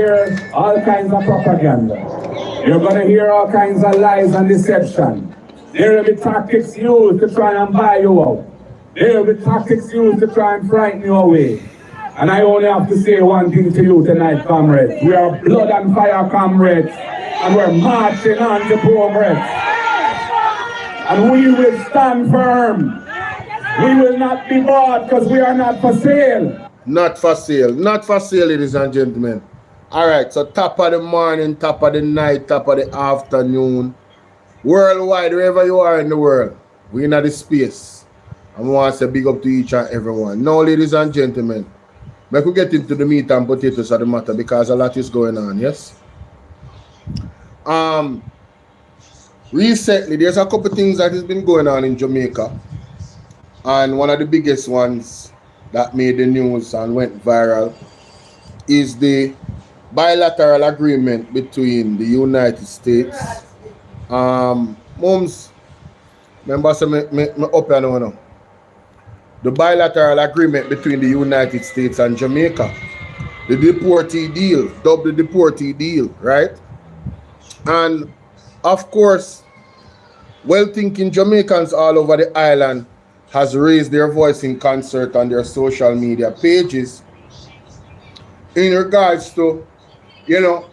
hear all kinds of propaganda. You're going to hear all kinds of lies and deception. There will be tactics used to try and buy you out. There will be tactics used to try and frighten you away. And I only have to say one thing to you tonight, comrades. We are blood and fire comrades, and we're marching on to progress. And we will stand firm. We will not be bought because we are not for sale. Not for sale. Not for sale, ladies and gentlemen. All right, so top of the morning, top of the night, top of the afternoon, worldwide, wherever you are in the world, we're in the space. And we want to say big up to each and everyone. Now, ladies and gentlemen, we could get into the meat and potatoes of the matter because a lot is going on, yes? Recently, there's a couple things that has been going on in Jamaica. And one of the biggest ones that made the news and went viral is the bilateral agreement between the United States. Mums, remember me up here now. The bilateral agreement between the United States and Jamaica. The deportee deal, dubbed the deportee deal, right? And of course, well-thinking Jamaicans all over the island has raised their voice in concert on their social media pages in regards to, you know,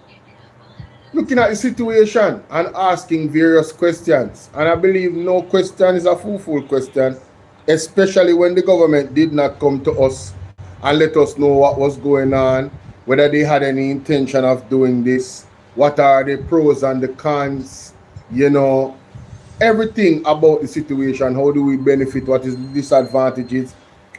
looking at the situation and asking various questions. And I believe no question is a foolful question, especially when the government did not come to us and let us know what was going on, whether they had any intention of doing this, what are the pros and the cons, you know, everything about the situation. How do we benefit? What is the disadvantages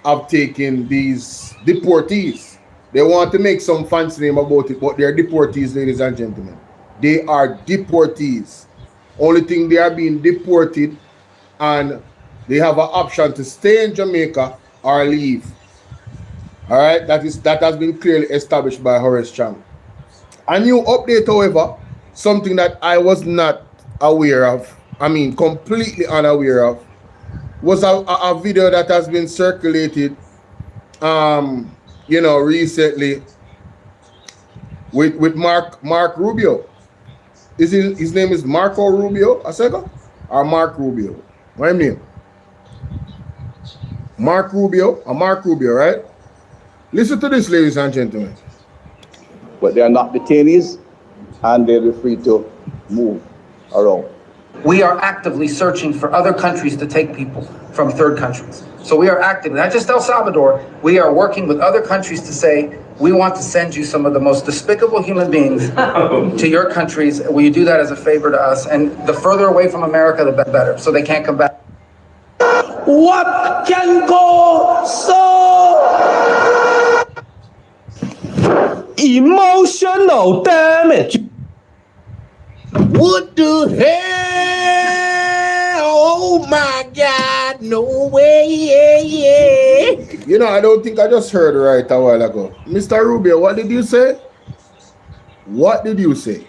of taking these deportees? They want to make some fancy name about it, but they're deportees, ladies and gentlemen. They are deportees. Only thing, they are being deported and they have an option to stay in Jamaica or leave. All right, that has been clearly established by Horace Chang. A new update, however, something that I was not aware of, I mean completely unaware of, was a video that has been circulated, you know, recently with Mark Rubio. His name is Marco Rubio, or Mark Rubio? What's his name? Mark Rubio, right? Listen to this, ladies and gentlemen. But they are not detainees, and they'll be free to move around. We are actively searching for other countries to take people from third countries. So we are actively, not just El Salvador, we are working with other countries to say, we want to send you some of the most despicable human beings to your countries. Will you do that as a favor to us? And the further away from America, the better, so they can't come back. What can go so emotional damage? What the hell? Oh my God, no way. You know, I don't think I just heard right a while ago. Mr. Rubio, what did you say? What did you say?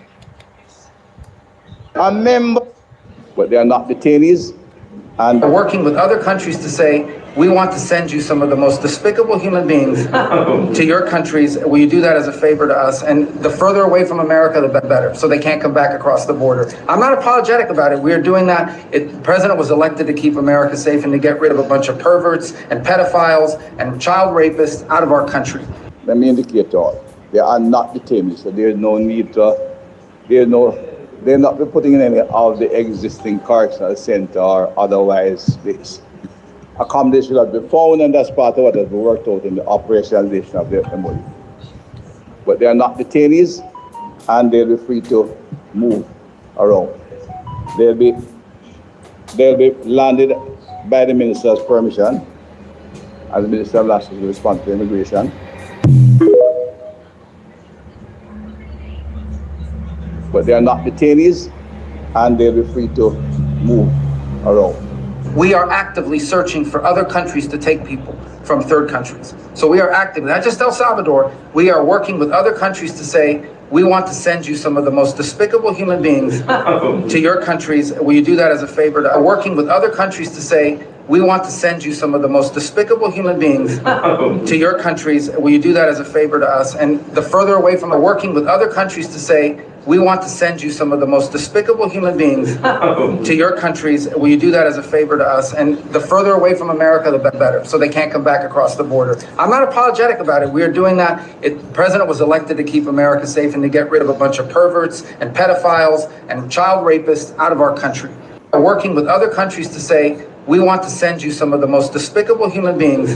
A member, but they are not detainees. And we're working with other countries to say, we want to send you some of the most despicable human beings to your countries. Will you do that as a favor to us? And the further away from America, the better, so they can't come back across the border. I'm not apologetic about it. We are doing that. The president was elected to keep America safe and to get rid of a bunch of perverts and pedophiles and child rapists out of our country. Let me indicate to all, they are not detainees, so there's no need to, they're not putting in any of the existing correctional center or otherwise this. Accommodation will be found, and that's part of what has been worked out in the operationalization of the MOU. But they are not detainees, and they'll be free to move around. They'll be landed by the minister's permission, and the Minister of Justice will respond to immigration. But they are not detainees, and they'll be free to move around. We are actively searching for other countries to take people from third countries. So we are actively, not just El Salvador, we are working with other countries to say, we want to send you some of the most despicable human beings to your countries. Will you do that as a favor? Working with other countries to say, we want to send you some of the most despicable human beings to your countries. Will you do that as a favor to us? And the further away from working with other countries to say, we want to send you some of the most despicable human beings to your countries. Will you do that as a favor to us? And the further away from America, the better, so they can't come back across the border. I'm not apologetic about it. We are doing that. The president was elected to keep America safe and to get rid of a bunch of perverts and pedophiles and child rapists out of our country. We're working with other countries to say, we want to send you some of the most despicable human beings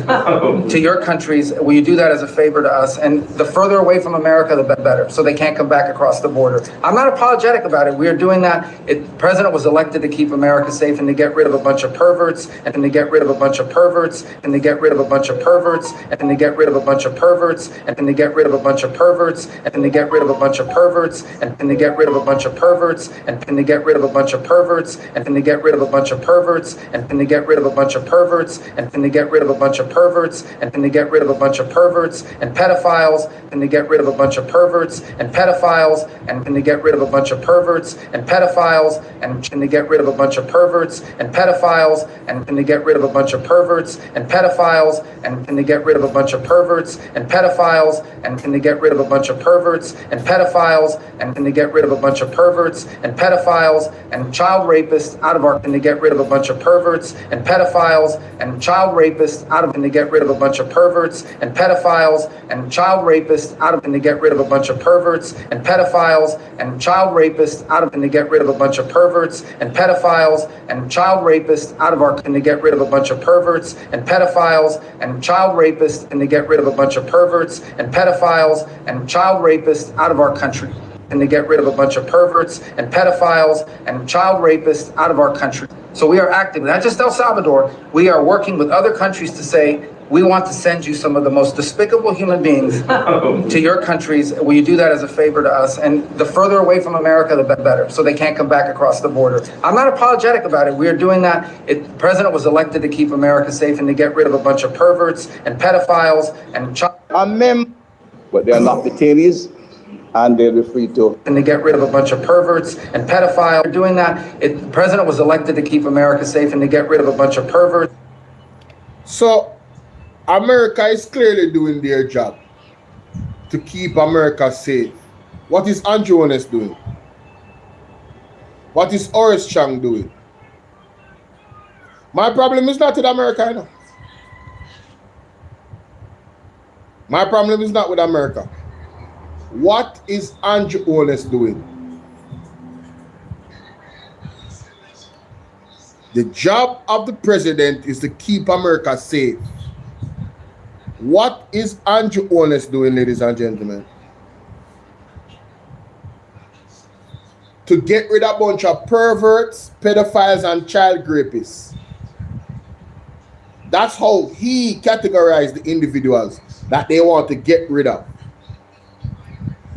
to your countries. Will you do that as a favor to us? And the further away from America, the better, so they can't come back across the border. I'm not apologetic about it. We are doing that. The president was elected to keep America safe and to get rid of a bunch of perverts and to get rid of a bunch of perverts and to get rid of a bunch of perverts and to get rid of a bunch of perverts and to get rid of a bunch of perverts and to get rid of a bunch of perverts and to get rid of a bunch of perverts and to get rid of a bunch of perverts and to get rid of a bunch of perverts and to get rid of a bunch of perverts and to get rid of a bunch of perverts and to get rid of a bunch of perverts and pedophiles and to get rid of a bunch of perverts and pedophiles and to get rid of a bunch of perverts and pedophiles and to get rid of a bunch of perverts and pedophiles and to get rid of a bunch of perverts and pedophiles and to get rid of a bunch of perverts and pedophiles and to get rid of a bunch of perverts and pedophiles and to get rid of a bunch of perverts and pedophiles and child rapists out of our and to get rid of a bunch of perverts and pedophiles and child rapists out of and to get rid of a bunch of perverts and pedophiles and child rapists out of and to get rid of a bunch of perverts and pedophiles and child rapists out of and to get rid of a bunch of perverts and pedophiles and child rapists out of our and to get rid of a bunch of perverts and pedophiles and child rapists and to get rid of a bunch of perverts and pedophiles and child rapists out of our country and to get rid of a bunch of perverts and pedophiles and child rapists out of our country. So we are active, not just El Salvador, we are working with other countries to say, we want to send you some of the most despicable human beings to your countries. Will you do that as a favor to us? And the further away from America, the better, so they can't come back across the border. I'm not apologetic about it. We are doing that. The president was elected to keep America safe and to get rid of a bunch of perverts and pedophiles and child. But they are not detainees, and they'll be free to. And to get rid of a bunch of perverts and pedophiles. We're doing that. The president was elected to keep America safe and to get rid of a bunch of perverts. So America is clearly doing their job to keep America safe. What is Andrew Honest doing? What is Horace Chang doing? My problem is not with America, you know. My problem is not with America. What is Andrew Honest doing? The job of the president is to keep America safe. What is Andrew Honest doing, ladies and gentlemen? To get rid of a bunch of perverts, pedophiles, and child rapists. That's how he categorized the individuals that they want to get rid of.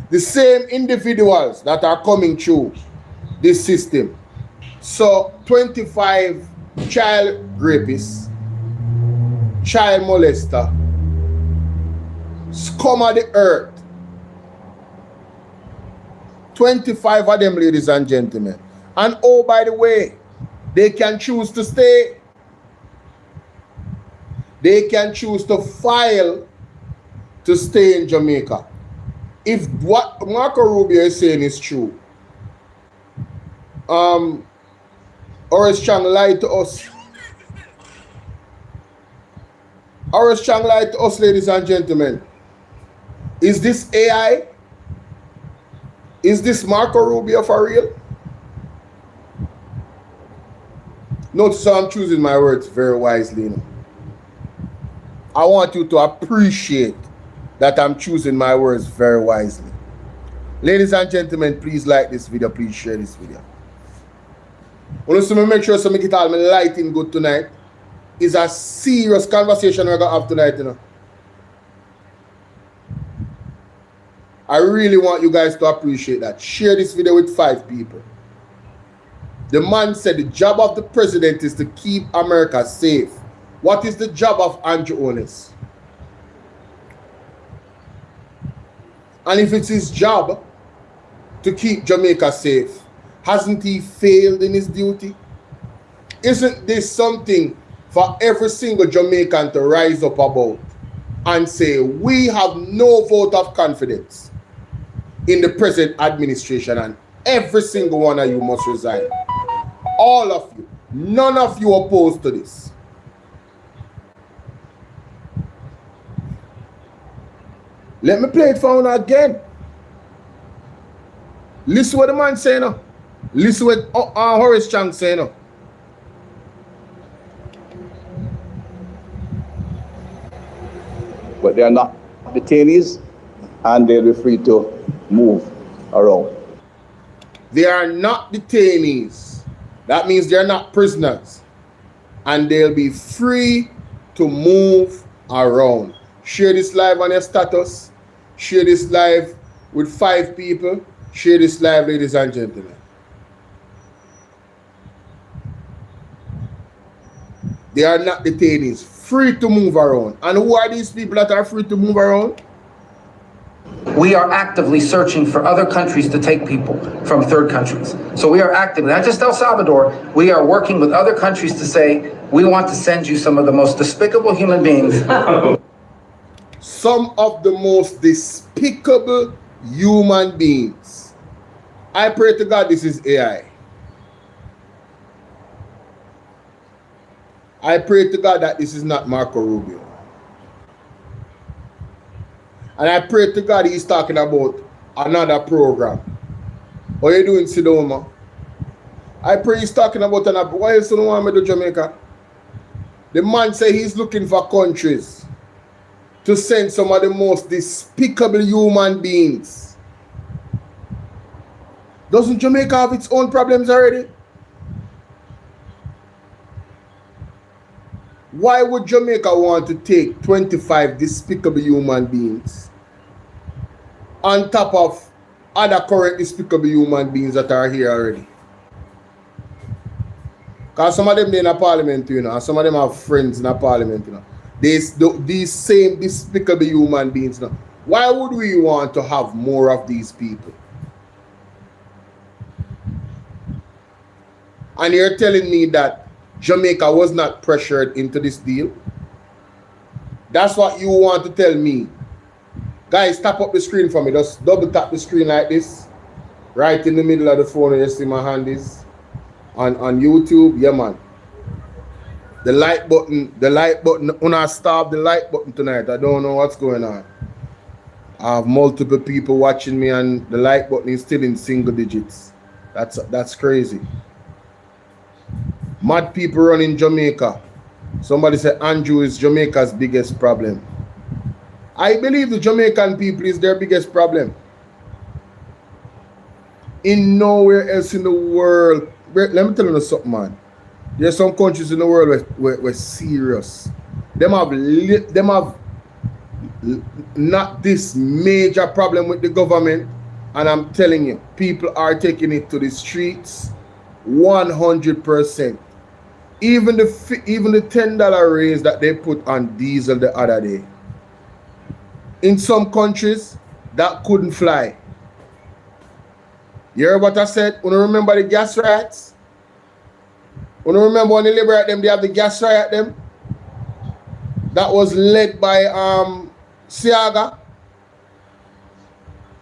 The same individuals that are coming through this system. So 25 child rapists, child molester, scum of the earth. 25 of them, ladies and gentlemen. And oh, by the way, they can choose to stay. They can choose to file to stay in Jamaica. If what Marco Rubio is saying is true, Horace Chang lied to us. Horace Chang lied to us, ladies and gentlemen. Is this AI? Is this Marco Rubio for real? Notice how I'm choosing my words very wisely. You know? I want you to appreciate that I'm choosing my words very wisely. Ladies and gentlemen, please like this video. Please share this video. I want to make sure to make it all my lighting good tonight. It's a serious conversation we're going to have tonight, you know. I really want you guys to appreciate that. Share this video with 5 people. The man said the job of the president is to keep America safe. What is the job of Andrew Honest? And if it's his job to keep Jamaica safe, hasn't he failed in his duty? Isn't this something for every single Jamaican to rise up about and say, we have no vote of confidence in the present administration and every single one of you must resign. All of you. None of you opposed to this. Let me play it for you again. Listen what the man say now. Listen what Horace Chang say now. But they are not detainees and they'll be free to move around. They are not detainees. That means they're not prisoners. And they'll be free to move around. Share this live on your status. Share this live with 5 people. Share this live, ladies and gentlemen. They are not detainees. Free to move around. And who are these people that are free to move around? We are actively searching for other countries to take people from third countries. So we are actively, not just El Salvador, we are working with other countries to say, we want to send you some of the most despicable human beings. Some of the most despicable human beings. I pray to God this is AI. I pray to God that this is not Marco Rubio. And I pray to God he's talking about another program. What are you doing, Sidoma? I pray he's talking about another. Why else don't want me to Jamaica? The man say he's looking for countries to send some of the most despicable human beings. Doesn't Jamaica have its own problems already? Why would Jamaica want to take 25 despicable human beings on top of other current despicable human beings that are here already? Because some of them they're in a parliament, you know, and some of them have friends in a parliament, you know. These same despicable human beings, you know. Why would we want to have more of these people? And you're telling me that Jamaica was not pressured into this deal? That's what you want to tell me. Guys, tap up the screen for me. Just double tap the screen like this. Right in the middle of the phone where you see my hand is. On YouTube, yeah man. The like button, when I stop the like button tonight, I don't know what's going on. I have multiple people watching me and the like button is still in single digits. That's crazy. Mad people running Jamaica. Somebody said Andrew is Jamaica's biggest problem. I believe the Jamaican people is their biggest problem. In nowhere else in the world. Let me tell you something, man. There's some countries in the world where serious. Them have not this major problem with the government. And I'm telling you, people are taking it to the streets 100%. Even the $10 raise that they put on diesel the other day. In some countries, that couldn't fly. You hear what I said? You remember the gas riots? You remember when they liberate them, they have the gas riot them? That was led by Siaga.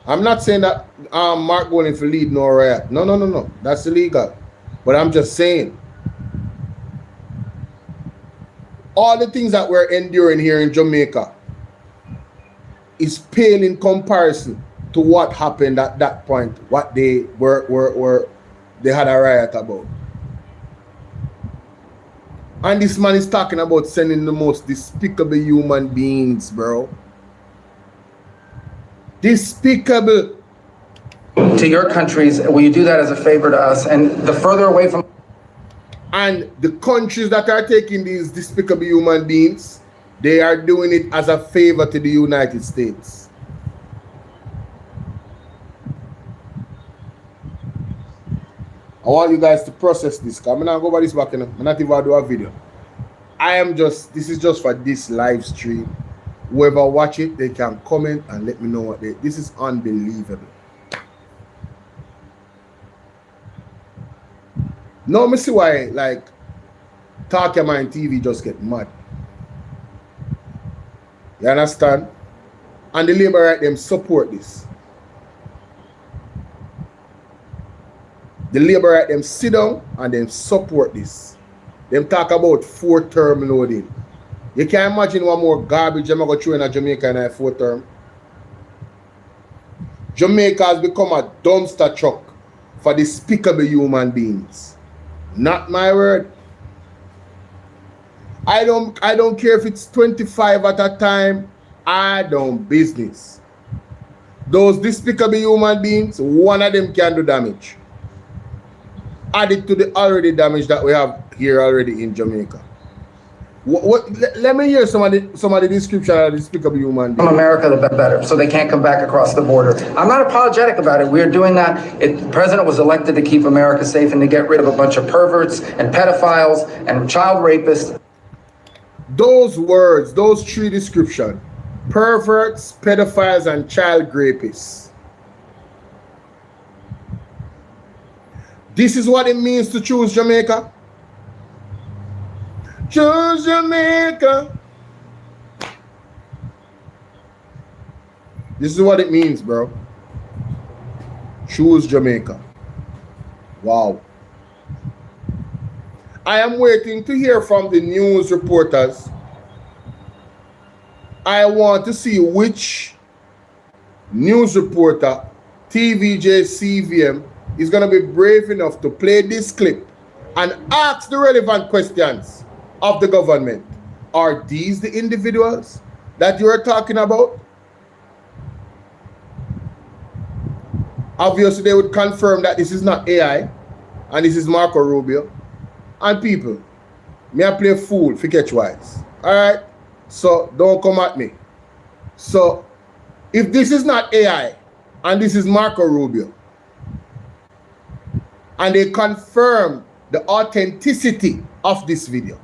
I'm not saying that Mark going for lead no riot. No. That's illegal. But I'm just saying. All the things that we're enduring here in Jamaica is pale in comparison to what happened at that point, what they they had a riot about. And this man is talking about sending the most despicable human beings, bro. Despicable. To your countries, will you do that as a favor to us? And the further away from... And the countries that are taking these despicable human beings, they are doing it as a favor to the United States. I want you guys to process this. I'm not go over this back, I'm not even do a video. This is just for this live stream. Whoever watch it, they can comment and let me know what this is unbelievable. No, me see why, like, Talk Your Mind TV just get mad. You understand? And the labor right them support this. The labor right them sit down and them support this. Them talk about 4-term loading. You can't imagine one more garbage I'm going to throw in Jamaica in a 4th term. Jamaica has become a dumpster truck for despicable human beings. Not my word. I don't care if it's 25 at a time. I don't business. Those despicable human beings, one of them can do damage. Added to the already damage that we have here already in Jamaica. Let me hear some of the description of the despicable human beings. From America, the better, so they can't come back across the border. I'm not apologetic about it. We're doing that. The president was elected to keep America safe and to get rid of a bunch of perverts and pedophiles and child rapists. Those words, those 3 descriptions, perverts, pedophiles, and child rapists. This is what it means to choose Jamaica. Choose Jamaica. This is what it means, bro. Choose Jamaica. Wow. I am waiting to hear from the news reporters. I want to see which news reporter, TVJ, CVM, is going to be brave enough to play this clip and ask the relevant questions of the government. Are these the individuals that you are talking about? Obviously, they would confirm that this is not AI and this is Marco Rubio. And people, me I play fool for catch wise. Alright? So don't come at me. So if this is not AI and this is Marco Rubio, and they confirm the authenticity of this video,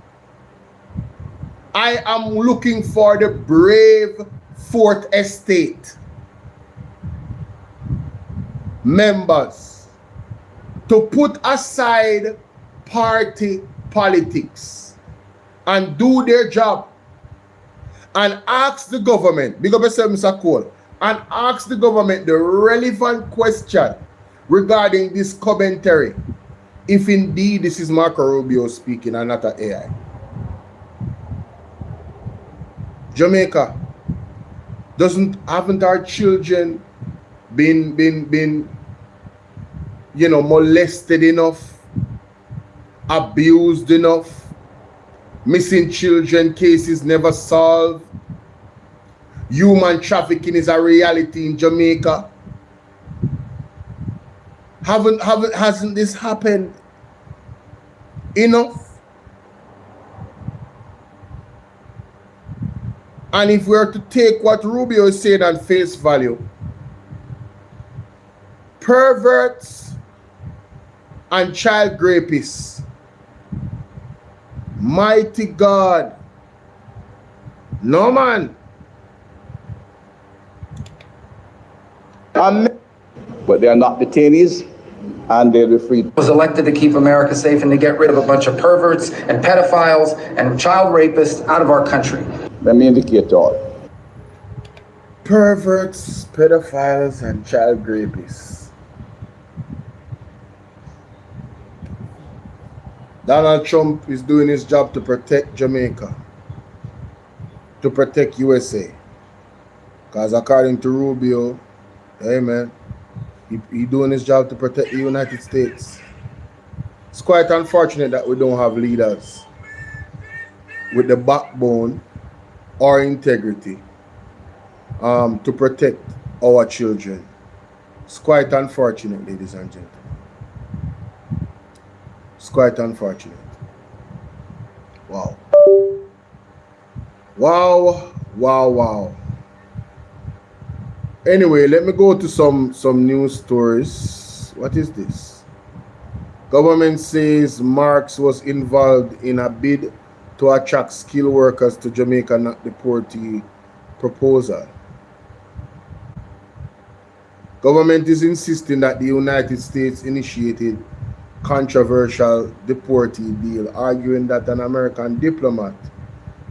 I am looking for the brave 4th Estate members to put aside party politics and do their job and ask the government, big up yourself, Mr. Cole, and ask the government the relevant question regarding this commentary, if indeed this is Marco Rubio speaking and not an AI. Jamaica, haven't our children been molested enough, abused enough, missing children cases never solved, human trafficking is a reality in Jamaica? Hasn't this happened enough? And if we are to take what Rubio is saying on face value, perverts and child rapists, mighty God, no man. But they are not detainees, and they'll be free. Was elected to keep America safe and to get rid of a bunch of perverts and pedophiles and child rapists out of our country. Let me indicate to all. Perverts, pedophiles, and child rapists. Donald Trump is doing his job to protect Jamaica, to protect USA. Because according to Rubio, hey man, he doing his job to protect the United States. It's quite unfortunate that we don't have leaders with the backbone or integrity to protect our children. It's quite unfortunate, ladies and gentlemen. It's quite unfortunate. Wow. Wow, wow, wow. Anyway, let me go to some news stories. What is this? Government says Marx was involved in a bid to attract skilled workers to Jamaica, not deportee proposal. Government is insisting that the United States initiated controversial deportee deal, arguing that an American diplomat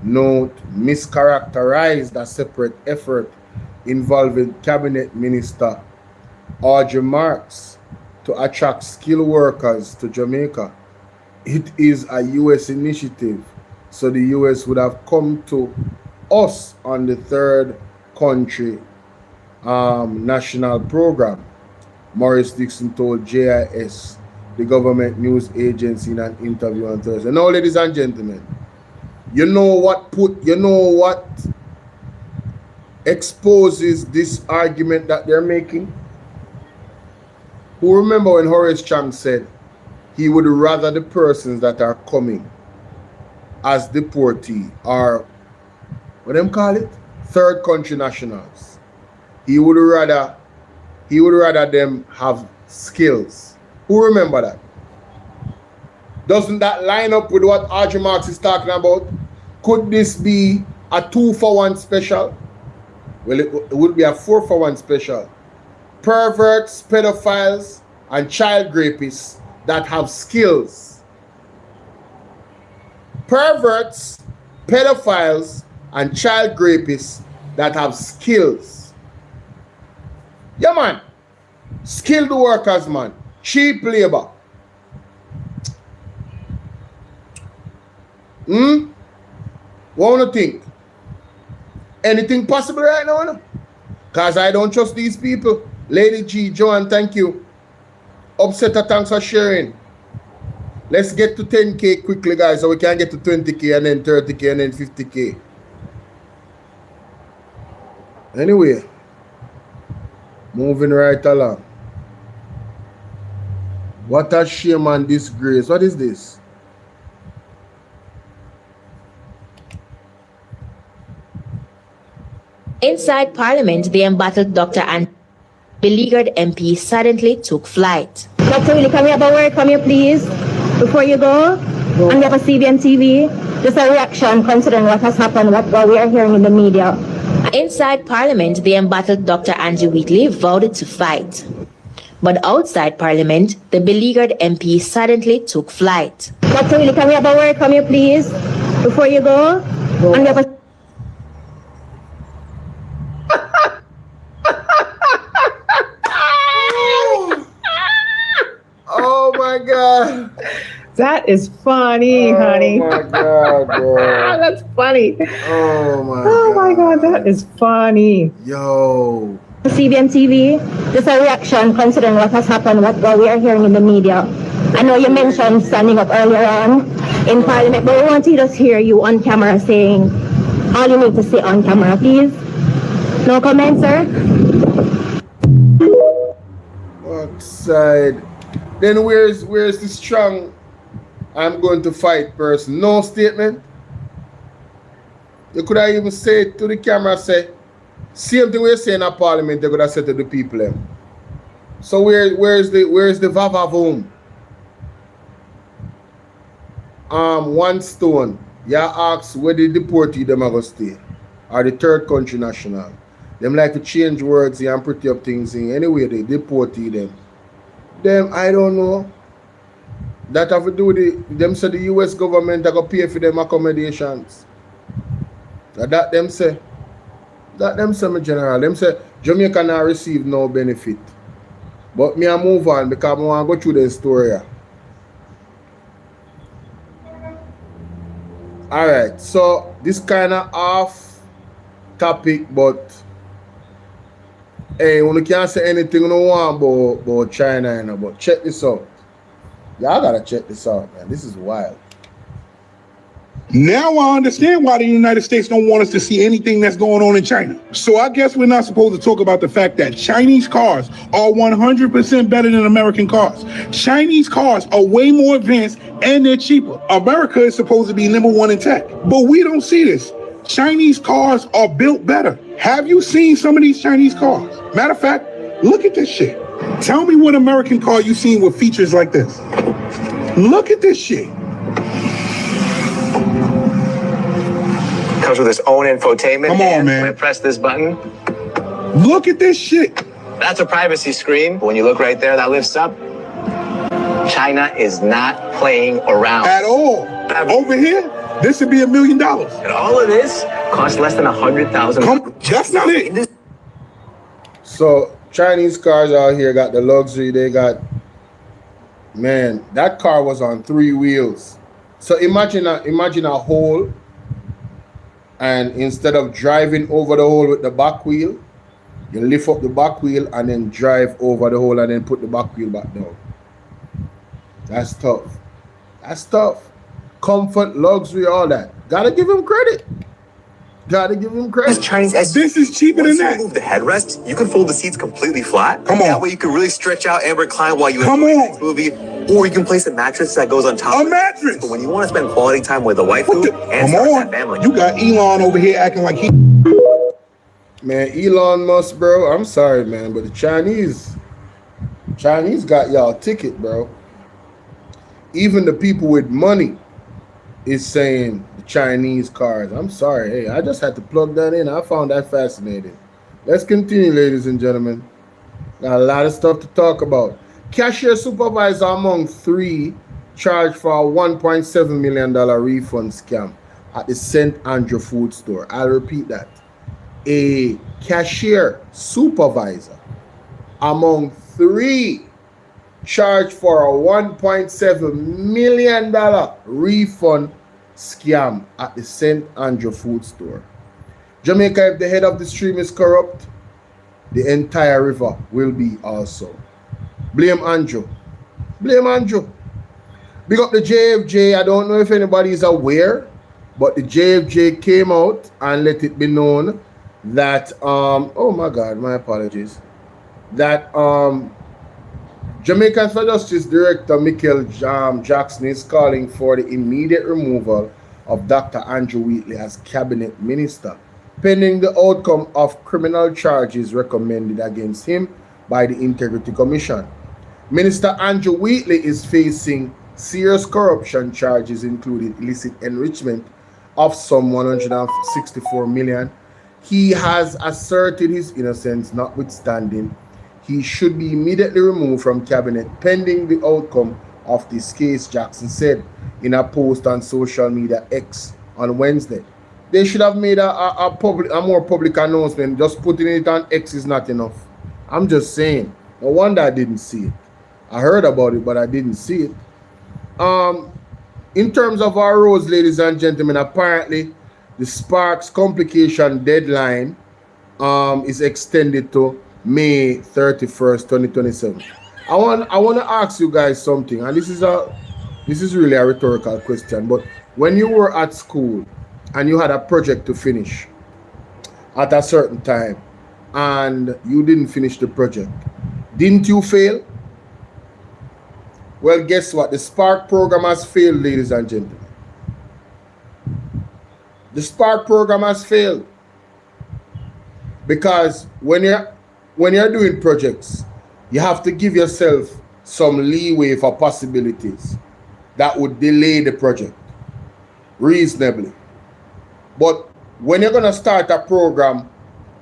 note mischaracterized a separate effort involving cabinet minister Audrey Marks to attract skilled workers to Jamaica. It is a U.S. initiative, so the U.S. would have come to us on the third country national program, Morris Dixon told JIS, the government news agency, in an interview on Thursday. Now, ladies and gentlemen, you know what exposes this argument that they're making? Who remember when Horace Chang said he would rather the persons that are coming as deportee or what them call it? Third country nationals. He would rather them have skills. Who remember that? Doesn't that line up with what Audrey Marks is talking about? Could this be a 2-for-1 special? Well, it would be a 4-for-1 special. Perverts, pedophiles, and child rapists that have skills. Perverts, pedophiles, and child rapists that have skills. Yeah, man. Skilled workers, man. Cheap labor. What do you think? Anything possible right now? Because I don't trust these people. Lady G, Joanne, thank you. Upsetter, thanks for sharing. Let's get to 10K quickly, guys, so we can get to 20K and then 30K and then 50K. Anyway, moving right along. What a shame and disgrace. What is this? Inside Parliament, the embattled Dr. and beleaguered MP suddenly took flight. Dr. Willie, come here about work, come here please. Before you go, on behalf of CBN TV, just a reaction considering what has happened, what we are hearing in the media. Inside Parliament, the embattled Dr. Andrew Wheatley vowed to fight. But outside Parliament, the beleaguered MP suddenly took flight. Dr. Willie, come here about work, come here please. Before you go, on behalf of Oh my God. That is funny, honey. Oh my God, bro. That's funny. Oh my God, that is funny. Yo. CBN TV, just a reaction considering what has happened, what we are hearing in the media. I know you mentioned standing up earlier on in Parliament, but we want to just hear you on camera saying all you need to say on camera, please. No comment, sir? What side? Then where's the strong I'm going to fight person? No statement. You could have even said to the camera, say, same thing we're saying at Parliament, they could have said to the people. So where's the vavavoom? One stone. You ask where the deportee them are going to stay. Or the third country national. Them like to change words here and pretty up things in. Anyway, they deportee them. Them, I don't know. That have to do with them say the US government are going to pay for them accommodations. That them say. That them say, my general. Them say Jamaica not receive no benefit. But me I move on because I want to go through the story. Alright, so this kind of off topic, but hey, when you can't say anything you don't want about China, you know, but check this out. Y'all gotta check this out, man. This is wild. Now I understand why the United States don't want us to see anything that's going on in China. So I guess we're not supposed to talk about the fact that Chinese cars are 100% better than American cars. Chinese cars are way more advanced and they're cheaper. America is supposed to be #1 in tech, but we don't see this. Chinese cars are built better. Have you seen some of these Chinese cars? Matter of fact, look at this shit. Tell me what American car you've seen with features like this. Look at this shit. Comes with its own infotainment. Come on, man. When I press this button, look at this shit. that's a privacy screen. When you look right there, that lifts up. China is not playing around. At all. Over here, this would be $1 million. And all of this costs less than 100,000. That's not it. So Chinese cars out here got the luxury. They got, man, that car was on 3 wheels. So imagine a hole, and instead of driving over the hole with the back wheel, you lift up the back wheel and then drive over the hole and then put the back wheel back down. That's tough. That's tough. Comfort, luxury, all that. Gotta give him credit. Gotta give him credit. This is cheaper than that. Move the headrest, you can fold the seats completely flat. Come on. That way you can really stretch out and recline while you Come enjoy the on. next movie. Or you can place a mattress that goes on top. A mattress. But when you want to spend quality time with the wife and Come start on. that family. You got Elon over here acting like he. Man, Elon Musk, bro. I'm sorry, man, but the Chinese got y'all ticket, bro. Even the people with money is saying the Chinese cars. I'm sorry. Hey, I just had to plug that in. I found that fascinating. Let's continue, ladies and gentlemen. Got a lot of stuff to talk about. Cashier supervisor among 3 charged for a $1.7 million refund scam at the St. Andrew food store. I'll repeat that. A cashier supervisor among 3 charged for a $1.7 million refund scam at the St. Andrew food store. Jamaica, if the head of the stream is corrupt, the entire river will be also. Blame Andrew. Blame Andrew. Big up the JFJ. I don't know if anybody is aware, but the JFJ came out and let it be known that oh my God, my apologies. That Jamaican for Justice Director Michael Jackson is calling for the immediate removal of Dr. Andrew Wheatley as cabinet minister, pending the outcome of criminal charges recommended against him by the Integrity Commission. Minister Andrew Wheatley is facing serious corruption charges, including illicit enrichment of some 164 million. He has asserted his innocence, notwithstanding he should be immediately removed from cabinet pending the outcome of this case, Jackson said in a post on social media X on Wednesday. They should have made a more public announcement. Just putting it on X is not enough. I'm just saying. No wonder I didn't see it. I heard about it, but I didn't see it. In terms of our roads, ladies and gentlemen, apparently the Sparks complication deadline is extended to May 31st, 2027. I want to ask you guys something, and this is really a rhetorical question, but when you were at school and you had a project to finish at a certain time and you didn't finish the project, didn't you fail? Well, guess what? The Spark program has failed, ladies and gentlemen. The Spark program has failed because when you're doing projects, you have to give yourself some leeway for possibilities that would delay the project reasonably. But when you're going to start a program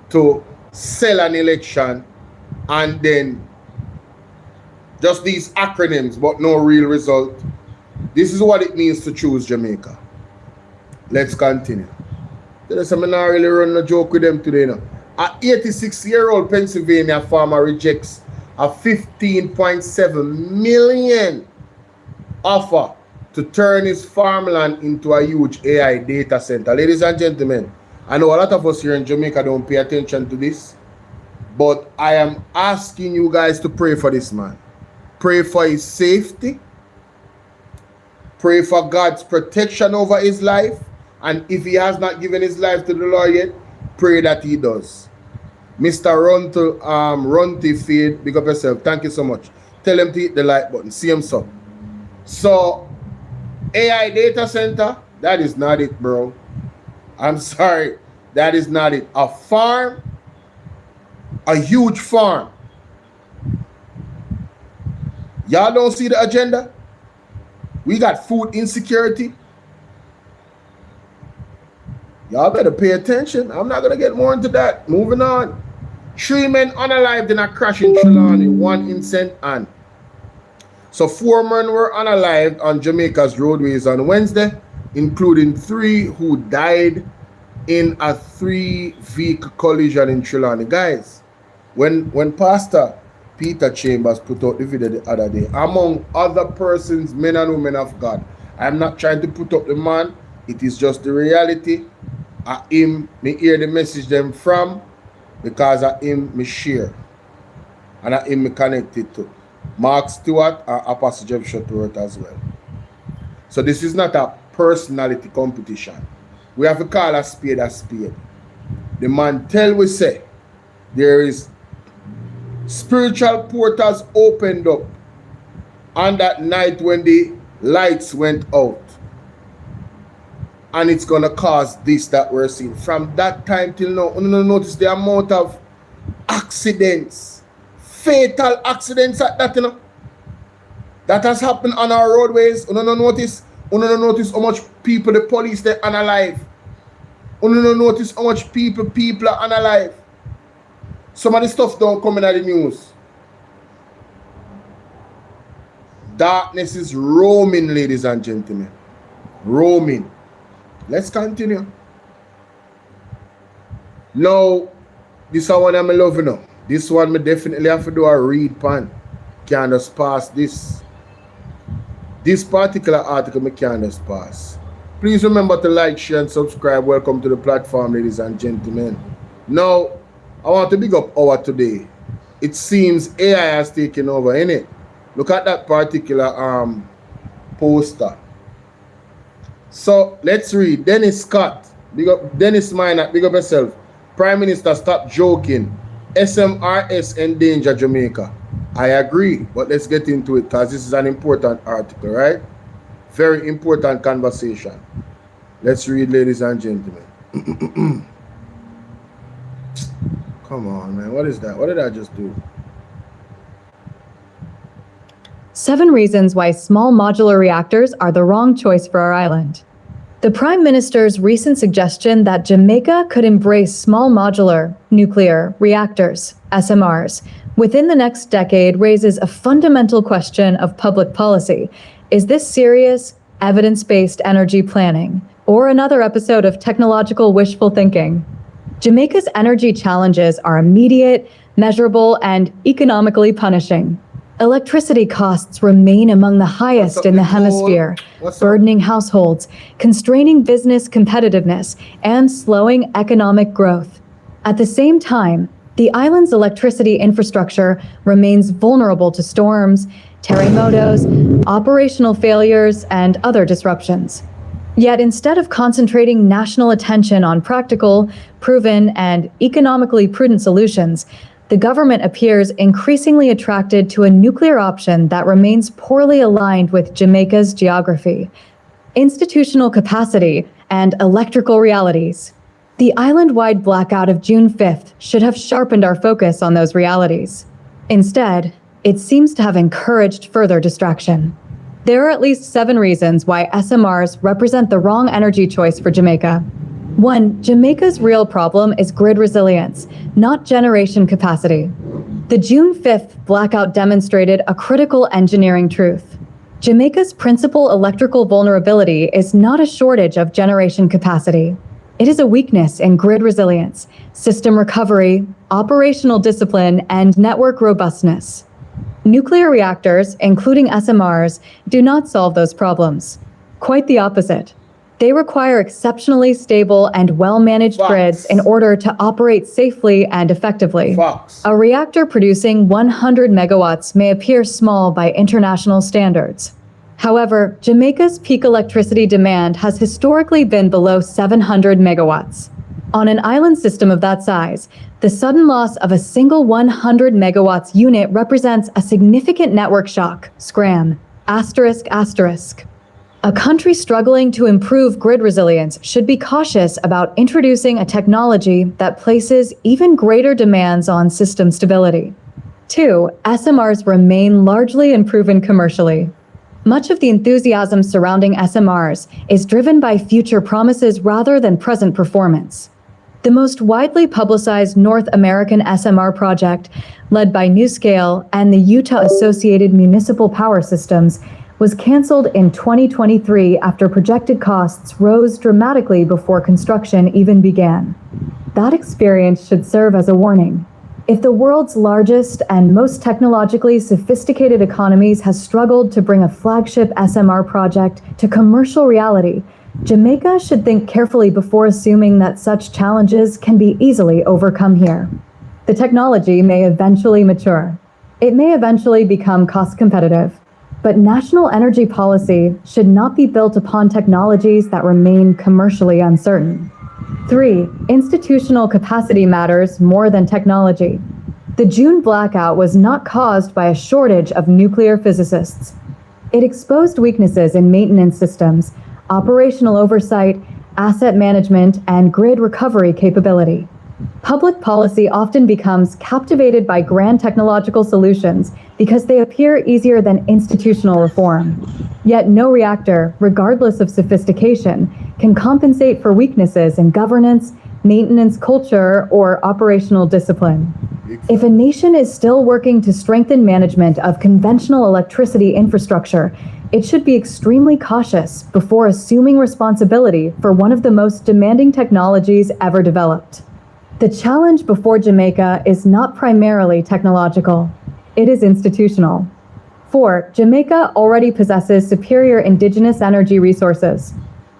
to sell an election and then just these acronyms but no real result, this is what it means to choose Jamaica. Let's continue. I'm not really running a joke with them today. An 86-year-old Pennsylvania farmer rejects a $15.7 million offer to turn his farmland into a huge AI data center. Ladies and gentlemen, I know a lot of us here in Jamaica don't pay attention to this, but I am asking you guys to pray for this man. Pray for his safety. Pray for God's protection over his life. And if he has not given his life to the Lord yet, pray that he does. Mr. Runty Feed, big up yourself. Thank you so much. Tell him to hit the like button. See him so. So, AI data center, that is not it, bro. I'm sorry. That is not it. A farm, a huge farm. Y'all don't see the agenda? We got food insecurity. Y'all better pay attention. I'm not going to get more into that. Moving on. 3 men unalived in a crash in Trelawney, 1 in St. Anne. So 4 men were unalived on Jamaica's roadways on Wednesday, including 3 who died in a 3-vehicle collision in Trelawney. Guys, when Pastor Peter Chambers put out the video the other day, among other persons, men and women of God, I'm not trying to put up the man, it is just the reality. I him, me hear the message them from, because I him me share. And I him me connected to Mark Stewart and Apostle Jeff Shuttleworth as well. So this is not a personality competition. We have to call a spade a spade. The man tell we say there is spiritual portals opened up on that night when the lights went out. And it's going to cause this that we're seeing. From that time till now, you know, notice the amount of accidents, fatal accidents at that, you know, that has happened on our roadways. You know, notice how much people the police they unalive. You know, notice how much people are unalive. Some of the stuff don't come in the news. Darkness is roaming, ladies and gentlemen. Roaming. Let's continue. Now, this one I'm loving now. This one me definitely have to do a read pan. Can't just pass this. This particular article me can't just pass. Please remember to like, share, and subscribe. Welcome to the platform, ladies and gentlemen. Now, I want to big up our today. It seems AI has taken over, innit? Look at that particular poster. So let's read. Dennis Scott, big up Dennis Minor, big up yourself. Prime Minister, stop joking. SMRS endanger Jamaica. I agree, but let's get into it because this is an important article, right? Very important conversation. Let's read, ladies and gentlemen. Come on, man. What is that? What did I just do? 7 reasons why small modular reactors are the wrong choice for our island. The Prime Minister's recent suggestion that Jamaica could embrace small modular nuclear reactors, SMRs, within the next decade raises a fundamental question of public policy. Is this serious, evidence-based energy planning, or another episode of technological wishful thinking? Jamaica's energy challenges are immediate, measurable, and economically punishing. Electricity costs remain among the highest in the hemisphere, burdening households, constraining business competitiveness, and slowing economic growth. At the same time, the island's electricity infrastructure remains vulnerable to storms, terremotos, operational failures, and other disruptions. Yet instead of concentrating national attention on practical, proven, and economically prudent solutions, the government appears increasingly attracted to a nuclear option that remains poorly aligned with Jamaica's geography, institutional capacity, and electrical realities. The island-wide blackout of June 5th should have sharpened our focus on those realities. Instead, it seems to have encouraged further distraction. There are at least 7 reasons why SMRs represent the wrong energy choice for Jamaica. 1. Jamaica's real problem is grid resilience, not generation capacity. The June 5th blackout demonstrated a critical engineering truth. Jamaica's principal electrical vulnerability is not a shortage of generation capacity. It is a weakness in grid resilience, system recovery, operational discipline, and network robustness. Nuclear reactors, including SMRs, do not solve those problems. Quite the opposite. They require exceptionally stable and well-managed grids in order to operate safely and effectively. A reactor producing 100 megawatts may appear small by international standards. However, Jamaica's peak electricity demand has historically been below 700 megawatts. On an island system of that size, the sudden loss of a single 100 megawatts unit represents a significant network shock. Scram. Asterisk, asterisk. A country struggling to improve grid resilience should be cautious about introducing a technology that places even greater demands on system stability. 2. SMRs remain largely unproven commercially. Much of the enthusiasm surrounding SMRs is driven by future promises rather than present performance. The most widely publicized North American SMR project, led by NuScale and the Utah Associated Municipal Power Systems, was canceled in 2023 after projected costs rose dramatically before construction even began. That experience should serve as a warning. If the world's largest and most technologically sophisticated economies has struggled to bring a flagship SMR project to commercial reality, Jamaica should think carefully before assuming that such challenges can be easily overcome here. The technology may eventually mature. It may eventually become cost competitive. But national energy policy should not be built upon technologies that remain commercially uncertain. 3. Institutional capacity matters more than technology. The June blackout was not caused by a shortage of nuclear physicists. It exposed weaknesses in maintenance systems, operational oversight, asset management, and grid recovery capability. Public policy often becomes captivated by grand technological solutions because they appear easier than institutional reform. Yet no reactor, regardless of sophistication, can compensate for weaknesses in governance, maintenance culture, or operational discipline. If a nation is still working to strengthen management of conventional electricity infrastructure, it should be extremely cautious before assuming responsibility for one of the most demanding technologies ever developed. The challenge before Jamaica is not primarily technological. It is institutional. 4. Jamaica already possesses superior indigenous energy resources.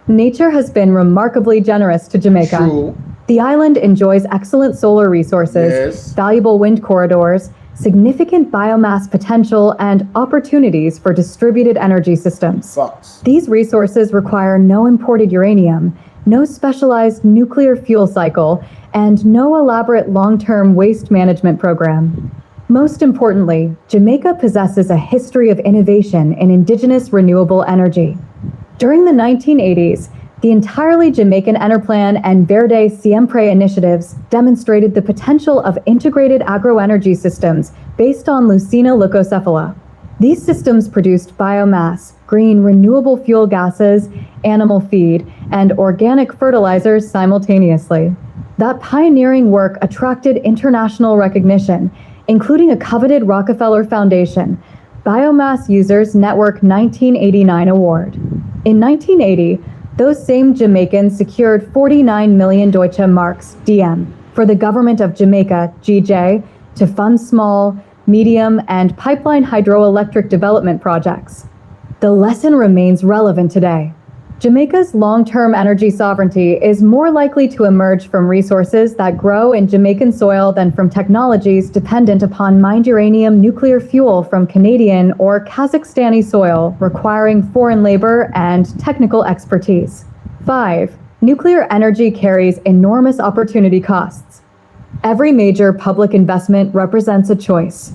Nature has been remarkably generous to Jamaica. True. The island enjoys excellent solar resources, Yes. valuable wind corridors, significant biomass potential, and opportunities for distributed energy systems. Facts. These resources require no imported uranium, no specialized nuclear fuel cycle, and no elaborate long-term waste management program. Most importantly, Jamaica possesses a history of innovation in indigenous renewable energy. During the 1980s, the entirely Jamaican Enerplan and Verde Siempre initiatives demonstrated the potential of integrated agroenergy systems based on Lucina leucocephala. These systems produced biomass, green renewable fuel gases, animal feed, and organic fertilizers simultaneously. That pioneering work attracted international recognition, including a coveted Rockefeller Foundation Biomass Users Network 1989 award. In 1980, those same Jamaicans secured 49 million Deutsche Marks (DM) for the government of Jamaica (GJ) to fund small, medium, and pipeline hydroelectric development projects. The lesson remains relevant today. Jamaica's long-term energy sovereignty is more likely to emerge from resources that grow in Jamaican soil than from technologies dependent upon mined uranium nuclear fuel from Canadian or Kazakhstani soil, requiring foreign labor and technical expertise. 5. Nuclear energy carries enormous opportunity costs. Every major public investment represents a choice.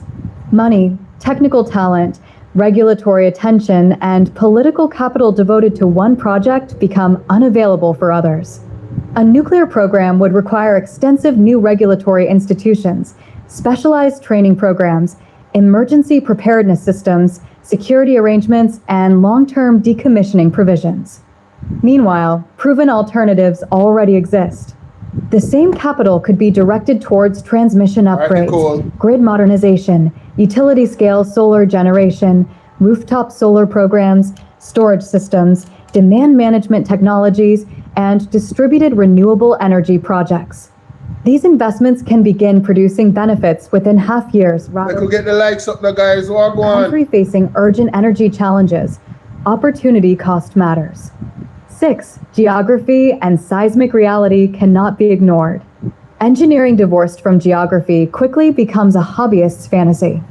Money, technical talent, regulatory attention, and political capital devoted to one project become unavailable for others. A nuclear program would require extensive new regulatory institutions, specialized training programs, emergency preparedness systems, security arrangements, and long-term decommissioning provisions. Meanwhile, proven alternatives already exist. The same capital could be directed towards transmission upgrades, grid modernization, utility-scale solar generation, rooftop solar programs, storage systems, demand management technologies, and distributed renewable energy projects. These investments can begin producing benefits within half years rather We could get the likes up, the guys. What than go on? country facing urgent energy challenges. Opportunity cost matters. 6. Geography and seismic reality cannot be ignored. Engineering divorced from geography quickly becomes a hobbyist's fantasy.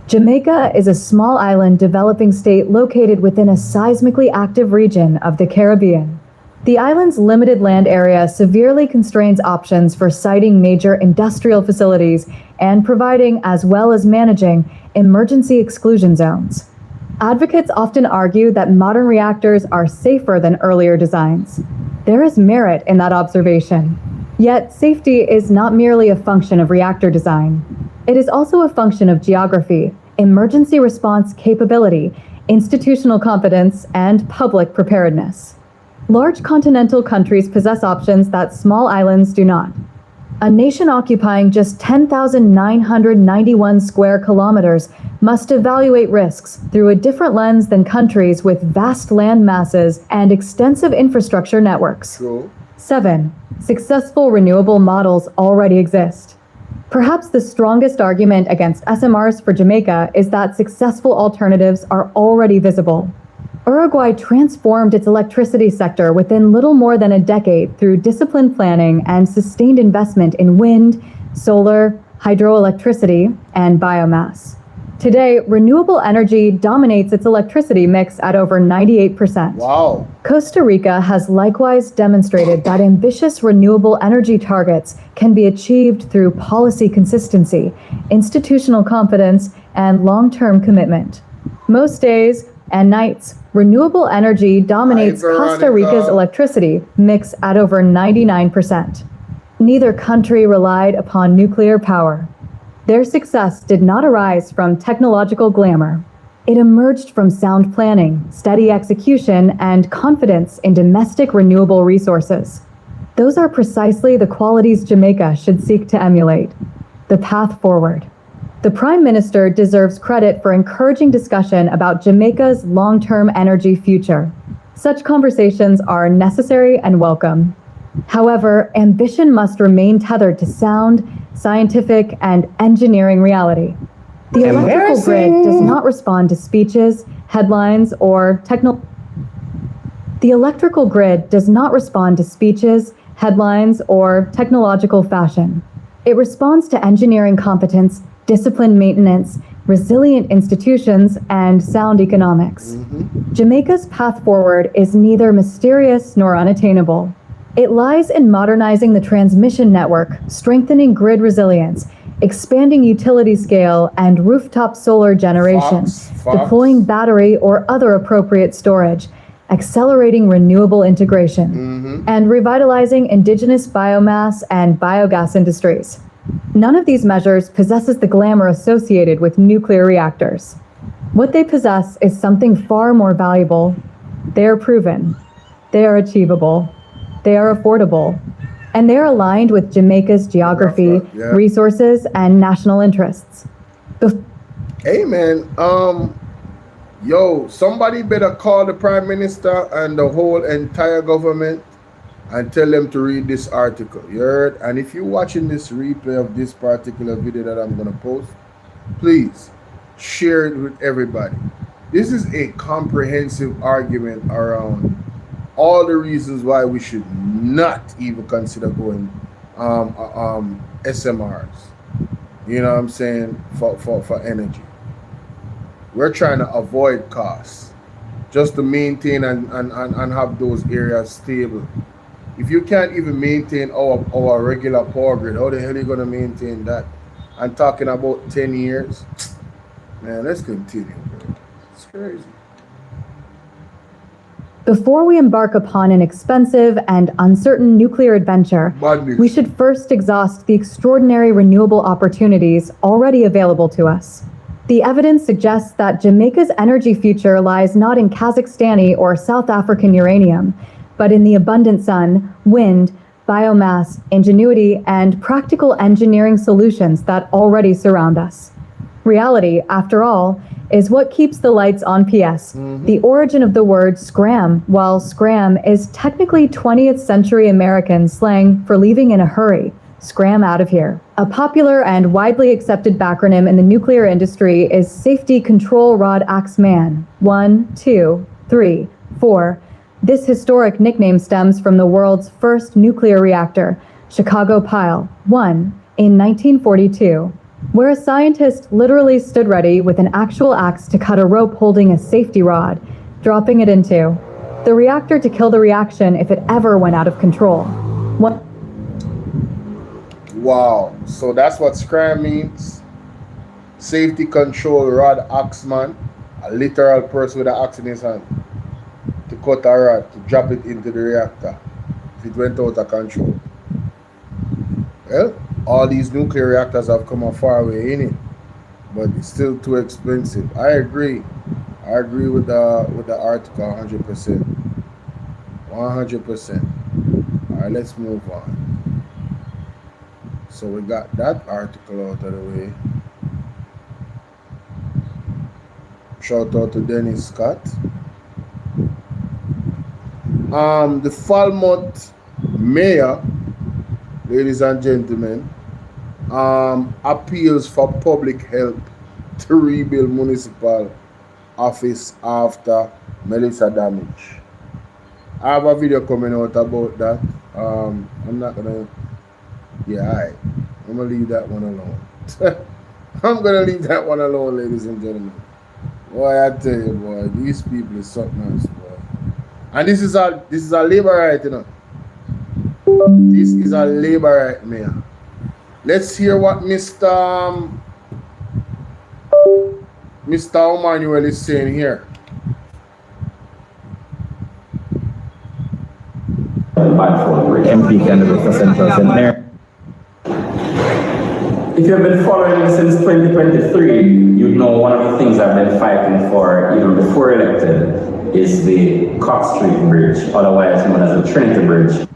Jamaica is a small island developing state located within a seismically active region of the Caribbean. The island's limited land area severely constrains options for siting major industrial facilities and providing, as well as managing, emergency exclusion zones. Advocates often argue that modern reactors are safer than earlier designs. There is merit in that observation. Yet, safety is not merely a function of reactor design. It is also a function of geography, emergency response capability, institutional competence, and public preparedness. Large continental countries possess options that small islands do not. A nation occupying just 10,991 square kilometers must evaluate risks through a different lens than countries with vast land masses and extensive infrastructure networks. True. 7. Successful renewable models already exist. Perhaps the strongest argument against SMRs for Jamaica is that successful alternatives are already visible. Uruguay transformed its electricity sector within little more than a decade through disciplined planning and sustained investment in wind, solar, hydroelectricity, and biomass. Today, renewable energy dominates its electricity mix at over 98%. Wow. Costa Rica has likewise demonstrated that ambitious renewable energy targets can be achieved through policy consistency, institutional confidence, and long-term commitment. Most days and nights, renewable energy dominates Costa Rica's electricity mix at over 99%. Neither country relied upon nuclear power. Their success did not arise from technological glamour. It emerged from sound planning, steady execution, and confidence in domestic renewable resources. Those are precisely the qualities Jamaica should seek to emulate. The path forward. The Prime Minister deserves credit for encouraging discussion about Jamaica's long-term energy future. Such conversations are necessary and welcome. However, ambition must remain tethered to sound, scientific, and engineering reality. The electrical grid does not respond to speeches, headlines, or The electrical grid does not respond to speeches, headlines, or technological fashion. It responds to engineering competence, disciplined maintenance, resilient institutions, and sound economics. Jamaica's path forward is neither mysterious nor unattainable. It lies in modernizing the transmission network, strengthening grid resilience, expanding utility scale and rooftop solar generation, deploying battery or other appropriate storage, accelerating renewable integration, and revitalizing indigenous biomass and biogas industries. None of these measures possesses the glamour associated with nuclear reactors. What they possess is something far more valuable. They are proven. They are achievable. They are affordable. And they are aligned with Jamaica's geography, resources, and national interests. Hey, man. Somebody better call the Prime Minister and the whole entire government and tell them to read this article. You heard? And if you're watching this replay of this particular video that I'm going to post, please share it with everybody. This is a comprehensive argument around all the reasons why we should not even consider going SMRs. You know what I'm saying? For energy. We're trying to avoid costs just to maintain and have those areas stable. If you can't even maintain our regular power grid, how the hell are you going to maintain that? I'm talking about 10 years. Man, let's continue. It's crazy. Before we embark upon an expensive and uncertain nuclear adventure, we should first exhaust the extraordinary renewable opportunities already available to us. The evidence suggests that Jamaica's energy future lies not in Kazakhstani or South African uranium, but in the abundant sun, wind, biomass, ingenuity, and practical engineering solutions that already surround us. Reality, after all, is what keeps the lights on PS. The origin of the word scram, while scram is technically 20th century American slang for leaving in a hurry. Scram out of here. A popular and widely accepted backronym in the nuclear industry is Safety Control Rod Axe Man. 1, 2, 3, 4. This historic nickname stems from the world's first nuclear reactor, Chicago Pile 1, in 1942, where a scientist literally stood ready with an actual axe to cut a rope holding a safety rod, dropping it into the reactor to kill the reaction if it ever went out of control. Wow, so that's what scram means. Safety control rod axeman, a literal person with an axe in his hand to cut a rod, to drop it into the reactor if it went out of control. Well, all these nuclear reactors have come a far way in it, but it's still too expensive. I agree with the article 100%. 100%. All right, let's move on. So we got that article out of the way. Shout out to Dennis Scott. The Falmouth mayor, ladies and gentlemen, appeals for public help to rebuild municipal office after Melissa damage. I have a video coming out about that. I'm not gonna, I'm gonna leave that one alone. I'm gonna leave that one alone, ladies and gentlemen. Boy, I tell you, boy, these people is something else, boy. And this is a labor right, you know. This is a labor right, mayor. Let's hear what Mr. Emmanuel is saying here. MP candidate for Central St. Mary. If you've been following me since 2023, you'd know one of the things I've been fighting for even before elected is the Cox Street Bridge, otherwise known as the Trinity Bridge.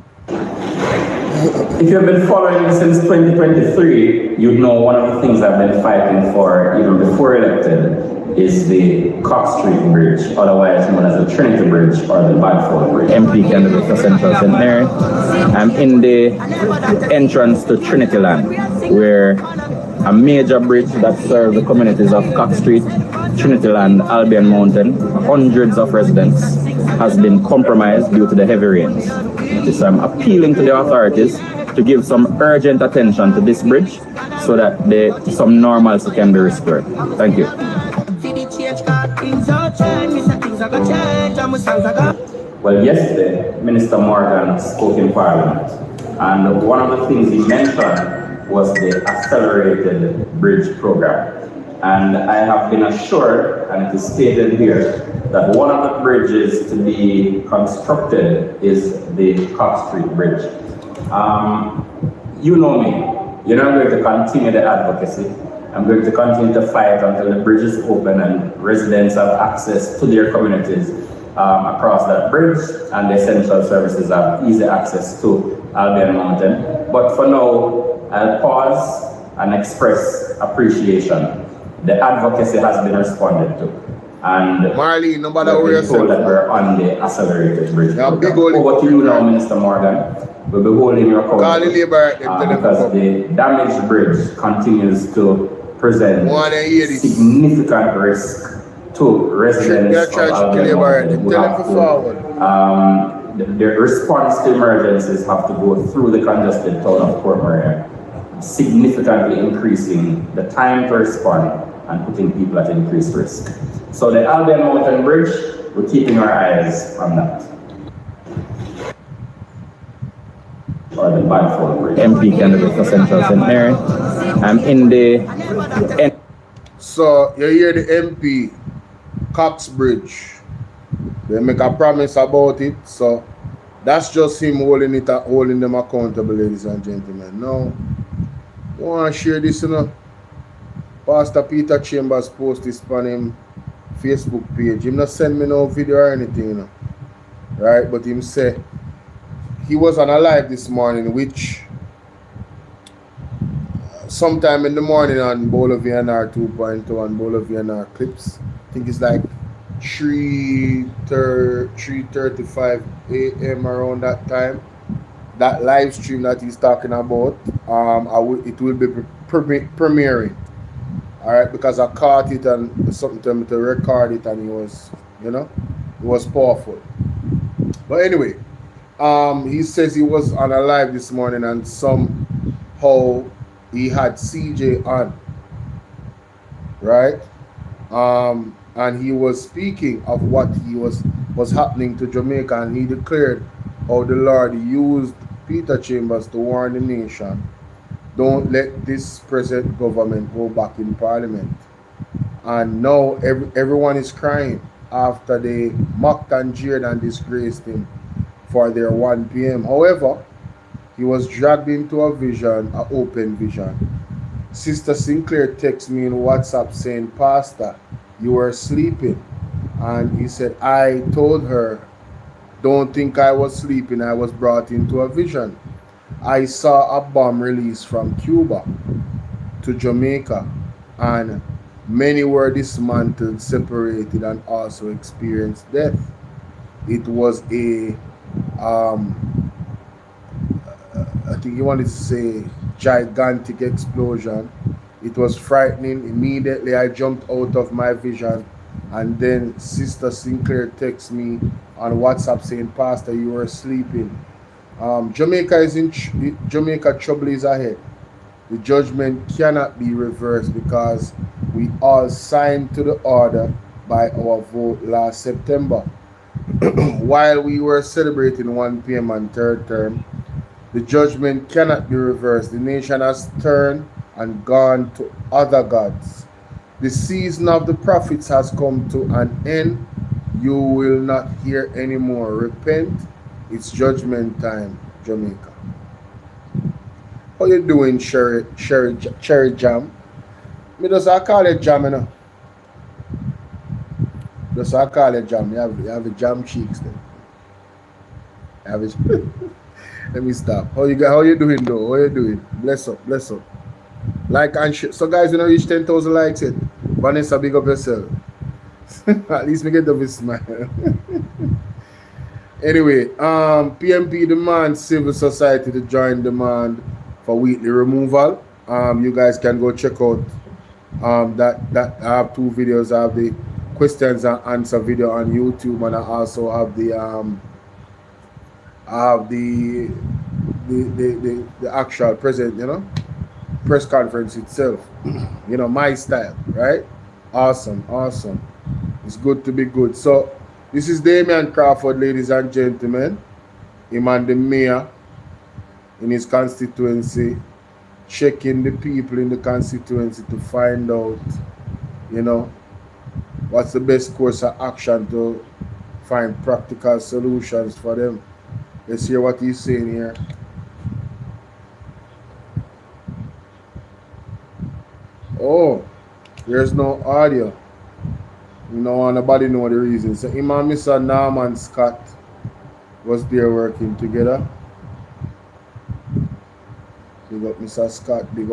If you've been following me since 2023, you'd know one of the things I've been fighting for even before elected is the Cox Street Bridge, otherwise known as the Trinity Bridge or the Badford Bridge. MP candidate for Central St. Mary. I'm in the entrance to Trinity Land, where a major bridge that serves the communities of Cox Street, Trinity Land, Albion Mountain, hundreds of residents, has been compromised due to the heavy rains. So I'm appealing to the authorities to give some urgent attention to this bridge so that some normalcy can be restored. Thank you. Well, yesterday, Minister Morgan spoke in Parliament, and one of the things he mentioned was the accelerated bridge program. And I have been assured, and it is stated here, that one of the bridges to be constructed is the Cox Street Bridge. You know me, you know I'm going to continue the advocacy. I'm going to continue to fight until the bridge is open and residents have access to their communities across that bridge, and the essential services have easy access to Albion Mountain. But for now, I'll pause and express appreciation. The advocacy has been responded to. And Marley, no matter we're where you're told that we're on the accelerated bridge. Over to you now, Minister Morgan. We'll be holding your accountable because the damaged bridge continues to present significant risk to residents of Albion Mountain. The response to emergencies have to go through the congested town of Port Maria, significantly increasing the time to respond and putting people at increased risk. So the Albion Mountain Bridge, we're keeping our eyes on that. Or the Badford Bridge. MP candidate for Central St. Mary. I'm in the... So you hear the MP, Cox Bridge. They make a promise about it, so that's just him holding them accountable, ladies and gentlemen. Now, I want to share this, you know. Pastor Peter Chambers post this on him Facebook page. Him not send me no video or anything, you know. Right? But him say he was on a live this morning, which sometime in the morning on Bolo VNR 2.2 and Bolo VNR clips. I think it's like 3:35 a.m. around that time. That live stream that he's talking about, it will be premiering. Alright, because I caught it and something to me to record it, and it was powerful. But anyway, he says he was on a live this morning and somehow he had CJ on, right? And he was speaking of what was happening to Jamaica, and he declared how the Lord used Peter Chambers to warn the nation, don't let this present government go back in Parliament. And now everyone is crying after they mocked and jeered and disgraced him for their 1 p.m. However, he was dragged into a vision, an open vision. Sister Sinclair texted me in WhatsApp saying, Pastor, you were sleeping. And he said, I told her Don't think I was sleeping. I was brought into a vision. I saw a bomb released from Cuba to Jamaica, and many were dismantled, separated, and also experienced death. It was I think you wanted to say gigantic explosion. It was frightening. Immediately I jumped out of my vision, and then Sister Sinclair texts me on WhatsApp saying, Pastor, you were sleeping. Jamaica trouble is ahead. The judgment cannot be reversed because we all signed to the order by our vote last September. While we were celebrating 1 p.m. and third term, the judgment cannot be reversed. The nation has turned and gone to other gods. The season of the prophets has come to an end. You will not hear anymore. Repent. It's judgment time, Jamaica. How you doing, Cherry Jam? Me just I call it jam, you know. Just I call it jam. You have the jam cheeks then. Have it. Let me stop. How you doing though? How you doing? Bless up. Like and shit. So guys, you know, reach 10,000 likes yet. Vanessa, big up yourself. At least me get the smile. Anyway, PMP demands civil society to join demand for Wheatley removal. You guys can go check out that I have 2 videos. I have the questions and answer video on YouTube, and I also have the actual present, you know, press conference itself. You know, my style, right? Awesome. It's good to be good. So this is Damian Crawford, ladies and gentlemen. Him and the mayor in his constituency, checking the people in the constituency to find out, you know, what's the best course of action to find practical solutions for them. Let's hear what he's saying here. Oh, there's no audio. You know, nobody know the reason. So him and Mr. Norman Scott was there working together. Big up Mr. Scott, big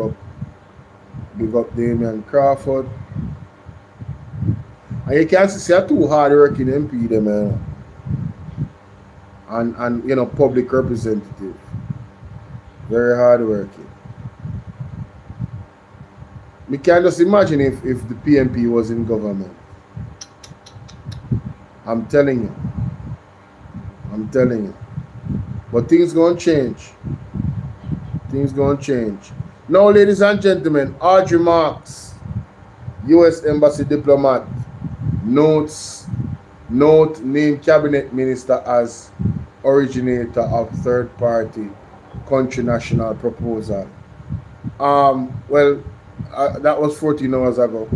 up Damian Crawford. And you can see a 2 hard working MP them, man. And you know, public representative. Very hard working. We can just imagine if the PMP was in government. I'm telling you. But things gonna change. Now, ladies and gentlemen, Audrey Marks, U.S. Embassy diplomat, note named cabinet minister as originator of third-party country national proposal. That was 14 hours ago.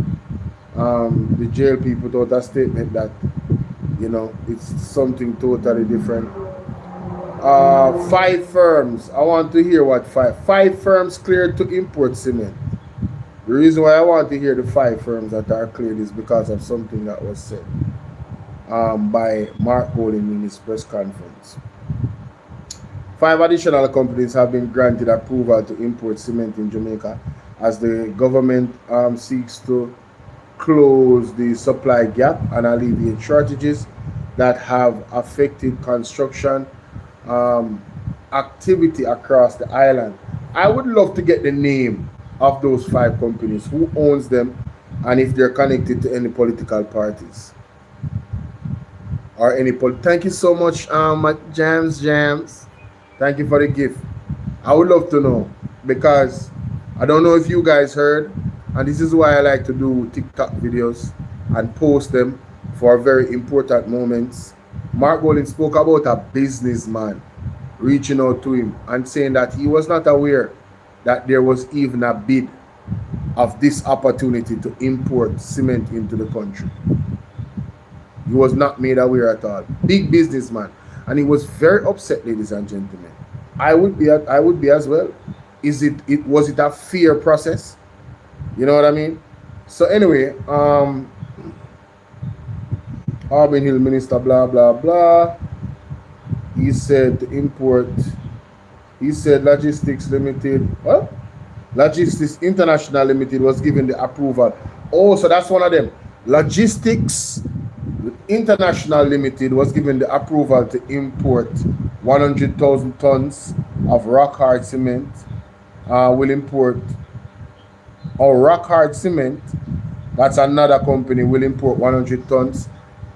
The jail people put out a statement that, you know, it's something totally different. 5 firms. I want to hear what 5 firms cleared to import cement. The reason why I want to hear the 5 firms that are cleared is because of something that was said by Mark Golding in his press conference. 5 additional companies have been granted approval to import cement in Jamaica as the government seeks to close the supply gap and alleviate shortages that have affected construction activity across the island. I would love to get the name of those 5 companies, who owns them, and if they're connected to any political parties or any thank you so much, Jams. Thank you for the gift. I would love to know, because I don't know if you guys heard, and this is why I like to do TikTok videos and post them for very important moments. Mark Golding spoke about a businessman reaching out to him and saying that he was not aware that there was even a bid of this opportunity to import cement into the country. He was not made aware at all. Big businessman. And he was very upset, ladies and gentlemen. I would be as well. Was it a fair process? You know what I mean? So anyway, Auburn Hill Minister, blah blah blah. he said to import, he said Logistics Limited, what? Logistics International Limited was given the approval. Oh, so that's one of them. Logistics International Limited was given the approval to import 100,000 tons of rock hard cement. Will import rock hard cement. That's another company, will import 100 tons.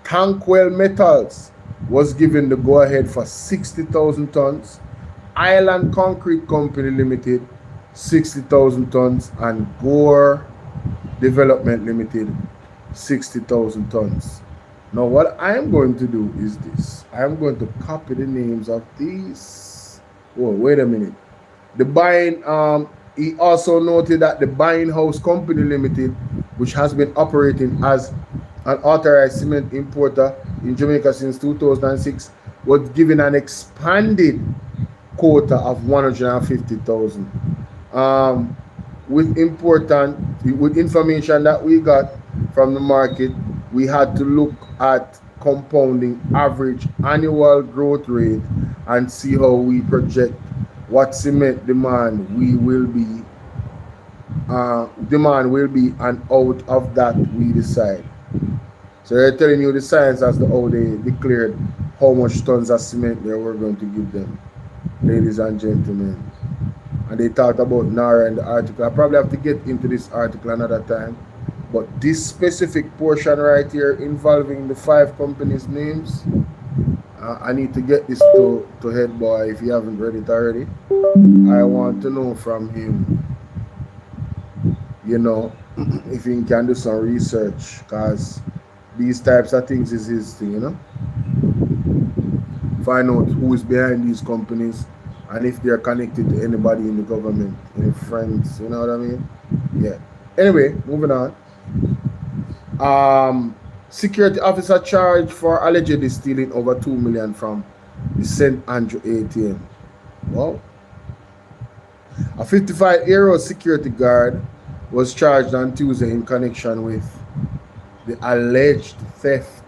Tankwell Metals was given the go ahead for 60,000 tons. Island Concrete Company Limited, 60,000 tons, and Gore Development Limited, 60,000 tons. Now what I am going to do is this. I am going to copy the names of these. Oh, wait a minute. The buying, he also noted that the Buying House Company Limited, which has been operating as an authorized cement importer in Jamaica since 2006, was given an expanded quota of 150,000. With information that we got from the market, we had to look at compounding average annual growth rate and see how we project what cement demand will be, and out of that we decide. So they're telling you the science as to how they declared how much tons of cement they were going to give them, ladies and gentlemen. And they talked about NARA in the article. I probably have to get into this article another time. But this specific portion right here involving the 5 companies' names, I need to get this to Head Boy if you haven't read it already. I want to know from him, you know, if he can do some research, because these types of things is his thing, you know. Find out who is behind these companies and if they're connected to anybody in the government, any friends, you know what I mean? Yeah. Anyway, moving on. Security officer charged for allegedly stealing over 2 million from the St. Andrew ATM. Wow. A 55-year-old security guard was charged on Tuesday in connection with the alleged theft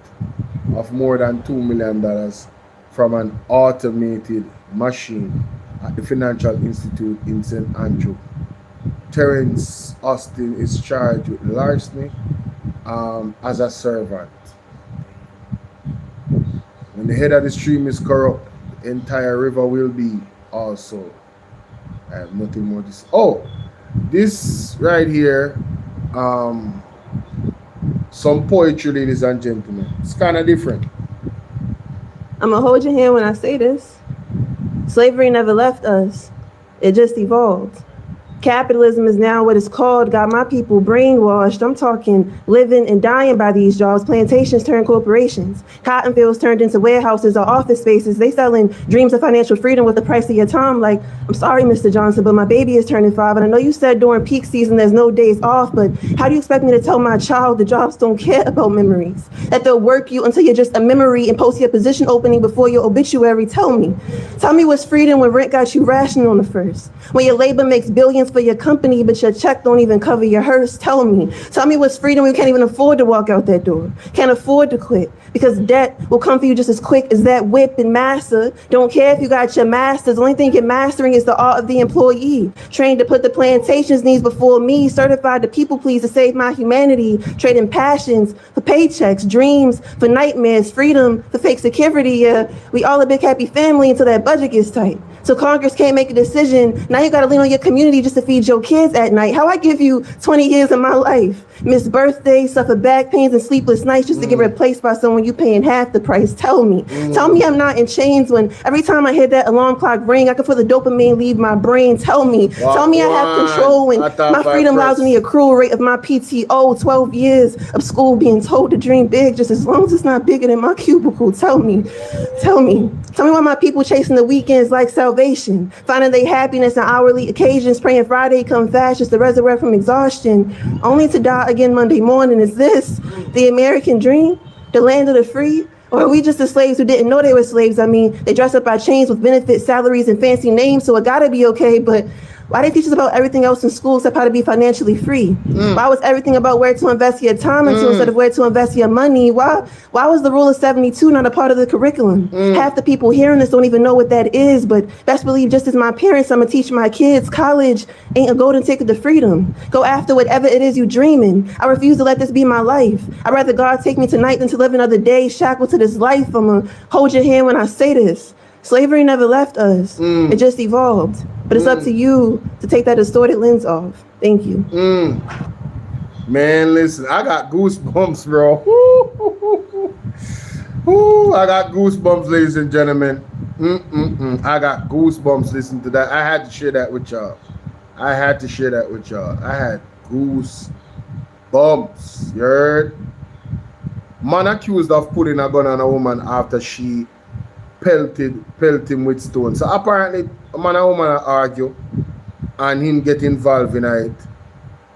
of more than $2 million from an automated machine at the Financial Institute in St. Andrew. Terrence Austin is charged with larceny as a servant. When the head of the stream is corrupt, the entire river will be also. I have nothing more to say. Oh, this right here, some poetry, ladies and gentlemen. It's kind of different. I'm gonna hold your hand when I say this. Slavery never left us. It just evolved. Capitalism is now what it's called, got my people brainwashed. I'm talking living and dying by these jobs. Plantations turned corporations. Cotton fields turned into warehouses or office spaces. They selling dreams of financial freedom with the price of your time. Like, I'm sorry, Mr. Johnson, but my baby is turning 5. And I know you said during peak season there's no days off, but how do you expect me to tell my child the jobs don't care about memories? That they'll work you until you're just a memory and post your position opening before your obituary? Tell me what's freedom when rent got you rationing on the first. When your labor makes billions for your company, but your check don't even cover your hearse. Tell me what's freedom when you can't even afford to walk out that door, can't afford to quit, because debt will come for you just as quick as that whip and master. Don't care if you got your masters. The only thing you're mastering is the art of the employee, trained to put the plantation's needs before me, certified to people please to save my humanity, trading passions for paychecks, dreams for nightmares, freedom for fake security. Yeah, we all a big happy family until that budget gets tight. So Congress can't make a decision. Now you got to lean on your community just to feed your kids at night. How I give you 20 years of my life, miss birthdays, suffer back pains and sleepless nights just to get replaced by someone you paying half the price. Tell me I'm not in chains when every time I hear that alarm clock ring, I can feel the dopamine leave my brain. Tell me I have control when my freedom allows me a accrual rate of my PTO. 12 years of school being told to dream big, just as long as it's not bigger than my cubicle. Tell me why my people chasing the weekends like salvation, finding their happiness in hourly occasions, praying Friday come fast just to resurrect from exhaustion, only to die again Monday morning. Is this the American dream, the land of the free? Or are we just the slaves who didn't know they were slaves? I mean, they dress up our chains with benefits, salaries, and fancy names, so it gotta be okay, but Why they teach us about everything else in school except how to be financially free? Why was everything about where to invest your time into instead of where to invest your money? Why was the rule of 72 not a part of the curriculum? Half the people hearing this don't even know what that is, but best believe just as my parents, I'm gonna teach my kids college ain't a golden ticket to freedom. Go after whatever it is you dreaming. I refuse to let this be my life. I'd rather God take me tonight than to live another day shackled to this life. I'm gonna hold your hand when I say this. Slavery never left us. It just evolved. But it's up to you to take that distorted lens off. Thank you. Man, listen, I got goosebumps, bro. Ooh, I got goosebumps, ladies and gentlemen. I got goosebumps listening to that. I had to share that with y'all. I had goosebumps. You heard? Man accused of putting a gun on a woman after she pelted him with stones. So apparently, man and woman argue and him get involved in it.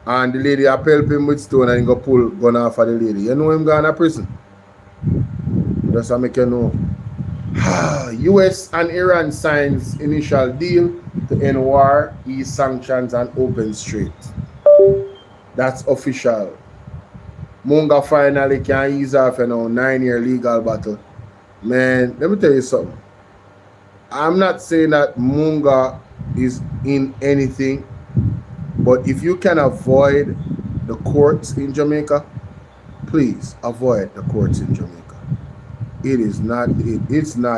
And the lady pelt him with stone and he go pull gun off of the lady. You know him gone to prison. That's how I make you know. US and Iran signs initial deal to end war, ease sanctions and open strait. That's official. Munga finally can ease off a 9-year legal battle. Man, let me tell you something. I'm not saying that Munga is in anything, but if you can avoid the courts in Jamaica, please avoid the courts in Jamaica. It's not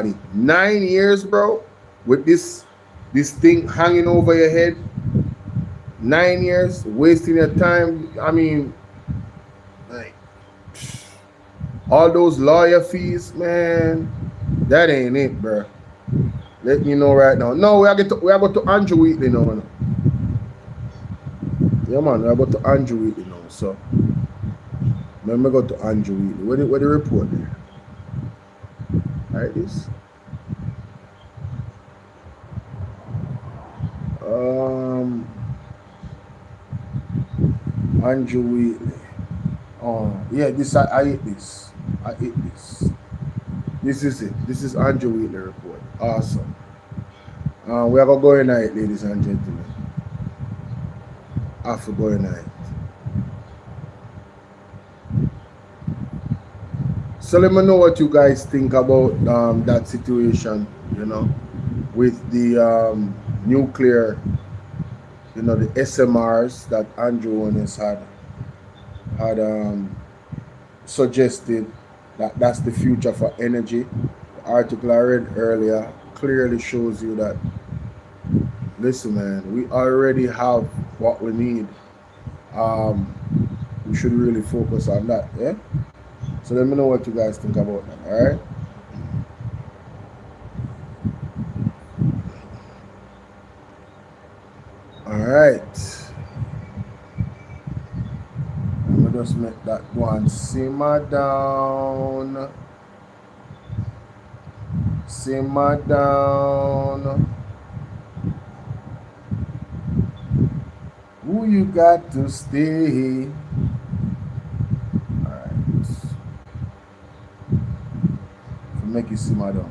it. 9 years, bro, with this thing hanging over your head. 9 years, wasting your time. I mean, like, all those lawyer fees, man, that ain't it, bro. Let me know right now. No, we are going to Andrew Wheatley now. Yeah, man, we are going to Andrew Wheatley now. So, let me go to Andrew Wheatley. What the report there? Alright, this. Andrew Wheatley. Oh, yeah, this I ate this. This is it. This is Andrew Wheatley report. Awesome. We are going to go in it, ladies and gentlemen. I have to go in it. So let me know what you guys think about that situation, you know, with the nuclear, you know, the SMRs that Andrew Owens had suggested that that's the future for energy. The article I read earlier clearly shows you that, listen, man, we already have what we need. We should really focus on that, yeah? So let me know what you guys think about that, all right? All right. Let me just make that one simmer down. Simmer down. Who you got to stay? Make it simmer down.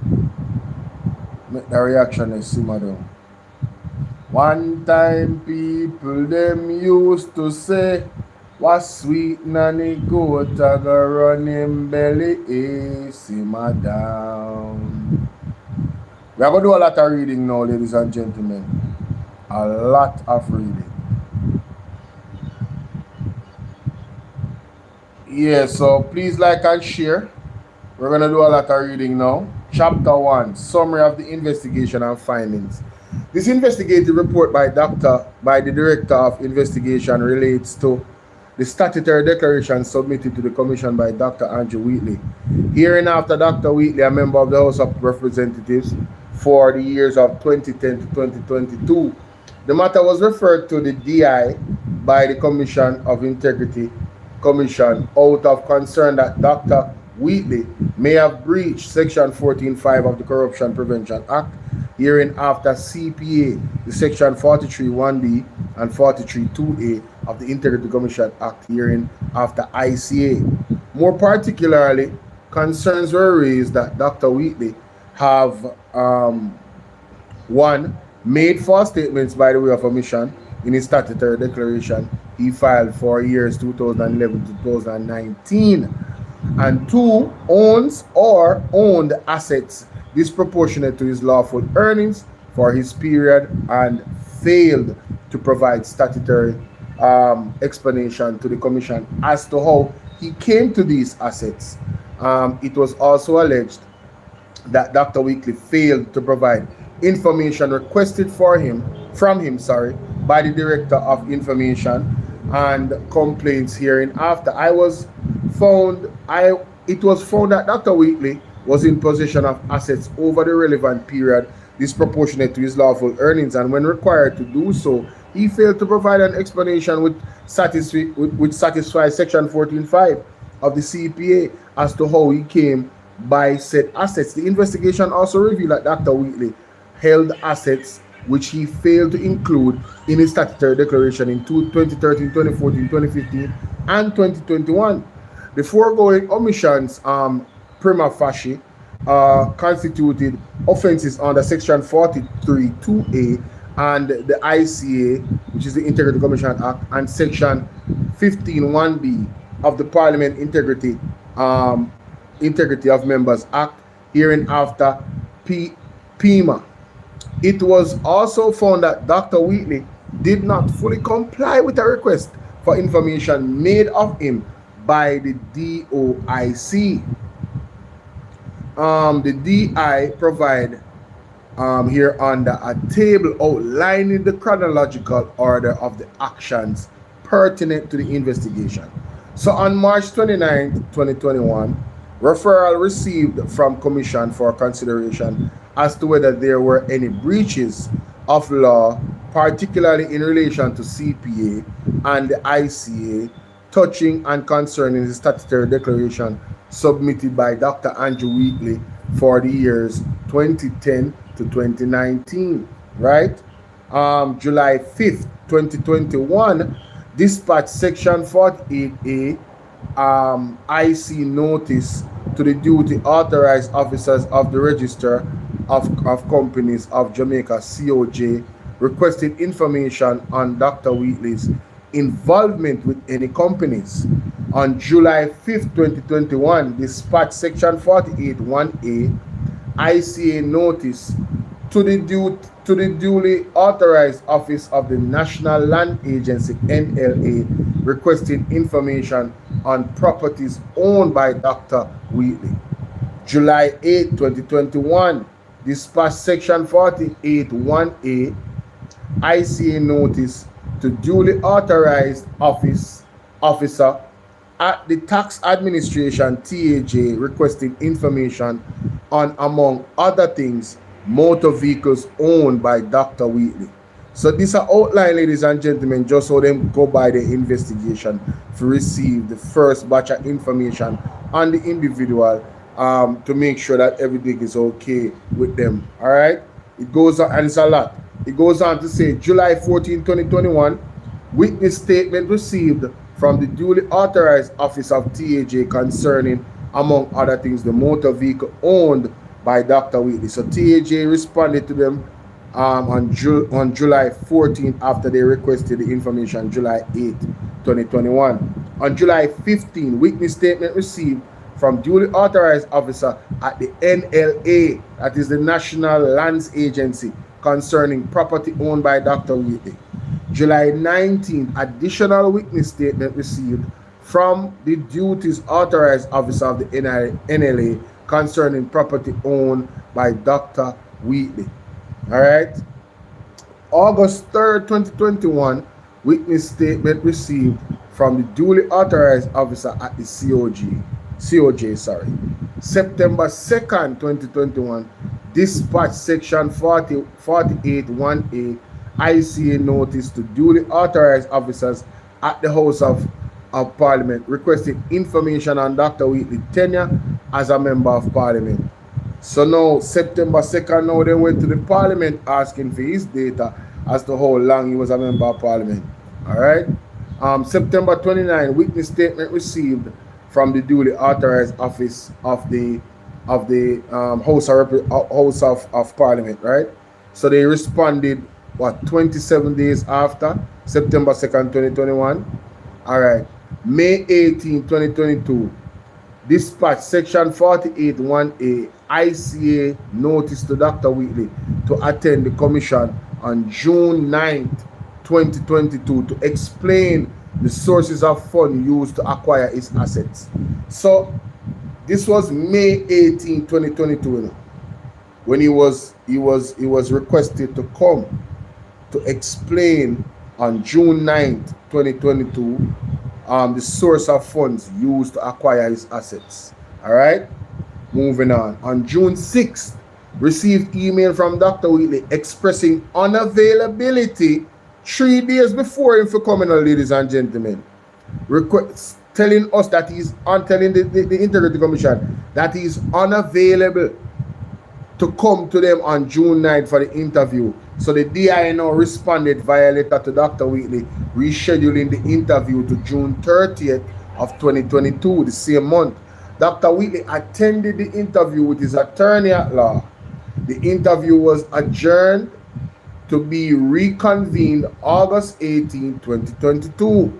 Make the reaction is simmer down. One time people them used to say, what sweet nanny goat a go run him belly, simmer down. We are going to do a lot of reading now, ladies and gentlemen. A lot of reading. Yeah, so please like and share. We're going to do a lot of reading now. Chapter 1, Summary of the Investigation and Findings. This investigative report by the Director of Investigation relates to the statutory declaration submitted to the Commission by Dr. Andrew Wheatley. Hereinafter, Dr. Wheatley, a member of the House of Representatives for the years of 2010 to 2022. The matter was referred to the DI by the Commission of Integrity Commission out of concern that Dr. Wheatley may have breached Section 14.5 of the Corruption Prevention Act, hereinafter CPA, the Section 43.1b and 43.2a of the Integrity Commission Act, hereinafter ICA. More particularly, concerns were raised that Dr. Wheatley have 1. made false statements by the way of omission in his statutory declaration he filed for years 2011 to 2019. And 2, owns or owned assets disproportionate to his lawful earnings for his period and failed to provide statutory explanation to the commission as to how he came to these assets. It was also alleged that Dr. Wheatley failed to provide information requested from him by the Director of Information and Complaints hereinafter. It was found that Dr. Wheatley was in possession of assets over the relevant period disproportionate to his lawful earnings, and when required to do so, he failed to provide an explanation which satisfies Section 14.5 of the CPA as to how he came by said assets. The investigation also revealed that Dr. Wheatley held assets which he failed to include in his statutory declaration in 2013, 2014, 2015, and 2021. The foregoing omissions prima facie constituted offenses under Section 43(2)(a) and the ICA, which is the Integrity Commission Act, and Section 15(1)(b) of the Parliament Integrity of Members Act, hereinafter PIMA. It was also found that Dr. Wheatley did not fully comply with a request for information made of him by the DOIC. The DI provide here under a table outlining the chronological order of the actions pertinent to the investigation. So on March 29, 2021, referral received from Commission for consideration as to whether there were any breaches of law, particularly in relation to CPA and the ICA, touching and concerning the statutory declaration submitted by Dr. Andrew Wheatley for the years 2010 to 2019, right? July 5th, 2021, dispatch Section 48A IC notice to the duty authorized officers of the Register of Companies of Jamaica, COJ, requested information on Dr. Wheatley's involvement with any companies. On July 5th, 2021, dispatch Section 48(1)(a) ICA notice to the duly authorized office of the National Land Agency, NLA, requesting information on properties owned by Dr. Wheatley. July 8, 2021, dispatch Section 48(1)(a) ICA notice to duly authorized officer at the Tax Administration, TAJ, requesting information on, among other things, motor vehicles owned by Dr. Wheatley. So this are outline, ladies and gentlemen, just so them go by the investigation to receive the first batch of information on the individual to make sure that everything is okay with them. All right, it goes on, and it's a lot. It goes on to say July 14, 2021, witness statement received from the duly authorized office of TAJ concerning, among other things, the motor vehicle owned by Dr. Wheatley. So TAJ responded to them on July 14th after they requested the information July 8, 2021. On July 15, witness statement received from duly authorized officer at the NLA, that is the National Lands Agency, concerning property owned by Dr. Wheatley. July 19th, additional witness statement received from the duties authorized officer of the NLA concerning property owned by Dr. Wheatley. All right. August 3rd, 2021, witness statement received from the duly authorized officer at the COJ. September 2nd, 2021, dispatch Section 48(1)(a) ICA notice to duly authorized officers at the House of Parliament requesting information on Dr. Wheatley's tenure as a member of Parliament. So now, September 2nd, now they went to the Parliament asking for his data as to how long he was a member of Parliament. All right. September 29, witness statement received from the duly authorized office of the House of Parliament. Right. So they responded, what, 27 days after, September 2nd, 2021. All right. May 18, 2022. Dispatch Section 48(1)A ICA notice to Dr. Wheatley to attend the commission on June 9th, 2022 to explain the sources of funds used to acquire his assets. So this was May 18, 2022, you know, when he was requested to come to explain on June 9th, 2022, the source of funds used to acquire his assets. All right, moving on. On June 6th, received email from Dr. Wheatley expressing unavailability 3 days before him for coming on, ladies and gentlemen. Telling us that telling the Integrity Commission that he's unavailable to come to them on June 9th for the interview. So the DI now responded via letter to Dr. Wheatley, rescheduling the interview to June 30th of 2022, the same month. Dr. Wheatley attended the interview with his attorney at law. The interview was adjourned to be reconvened August 18, 2022.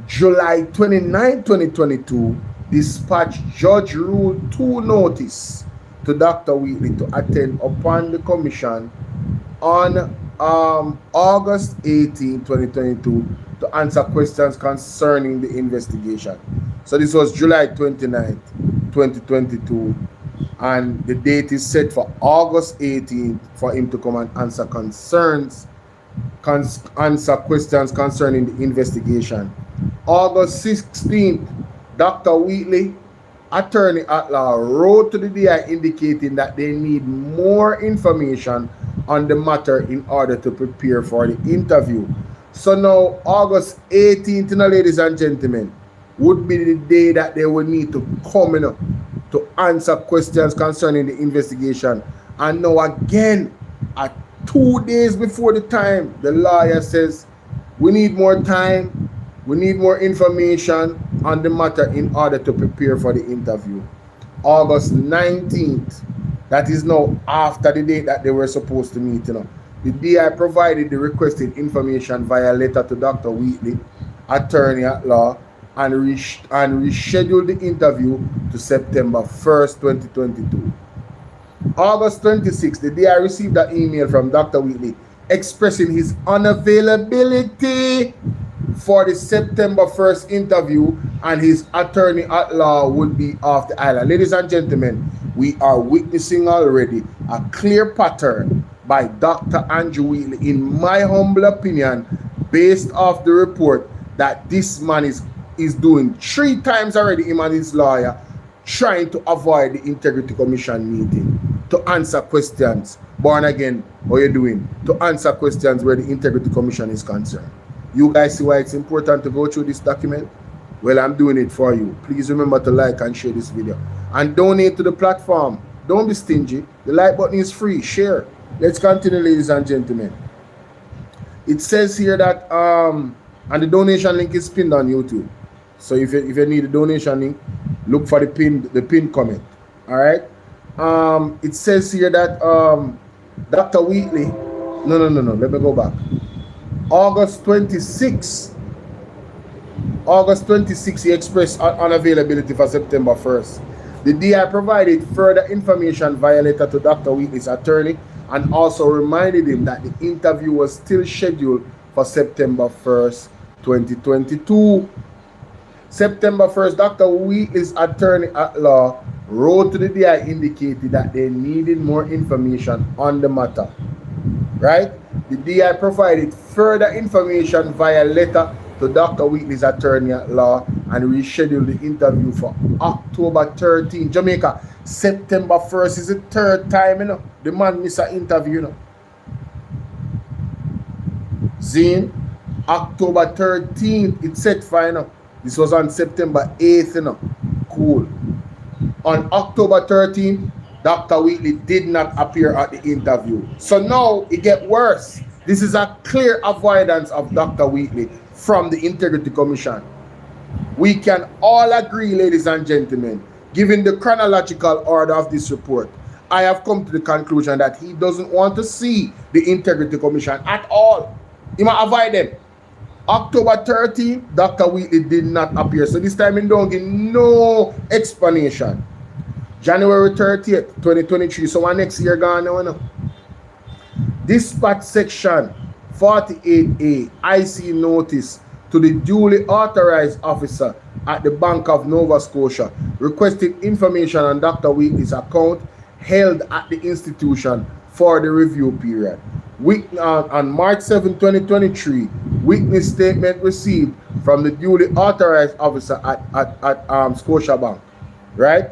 July 29, 2022, dispatch Judge Rule 2 notice to Dr. Wheatley to attend upon the commission on August 18, 2022 to answer questions concerning the investigation. So this was July 29, 2022, and the date is set for August 18 for him to come and answer answer questions concerning the investigation. August 16th, Dr. Wheatley, attorney at law, wrote to the DI indicating that they need more information on the matter in order to prepare for the interview. So now August 18th, ladies and gentlemen, would be the day that they would need to come in to answer questions concerning the investigation. And now again, at 2 days before the time, the lawyer says, we need more time, we need more information on the matter in order to prepare for the interview. August 19th, that is now after the date that they were supposed to meet, you know. The DI provided the requested information via letter to Dr. Wheatley, attorney at law, and rescheduled the interview to September 1st, 2022. August 26th, the DI received an email from Dr. Wheatley expressing his unavailability for the September 1st interview, and his attorney at law would be off the island. Ladies and gentlemen, we are witnessing already a clear pattern by Dr. Andrew Wheatley, in my humble opinion, based off the report, that this man is doing 3 times already, him and his lawyer, trying to avoid the Integrity Commission meeting to answer questions. Born again, how you doing? To answer questions where the Integrity Commission is concerned. You guys see why it's important to go through this document? Well, I'm doing it for you. Please remember to like and share this video. And donate to the platform. Don't be stingy. The like button is free. Share. Let's continue, ladies and gentlemen. It says here that, and the donation link is pinned on YouTube. So if you need a donation link, look for the pinned comment. All right. It says here that Dr. Wheatley, no, let me go back. August 26, he expressed unavailability for September 1st. The DI provided further information via letter to Dr. Wheatley's attorney and also reminded him that the interview was still scheduled for September 1st, 2022. September 1st, Dr. Wheatley's attorney at law wrote to the DI indicated that they needed more information on the matter. Right? The DI provided further information via letter to Dr. Wheatley's attorney at law and rescheduled the interview for October 13. Jamaica, September 1st is the 3rd time, you know. The man missed an interview, you know. Zine, October 13th, it's set for, you know. This was on September 8th, you know. Cool. On October 13th, Dr. Wheatley did not appear at the interview. So now it gets worse. This is a clear avoidance of Dr. Wheatley from the Integrity Commission. We can all agree, ladies and gentlemen, given the chronological order of this report I have come to the conclusion that he doesn't want to see the Integrity Commission at all. He might avoid them. October 13, Dr. Wheatley did not appear. So this time he don't give no explanation. January 30th, 2023. So one next year gone now. No? Dispatch section 48A, IC notice to the duly authorized officer at the Bank of Nova Scotia requesting information on Dr. Wheatley's account held at the institution for the review period. On March 7, 2023, witness statement received from the duly authorized officer at Scotiabank, right?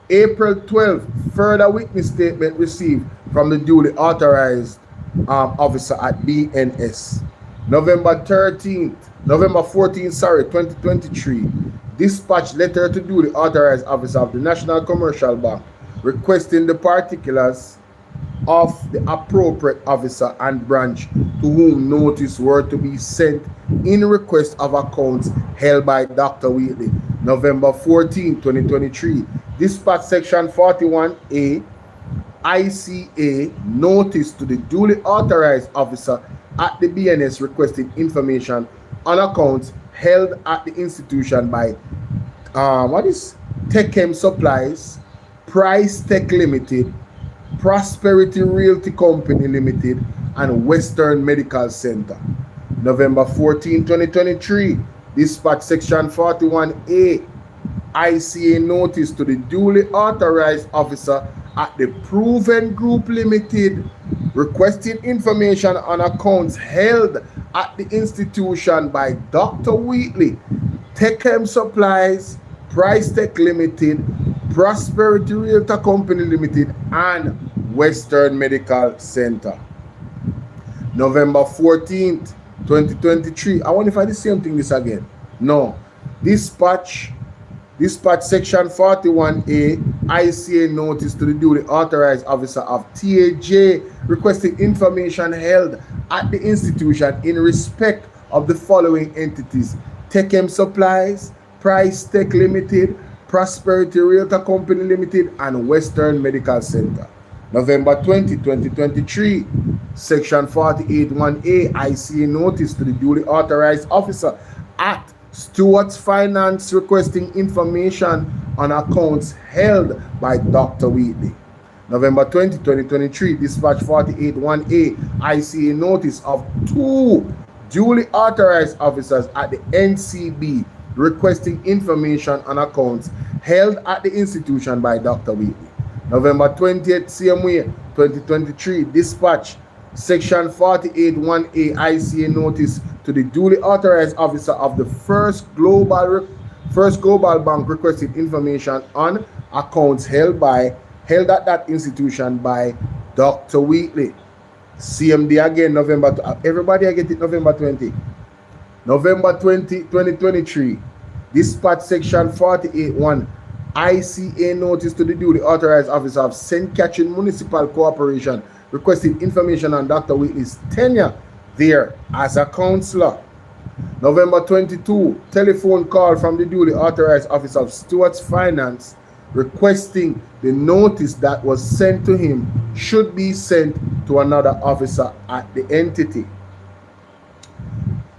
April 12, further witness statement received from the duly authorized officer at BNS. November 14, 2023, dispatch letter to duly authorized officer of the National Commercial Bank requesting the particulars of the appropriate officer and branch to whom notice were to be sent in request of accounts held by Dr. Wheatley. November 14, 2023, dispatch section 41A, ICA notice to the duly authorized officer at the BNS requesting information on accounts held at the institution by Techem Supplies, Price Tech Limited, Prosperity Realty Company Limited, and Western Medical Center. November 14, 2023, dispatch section 41A, ICA notice to the duly authorized officer at the Proven Group Limited requesting information on accounts held at the institution by Dr. Wheatley, Techem Supplies, Price Tech Limited, Prosperity Realty Company Limited, and Western Medical Center. November 14th, 2023. I wonder if I did the same thing this again. No. Dispatch section 41A, ICA notice to the duly authorized officer of TAJ requesting information held at the institution in respect of the following entities: Techem Supplies, Price Tech Limited, Prosperity Realty Company Limited, and Western Medical Center. November 20, 2023, section 48(1)A, ICA notice to the duly authorized officer at Stewart's Finance requesting information on accounts held by Dr. Wheatley. November 20, 2023, dispatch 48(1)A, ICA notice of 2 duly authorized officers at the NCB requesting information on accounts held at the institution by Dr. Wheatley. November 20th, same way, 2023, dispatch section 48(1)A, ICA notice to the duly authorized officer of the First Global Bank requesting information on accounts held at that institution by Dr. Wheatley. CMD again, November. Everybody I get it, November 20. November 20, 2023. Dispatch section 48(1). ICA notice to the duly authorized officer of St. Catherine Municipal Corporation requesting information on Dr. Wheatley's tenure there as a councillor. November 22, telephone call from the duly authorized officer of Stewart's Finance requesting the notice that was sent to him should be sent to another officer at the entity.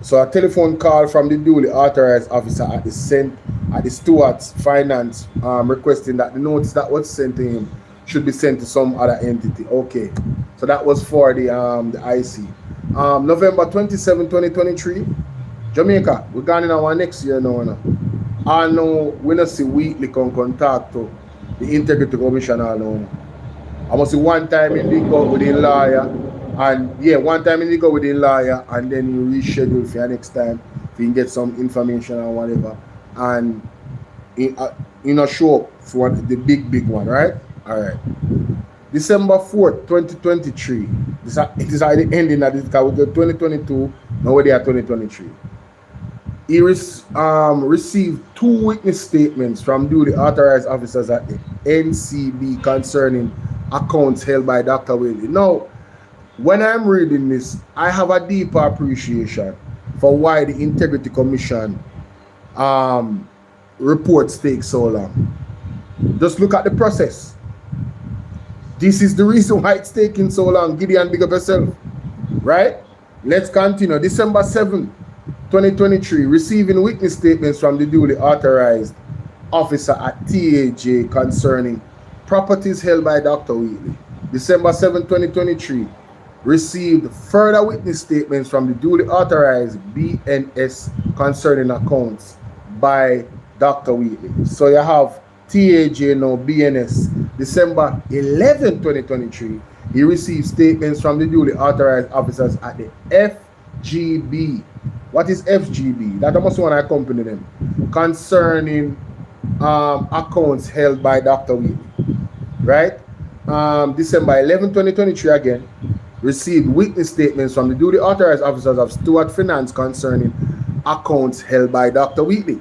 So a telephone call from the duly authorized officer at the Stewart's Finance requesting that the notice that was sent to him should be sent to some other entity. Okay, so that was for the IC. November 27, 2023, Jamaica. We're going in our next year now. I know we don't see Wheatley can contact to the Integrity Commission now. I must see one time in the go with the lawyer. And yeah, one time you go with the lawyer and then you reschedule for your next time if you can get some information or whatever. And you know, show up for the big one, right? All right. December 4th, 2023. It is at the ending of this because we got 2022, now we're there 2023. He received 2 witness statements from duly authorized officers at the NCB concerning accounts held by Dr. Wheatley. Now, when I'm reading this, I have a deeper appreciation for why the Integrity Commission reports take so long. Just look at the process. This is the reason why it's taking so long. Gideon, big up yourself. Right? Let's continue. December 7, 2023, receiving witness statements from the duly authorized officer at TAJ concerning properties held by Dr. Wheatley. December 7, 2023, received further witness statements from the duly authorized BNS concerning accounts by Dr. Wheatley. So you have TAJ now, BNS. December 11, 2023, he received statements from the duly authorized officers at the FGB. What is FGB? That must want to accompany them. Concerning accounts held by Dr. Wheatley. Right? December 11, 2023 again, received witness statements from the duly authorized officers of Stewart Finance concerning accounts held by Dr. Wheatley.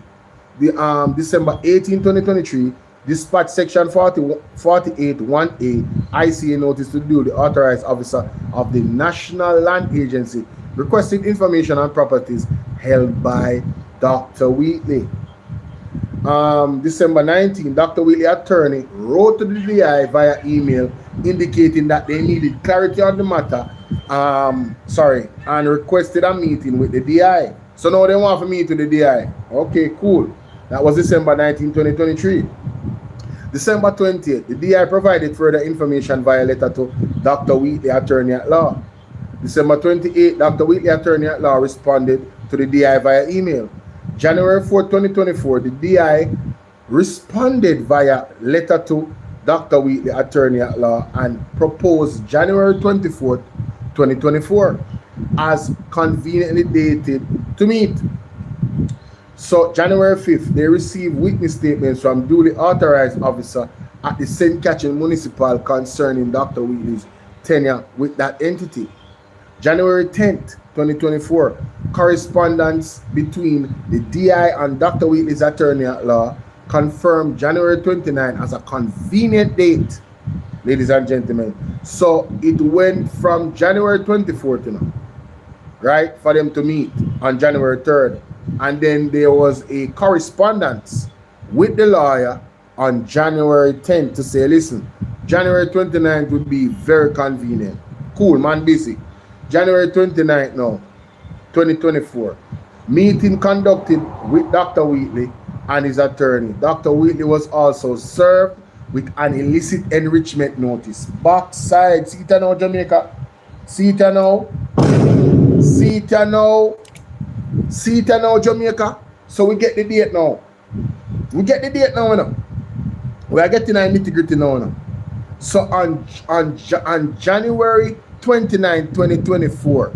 The December 18, 2023, dispatch section 48(1)A ICA notice to the duly authorized officer of the National Land Agency requested information on properties held by Dr. Wheatley. December 19, Dr. Wheatley attorney wrote to the DI via email indicating that they needed clarity on the matter, and requested a meeting with the DI. So now they want to meet with the DI. Okay, cool. That was December 19, 2023. December 20th, the DI provided further information via letter to Dr. Wheatley, attorney at law. December 28th, Dr. Wheatley, attorney at law, responded to the DI via email. January 4, 2024, the DI responded via letter to Dr. Wheatley, attorney at law, and proposed January 24th, 2024 as conveniently dated to meet. So January 5th, they received witness statements from duly authorized officer at the St. Catherine Municipal concerning Dr. Wheatley's tenure with that entity. January 10th, 2024, correspondence between the DI and Dr. Wheatley's attorney at law confirmed January 29 as a convenient date, ladies and gentlemen. So it went from January 24th, right, for them to meet on January 3rd. And then there was a correspondence with the lawyer on January 10th to say, listen, January 29th would be very convenient. Cool, man, busy. January 29th now, 2024. Meeting conducted with Dr. Wheatley and his attorney. Dr. Wheatley was also served with an illicit enrichment notice. Backside, see it now, Jamaica. See it now. See it now. See it now, Jamaica. So we get the date now. We get the date now, We are getting a nitty-gritty now. So on January 29, 2024,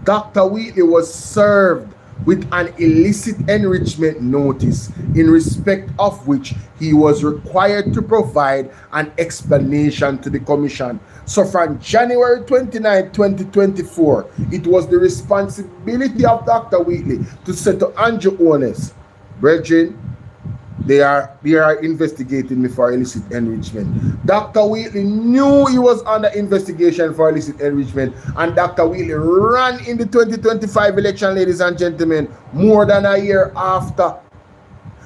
Dr. Wheatley was served with an illicit enrichment notice, in respect of which he was required to provide an explanation to the commission. So from January 29, 2024, it was the responsibility of Dr. Wheatley to say to Andrew owners, brethren, they are investigating me for illicit enrichment. Dr. Wheatley knew he was under investigation for illicit enrichment, and Dr. Wheatley ran in the 2025 election, ladies and gentlemen, more than a year after.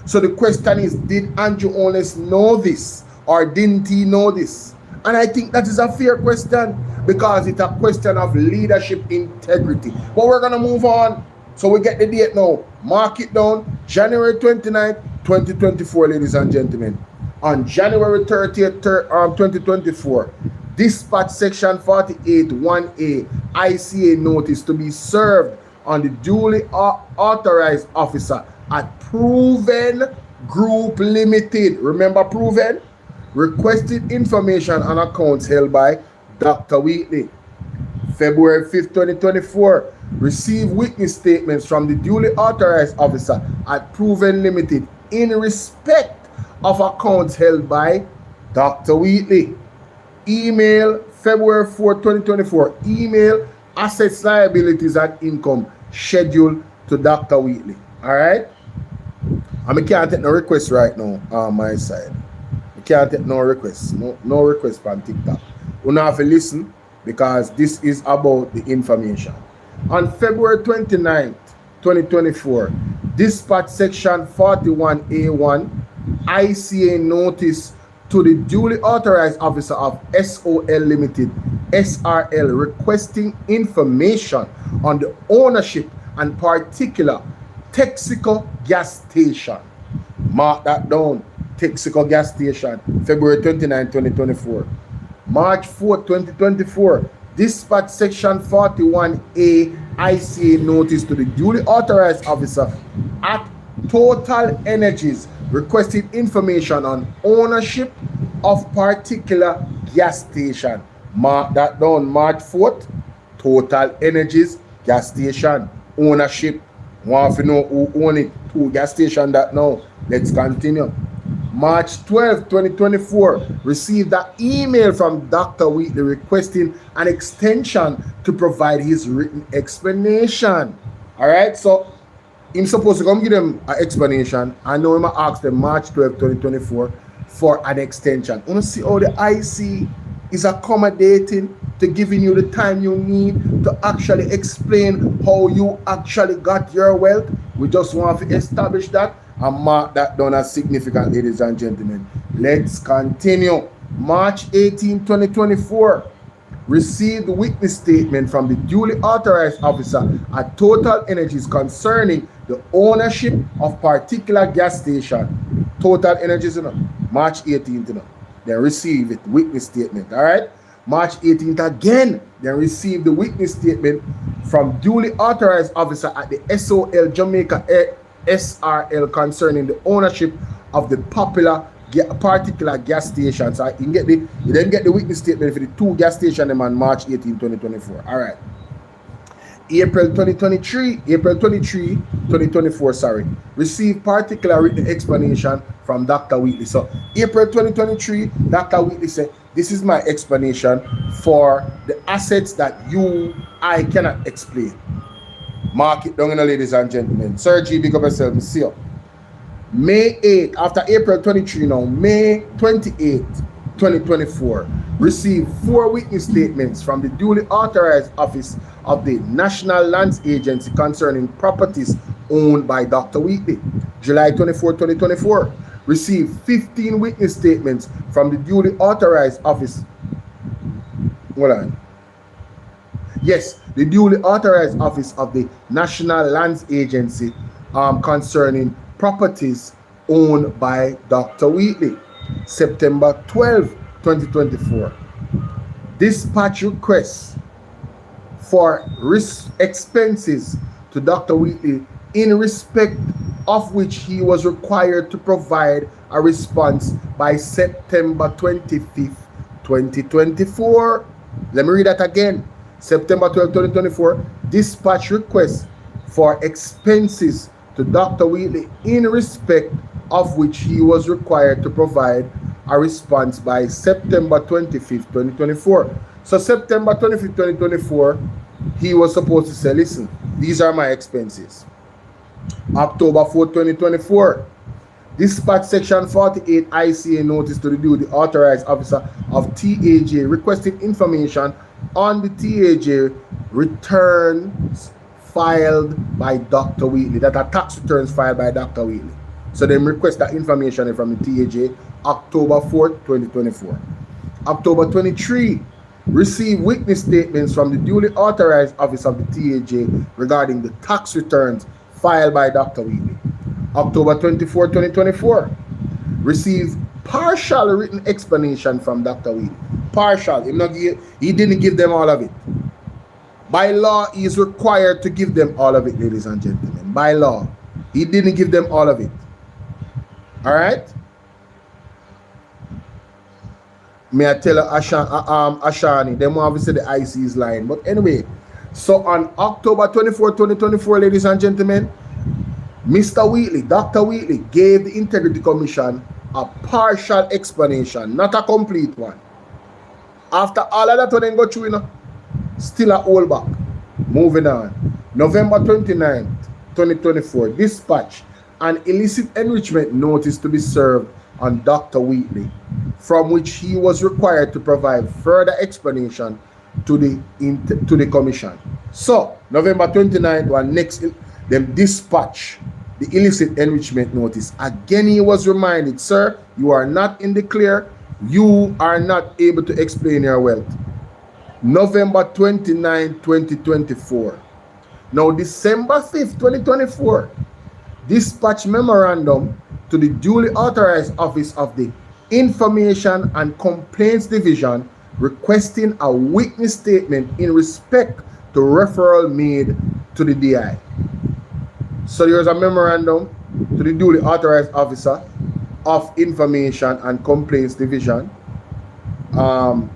So the question is, did Andrew Ones know this, or didn't he know this? And I think that is a fair question, because it's a question of leadership integrity. But we're going to move on. So we get the date now. Mark it down. January 29th, 2024, ladies and gentlemen. On January 30th, 2024, dispatch section 48(1)A ICA notice to be served on the duly authorized officer at Proven Group Limited. Remember Proven? Requested information on accounts held by Dr. Wheatley. February 5th, 2024, received witness statements from the duly authorized officer at Proven Limited in respect of accounts held by Dr. Wheatley. Email February 4th, 2024. Email assets, liabilities, and income scheduled to Dr. Wheatley. All right? I can't take no requests right now on my side. I can't take no requests. No requests from TikTok. You don't have to listen, because this is about the information. On February 29th, 2024, dispatch section 41(A)(1) ICA notice to the duly authorized officer of SOL Limited, SRL, requesting information on the ownership and particular Texaco gas station. Mark that down. Texaco gas station, February 29, 2024. March 4, 2024. Dispatch section 41A ICA notice to the duly authorized officer at Total Energies requesting information on ownership of particular gas station. Mark that down. March 4th, Total Energies gas station. Ownership. Want to know who own it? Two gas station that now. Let's continue. March 12, 2024, received an email from Dr. Wheatley requesting an extension to provide his written explanation. All right, so I'm supposed to come give them an explanation. I know him ask them March 12, 2024 for an extension. You see how the IC is accommodating to giving you the time you need to actually explain how you actually got your wealth. We just want to establish that and mark that down as significant, ladies and gentlemen. Let's continue. March 18, 2024, received witness statement from the duly authorized officer at Total Energies concerning the ownership of particular gas station. Total Energies, March 18th, they received it, witness statement, all right? March 18th again, they received the witness statement from duly authorized officer at the SOL Jamaica SRL concerning the ownership of the particular gas stations. So you then get the witness statement for the two gas stations on March 18, 2024. All right. April 23, 2024, sorry, received particular written explanation from Dr. Wheatley. So April 2023, Dr. Wheatley said, this is my explanation for the assets that I cannot explain. Mark it down, ladies and gentlemen. Sir G, big up yourself. See you. May 8, after April 23 now, May 28, 2024, received 4 witness statements from the duly authorized office of the National Lands Agency concerning properties owned by Dr. Wheatley. July 24, 2024, received 15 witness statements from the duly authorized office. Hold on. Yes, the duly authorized office of the National Lands Agency concerning properties owned by Dr. Wheatley. September 12, 2024. Dispatch requests for expenses to Dr. Wheatley in respect of which he was required to provide a response by September 25th, 2024. Let me read that again. September 12, 2024, dispatch request for expenses to Dr. Wheatley in respect of which he was required to provide a response by September 25th, 2024. So September 25th, 2024, he was supposed to say, listen, these are my expenses. October 4, 2024, dispatch section 48 ICA notice to the duly authorized officer of TAJ requesting information on the TAJ returns filed by Dr. Wheatley, that are tax returns filed by Dr. Wheatley. So they request that information from the TAJ, October 4, 2024. October 23, receive witness statements from the duly authorized office of the TAJ regarding the tax returns filed by Dr. Wheatley. October 24, 2024, receive partial written explanation from Dr. Wheatley. Partial. He didn't give them all of it. By law, he is required to give them all of it, ladies and gentlemen. By law, he didn't give them all of it. All right? May I tell Ashani, them obviously the IC is lying. But anyway, so on October 24, 2024, ladies and gentlemen, Mr. Wheatley, Dr. Wheatley gave the Integrity Commission a partial explanation, not a complete one. After all of that, when they go through, still a hold back. Moving on. November 29th, 2024, dispatch an illicit enrichment notice to be served on Dr. Wheatley, from which he was required to provide further explanation to the commission. So, November 29th, one next, them dispatch the illicit enrichment notice. Again, he was reminded, sir, you are not in the clear. you are not able to explain your wealth. November 29, 2024. Now, December 5th, 2024, dispatch memorandum to the duly authorized office of the Information and Complaints Division requesting a witness statement in respect to referral made to the DI. So there's a memorandum to the duly authorized officer of Information and Complaints Division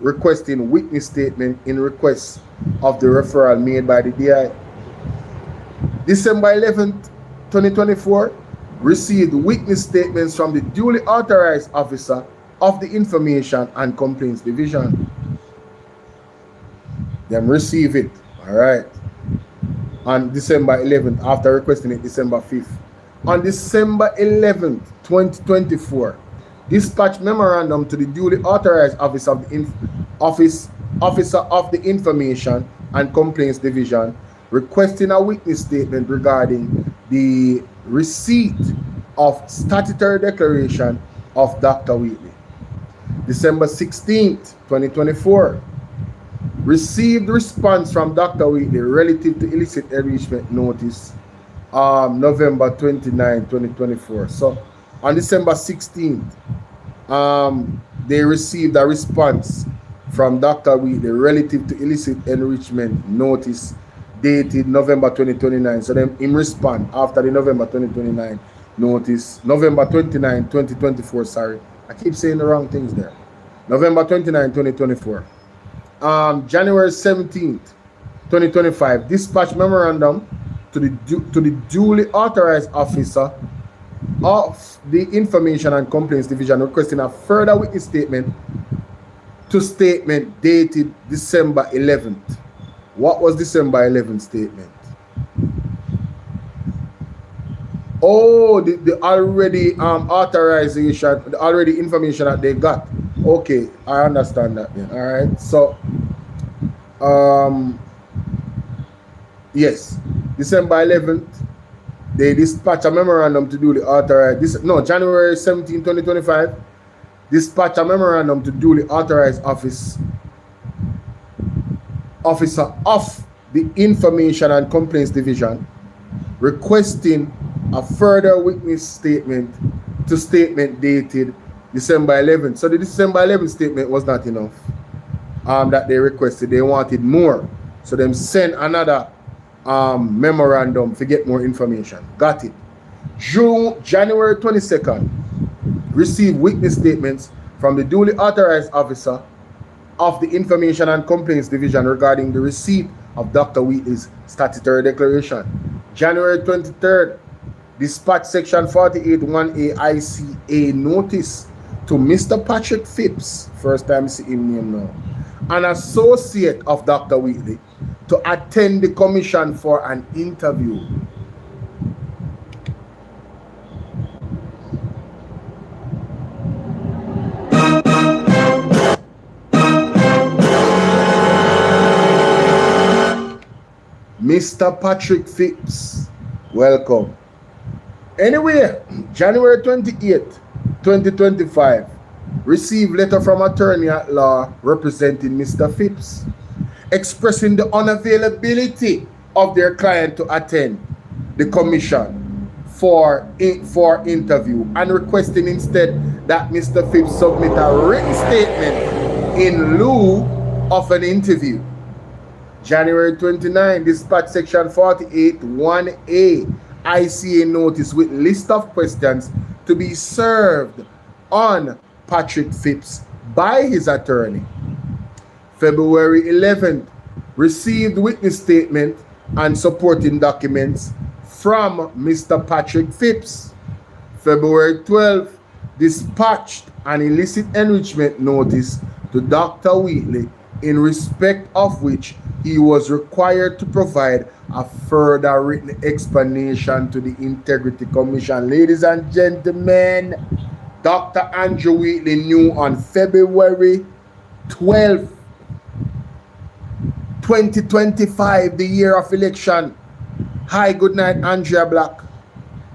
requesting witness statement in request of the referral made by the DI. December 11th, 2024, received witness statements from the duly authorized officer of the Information and Complaints Division. Them receive it, all right, on December 11th, after requesting it December 5th. On December 11th, 2024, dispatch memorandum to the duly authorized officer of the officer of the Information and Complaints Division requesting a witness statement regarding the receipt of statutory declaration of Dr. Wheatley. December 16th, 2024, received response from Dr. Wheatley relative to illicit enrichment notice November 29, 2024. So on December 16th, they received a response from Dr. Wheatley relative to illicit enrichment notice dated November 2029. So then in response after the November 2029 notice, November 29, 2024, sorry. I keep saying the wrong things there. November 29, 2024. January 17th, 2025, dispatch memorandum to the duly authorized officer of the Information and Complaints Division requesting a further witness statement to statement dated December 11th. What was December 11th statement? Oh, the already authorization, the already information that they got. Okay, I understand that then. All right. So, yes, December 11th, they dispatch a memorandum to duly authorize this. No, January 17, 2025, dispatch a memorandum to duly authorized officer of the Information and Complaints Division requesting a further witness statement to statement dated December 11th. So the December 11th statement was not enough that they requested. They wanted more. So them send another memorandum to get more information. Got it. January 22nd, received witness statements from the duly authorized officer of the Information and Complaints Division regarding the receipt of Dr. Wheatley's statutory declaration. January 23rd, dispatch section 48(1)A ICA notice to Mr. Patrick Phipps, first time seeing him now, an associate of Dr. Wheatley, to attend the commission for an interview. Mr. Patrick Phipps, welcome. Anyway, January 28th, 2025, received letter from attorney at law representing Mr. Phipps, expressing the unavailability of their client to attend the commission for interview and requesting instead that Mr. Phipps submit a written statement in lieu of an interview. January 29, dispatch section 48(1)A ICA notice with list of questions to be served on Patrick Phipps by his attorney. February 11th, received witness statement and supporting documents from Mr. Patrick Phipps. February 12th, dispatched an illicit enrichment notice to Dr. Wheatley in respect of which he was required to provide a further written explanation to the Integrity Commission. Ladies and gentlemen, Dr. Andrew Wheatley knew on February 12th, 2025, the year of election, hi, good night, Andrea Black,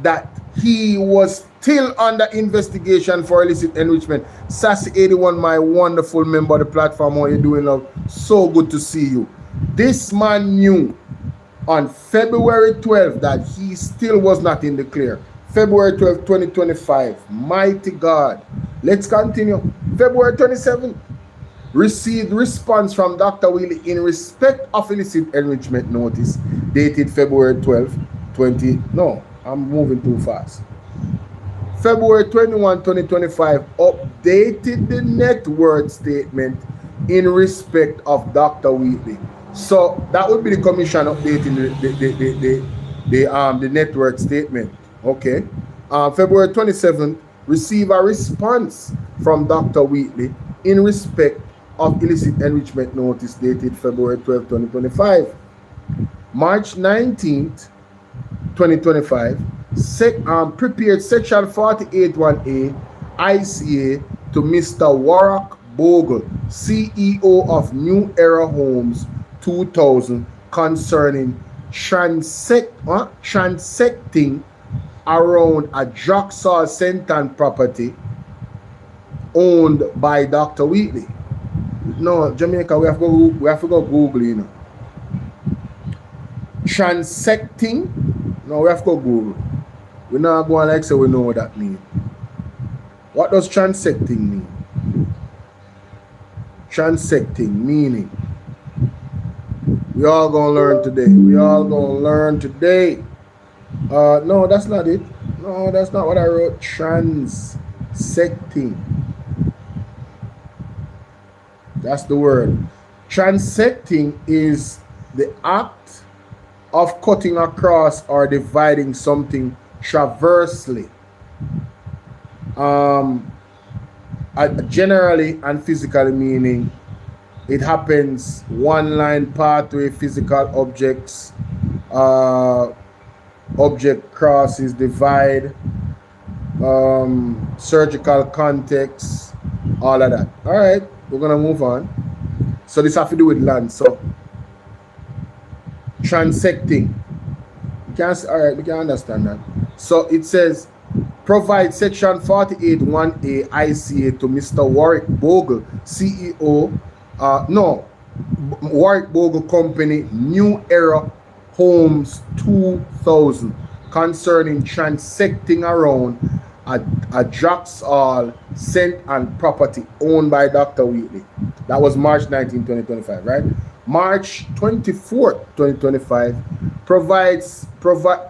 that he was still under investigation for illicit enrichment. Sassy 81, my wonderful member of the platform, how you doing, love? So good to see you. This man knew on February 12th that he still was not in the clear. February 12th, 2025. Mighty God. Let's continue. February 27th. Received response from Dr. Wheatley in respect of illicit enrichment notice dated February 12th, I'm moving too fast. February 21, 2025, updated the net worth statement in respect of Dr. Wheatley. So that would be the commission updating the net worth statement. Okay. February 27th, receive a response from Dr. Wheatley in respect of illicit enrichment notice dated February 12, 2025. March 19th, 2025, prepared Section 481A ICA to Mr. Warwick Bogle, CEO of New Era Homes 2000, concerning transecting around a Jacksaw Senton property owned by Dr. Wheatley. No, Jamaica, we have to go Google, you know. Transecting? No, we have to go Google. We're not going like say we know what that means. What does transecting mean? Transecting meaning. We all gonna learn today. No, that's not it. No, that's not what I wrote. Transecting. That's the word. Transecting is the act of cutting across or dividing something traversely. Generally and physically meaning it happens one line pathway, physical objects, object crosses, divide, surgical context, all of that. All right, we're gonna move on. So this have to do with land. So transecting. All right, we can understand that. So it says, provide Section 481A ICA to Mr. Warwick Bogle, CEO. Warwick Bogle Company, New Era Homes 2000, concerning transecting around a Jacksaw Senton property owned by Dr. Wheatley. That was March 19, 2025, right? March 24, 2025,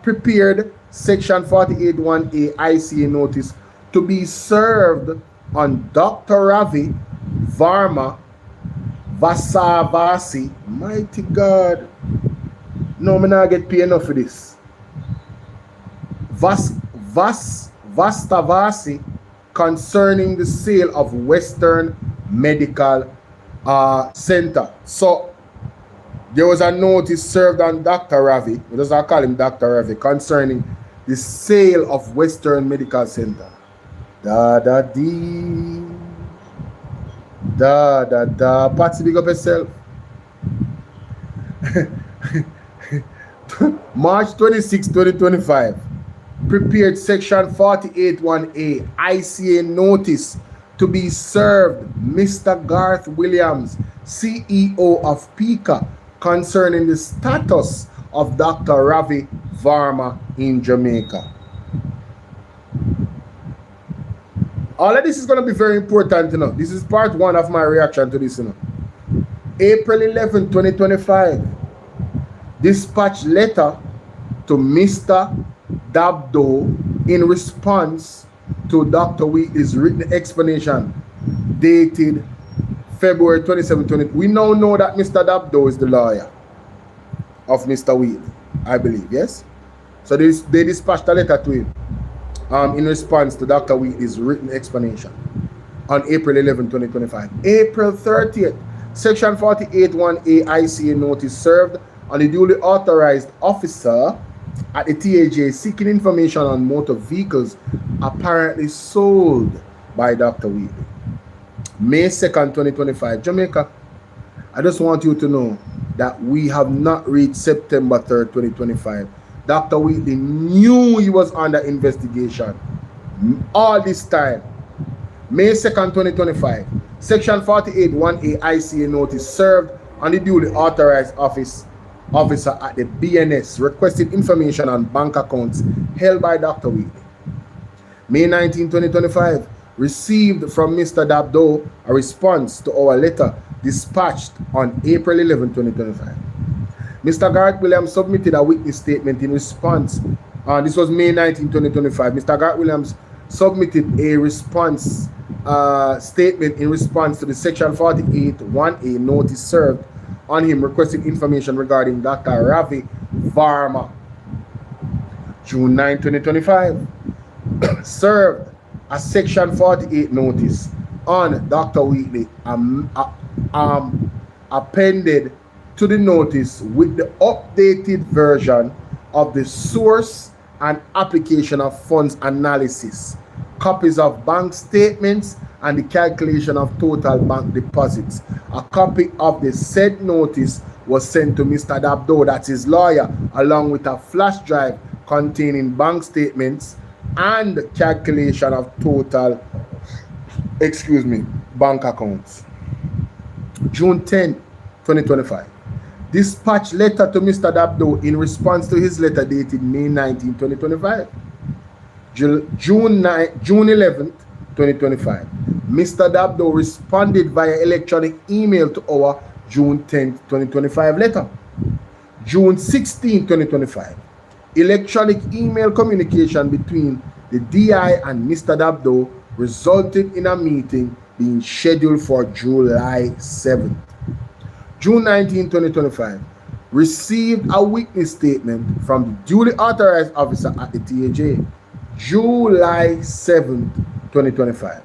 prepared Section 481A ICA notice to be served on Dr. Ravi Varma Vasavasi. Mighty God. No, I'm not get paid enough for this. Vastavasi, concerning the sale of Western Medical Center. So there was a notice served on Dr. Ravi, we just call him Dr. Ravi, concerning the sale of Western Medical Center. Patsy, big up yourself. March 26, 2025, prepared Section 481A ICA notice to be served Mr. Garth Williams, CEO of PICA, concerning the status of Dr. Ravi Varma in Jamaica. All of this is going to be very important, you know. This is part one of my reaction to this, you know. April 11, 2025, dispatch letter to Mr. Dabdo in response to Dr. Wheatley's written explanation dated February 27, 20. We now know that Mr. Dabdo is the lawyer of Mr. Wheatley, I believe, yes? So they dispatched a letter to him in response to Dr. Wheatley's written explanation on April 11, 2025. April 30th, Section 481A ICA notice served on the duly authorized officer at the TAJ seeking information on motor vehicles apparently sold by Dr. Wheatley. May 2nd, 2025, Jamaica. I just want you to know that we have not reached September 3rd, 2025. Dr. Wheatley knew he was under investigation. All this time, May 2nd, 2025, Section 48(1)A ICA notice served on the duly authorized officer at the BNS requested information on bank accounts held by Dr. Wheatley. May 19, 2025, received from Mr. Dabdo a response to our letter dispatched on April 11, 2025. Mr. Garrett Williams submitted a witness statement in response. This was May 19, 2025. Mr. Garrett Williams submitted a response statement in response to the Section 48(1)A notice served on him requesting information regarding Dr. Ravi Varma. June 9, 2025, served a Section 48 notice on Dr. Wheatley, appended to the notice with the updated version of the source and application of funds analysis, copies of bank statements, and the calculation of total bank deposits. A copy of the said notice was sent to Mr. Dabdo, that's his lawyer, along with a flash drive containing bank statements and calculation of total, bank accounts. June 10, 2025. Dispatch letter to Mr. Dabdo in response to his letter dated May 19, 2025. June 11th, 2025. Mr. Dabdo responded via electronic email to our June 10th, 2025 letter. June 16, 2025. Electronic email communication between the DI and Mr. Dabdo resulted in a meeting being scheduled for July 7th. June 19, 2025, received a witness statement from the duly authorized officer at the TAJ. July 7, 2025,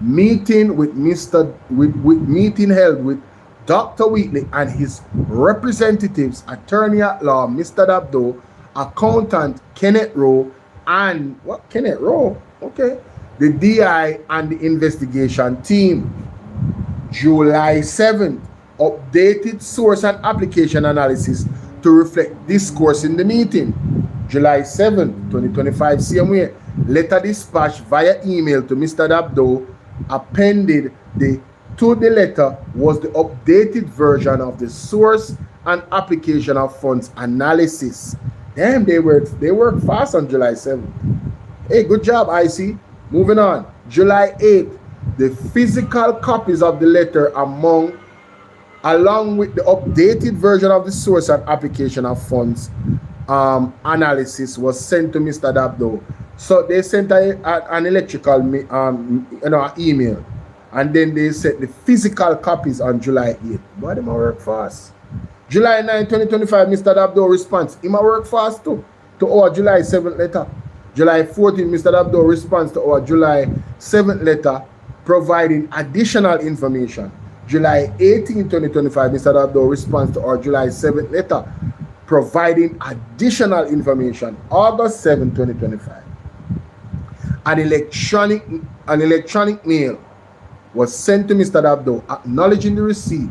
meeting with meeting held with Dr. Wheatley and his representatives, attorney at law Mr. Dabdo, accountant Kenneth Rowe, and Kenneth Rowe? Okay. The DI and the investigation team. July 7th, updated source and application analysis to reflect discourse in the meeting. July 7, 2025, same way. Letter dispatched via email to Mr. Dabdo. Appended to the letter was the updated version of the source and application of funds analysis. Damn, they worked fast on July 7th. Hey, good job, IC. Moving on. July 8th, the physical copies of the letter along with the updated version of the source and application of funds analysis was sent to Mr. Dabdo. So they sent an electrical email, and then they sent the physical copies on July 8th. Boy, they might work fast. July 9, 2025, Mr. Dabdo response. He might work fast too to our July 7th letter. July 14, Mr. Dabdo responds to our July 7th letter, providing additional information. July 18, 2025, Mr. Dabdo responds to our July 7th letter, providing additional information. August 7, 2025. An electronic mail was sent to Mr. Dabdo acknowledging the receipt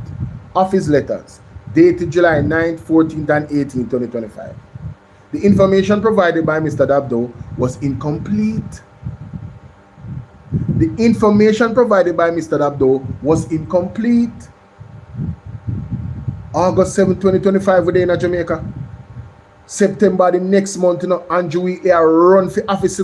of his letters dated July 9, 14, and 18, 2025. The information provided by Mr. Dabdo was incomplete. The information provided by Mr. Dabdo was incomplete. August 7, 2025, we're in Jamaica. September the next month, Andrew Wheatley run for office,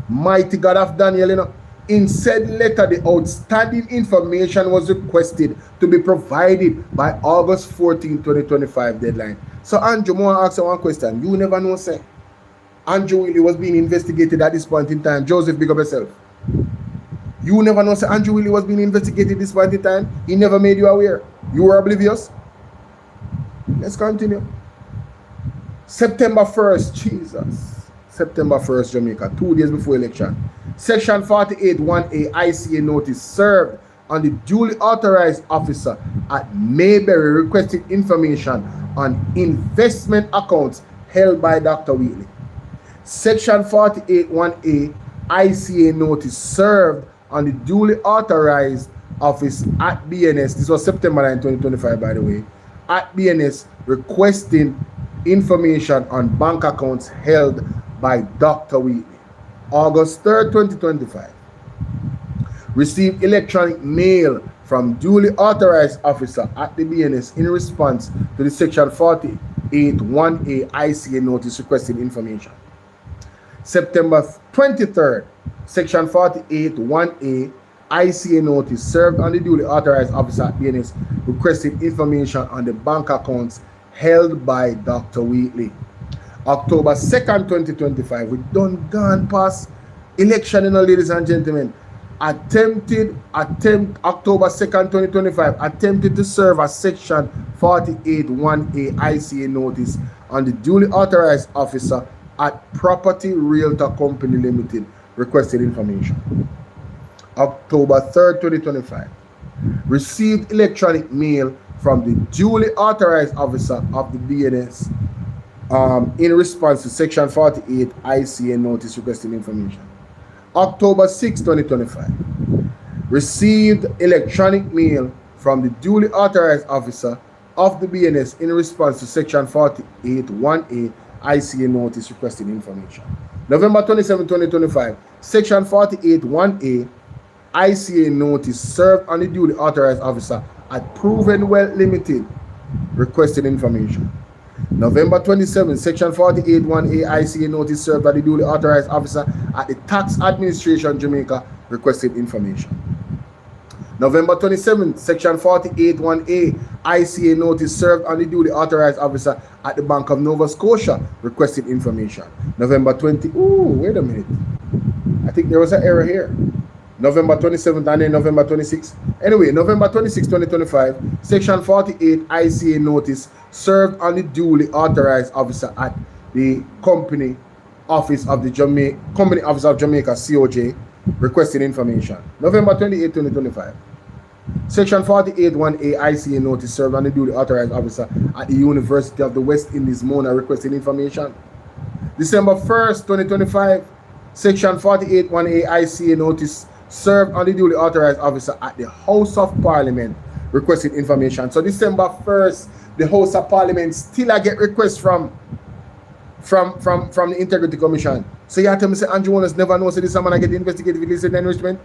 Mighty God of Daniel, In said letter, the outstanding information was requested to be provided by August 14, 2025 deadline. So Andrew, I want to ask you one question. You never know, say, Andrew Wheatley was being investigated at this point in time. Joseph, big up yourself. You never know, say, Andrew Wheatley was being investigated at this point in time. He never made you aware. You were oblivious. Let's continue. September 1st, Jesus. September 1st, Jamaica, 2 days before election. Section 48(1)A ICA notice served on the duly authorized officer at Mayberry requesting information on investment accounts held by Dr. Wheatley. Section 48(1)A ICA notice served on the duly authorized office at BNS. This was September 9, 2025, by the way. At BNS requesting information on bank accounts held by Dr. Wheatley. August 3rd, 2025. Received electronic mail from duly authorized officer at the BNS in response to the Section 48(1)A ICA notice requesting information. September 23rd, Section 48(1)A ICA notice served on the duly authorized officer at BNS requesting information on the bank accounts held by Dr. Wheatley. October 2nd, 2025, we done gone past election, you know, ladies and gentlemen. October 2nd, 2025, attempted to serve a Section 48(1)A ICA notice on the duly authorized officer at Property Realtor Company Limited requested information. October 3rd, 2025, received electronic mail from the duly authorized officer of the BNS in response to Section 48 ICA notice requesting information. October 6, 2025, received electronic mail from the duly authorized officer of the BNS in response to Section 48(1)A ICA notice requesting information. November 27, 2025, Section 48(1)A ICA notice served on the duly authorized officer at Proven Wealth Limited requesting information. November 27, Section 48(1)A ICA notice served by the duly authorized officer at the Tax Administration Jamaica requested information. November 27, Section 48(1)A ICA notice served on the duly authorized officer at the Bank of Nova Scotia requested information. November 20, wait a minute. I think there was an error here. November 27th and then November 26th. Anyway, November 26, 2025, Section 48 ICA notice served on the duly authorized officer at the Company Office of Jamaica, COJ, requesting information. November 28, 2025, Section 48(1)A ICA notice served on the duly authorized officer at the University of the West Indies, Mona, requesting information. December 1st, 2025, Section 48(1)A ICA notice served on the duly authorized officer at the House of Parliament requesting information. So December 1st, the House of Parliament still get requests from the Integrity Commission. So you have to say Andrew Wallace never knows this man get investigative illicit enrichment.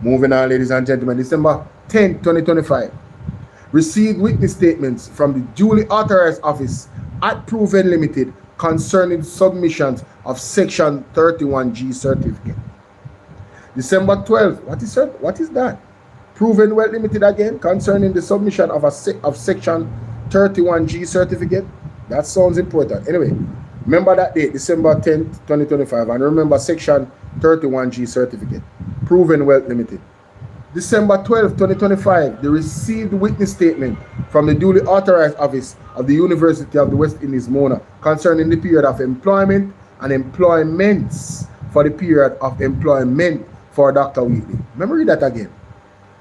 Moving on, ladies and gentlemen. December 10th, 2025. Received witness statements from the duly authorized office at Proven Limited concerning submissions of Section 31G certificate. December 12th, what is that? Proven Wealth Limited again concerning the submission of Section 31G certificate. That sounds important. Anyway, remember that date, December 10th, 2025, and remember Section 31G certificate. Proven Wealth Limited. December 12th, 2025, they received witness statement from the duly authorized office of the University of the West Indies, Mona, concerning the period of employment and employments for the period of employment for Dr. Wheatley. Remember that again.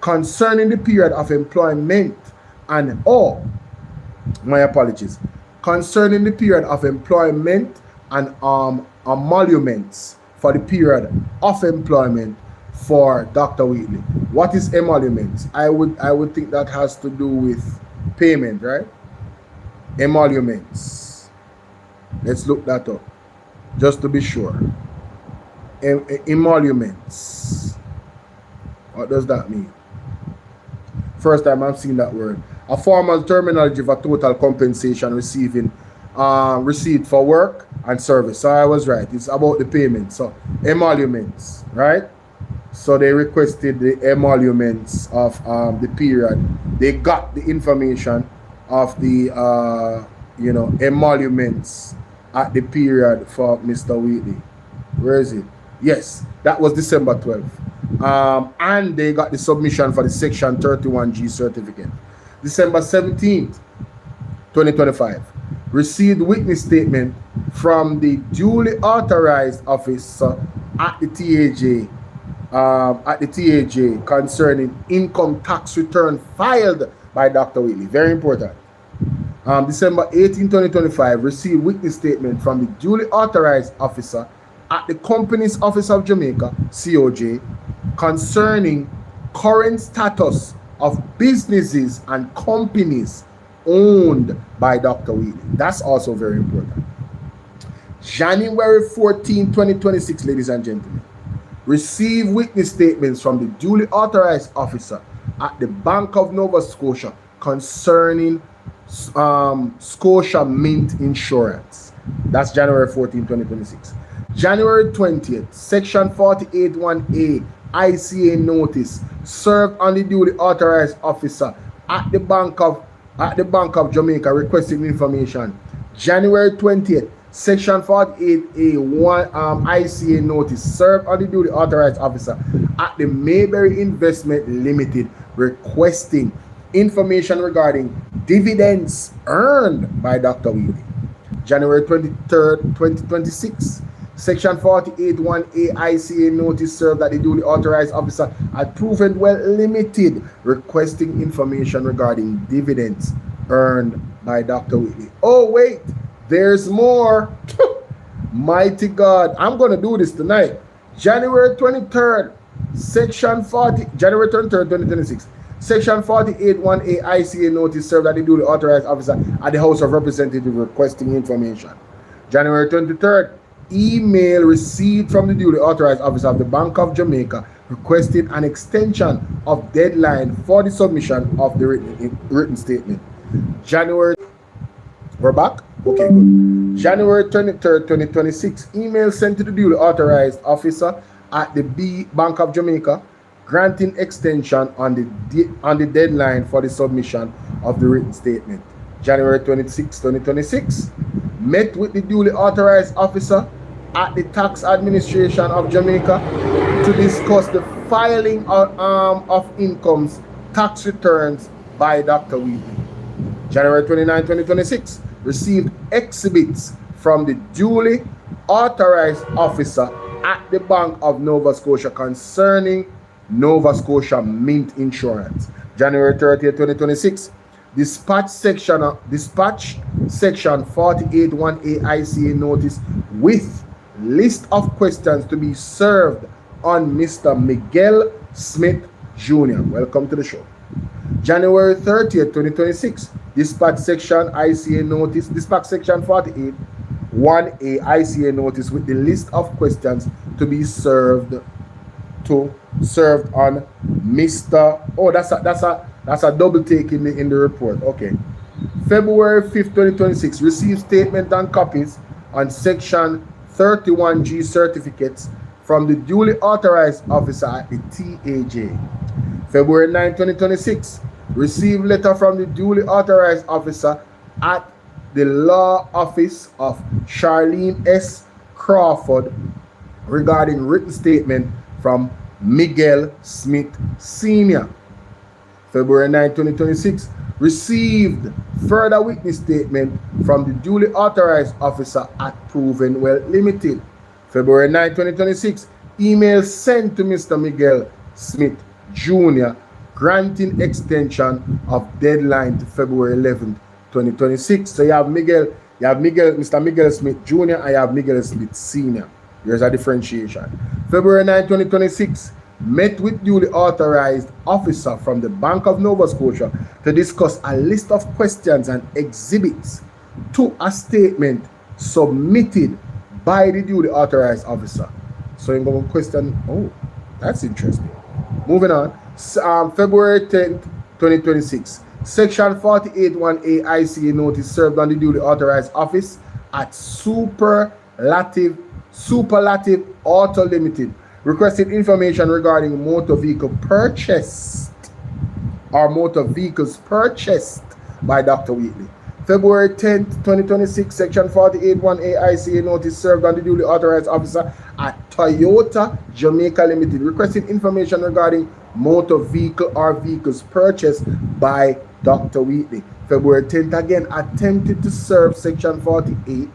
Concerning the period of employment and my apologies. Concerning the period of employment and emoluments for the period of employment for Dr. Wheatley. What is emoluments? I would think that has to do with payment, right? Emoluments. Let's look that up just to be sure. Emoluments. What does that mean? First time I've seen that word. A formal terminology for total compensation received for work and service. So I was right. It's about the payment. So emoluments, right? So they requested the emoluments of the period. They got the information of the emoluments at the period for Mr. Wheatley. Where is it? Yes, that was December 12th. And they got the submission for the Section 31G certificate. December 17th, 2025, received witness statement from the duly authorized officer at the TAJ concerning income tax return filed by Dr. Wheatley. Very important. December 18, 2025, received witness statement from the duly authorized officer at the Company's Office of Jamaica, COJ, concerning current status of businesses and companies owned by Dr. Wheatley. That's also very important. January 14, 2026, ladies and gentlemen. Receive witness statements from the duly authorized officer at the Bank of Nova Scotia concerning Scotia Mint Insurance. That's January 14, 2026. January 20th, Section 48(1)A ICA notice served on the duly authorized officer at the Bank of Jamaica requesting information. January 20th, Section 48(A)(1) ICA notice served on the duly authorized officer at the Mayberry Investment Limited requesting information regarding dividends earned by Dr. Wheatley. January 23rd, 2026, Section 48(1)A ICA notice served at the duly authorized officer at Proven Well Limited requesting information regarding dividends earned by Dr. Wheatley. Oh wait, there's more. Mighty God, I'm going to do this tonight. January 23rd, January 23rd, 2026. Section 48(1)A ICA notice served at the duly authorized officer at the House of Representatives requesting information. January 23rd, email received from the duly authorized officer of the Bank of Jamaica requesting an extension of deadline for the submission of the written statement. We're back? Okay, good. January 23rd, 2026, email sent to the duly authorized officer at the Bank of Jamaica granting extension on the deadline for the submission of the written statement. January 26, 2026, met with the duly authorized officer at the Tax Administration of Jamaica to discuss the filing of incomes tax returns by Dr. Wheatley. January 29, 2026, received exhibits from the duly authorized officer at the Bank of Nova Scotia concerning Nova Scotia Mint Insurance. January 30, 2026, dispatch section 48(1)A ICA notice with list of questions to be served on Mr. Miguel Smith Jr. Welcome to the show. January 30th, 2026, dispatch section 48(1)A ICA notice with the list of questions to be served on Mr. Oh, that's a double take in the report. Okay. February 5th, 2026, received statement and copies on section 31G certificates from the duly authorized officer at the TAJ. February 9, 2026, received letter from the duly authorized officer at the law office of Charlene S. Crawford regarding written statement from Miguel Smith Sr. February 9, 2026, received further witness statement from the duly authorized officer at Proven Well Limited. February 9, 2026, email sent to Mr. Miguel Smith Jr. granting extension of deadline to February 11, 2026. So you have Mr. Miguel Smith Jr. and you have Miguel Smith Sr. There's a differentiation. February 9, 2026, met with duly authorized officer from the Bank of Nova Scotia to discuss a list of questions and exhibits to a statement submitted by the duly authorized officer. So you're going to question, oh, that's interesting. Moving on, February 10th, 2026, Section 48(1)A ICA notice served on the duly authorized office at Superlative Auto Limited, requested information regarding motor vehicle purchased or motor vehicles purchased by Dr. Wheatley. February 10th, 2026, Section 48(1)A ICA notice served on the duly authorized officer at Toyota Jamaica Limited, requesting information regarding motor vehicle or vehicles purchased by Dr. Wheatley. February 10th, again, attempted to serve Section 48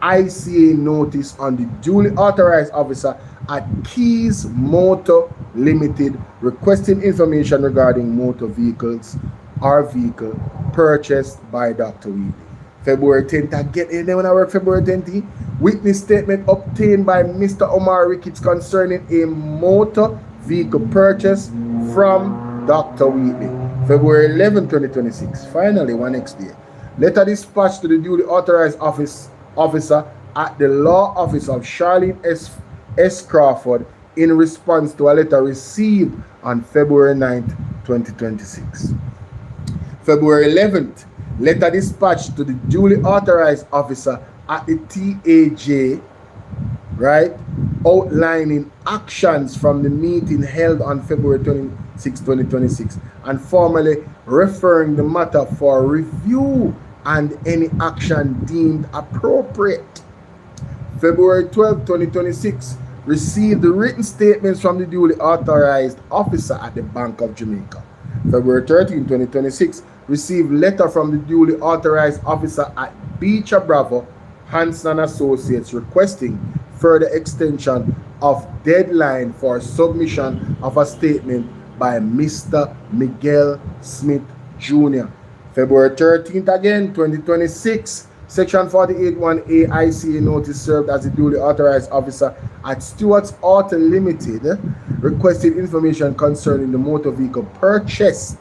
ICA notice on the duly authorized officer at Keys Motor Limited, requesting information regarding motor vehicles or vehicle purchased by Dr. Wheatley. February 10th, again, and then when I work February 10th, witness statement obtained by Mr. Omar Ricketts concerning a motor vehicle purchase from Dr. Wheatley. February 11, 2026, finally, one next day. Letter dispatched to the duly authorized office officer at the law office of Charlene S. Crawford in response to a letter received on February 9th, 2026. February 11th, letter dispatched to the duly authorized officer at the TAJ, right, outlining actions from the meeting held on February 26, 2026, and formally referring the matter for review and any action deemed appropriate. February 12, 2026, received the written statements from the duly authorized officer at the Bank of Jamaica. February 13, 2026, received letter from the duly authorized officer at Beecher Bravo, Hanson Associates, requesting further extension of deadline for submission of a statement by Mr. Miguel Smith Jr. February 13th again, 2026, Section 48(1)A ICA notice served as the duly authorized officer at Stewart's Auto Limited, requested information concerning the motor vehicle purchased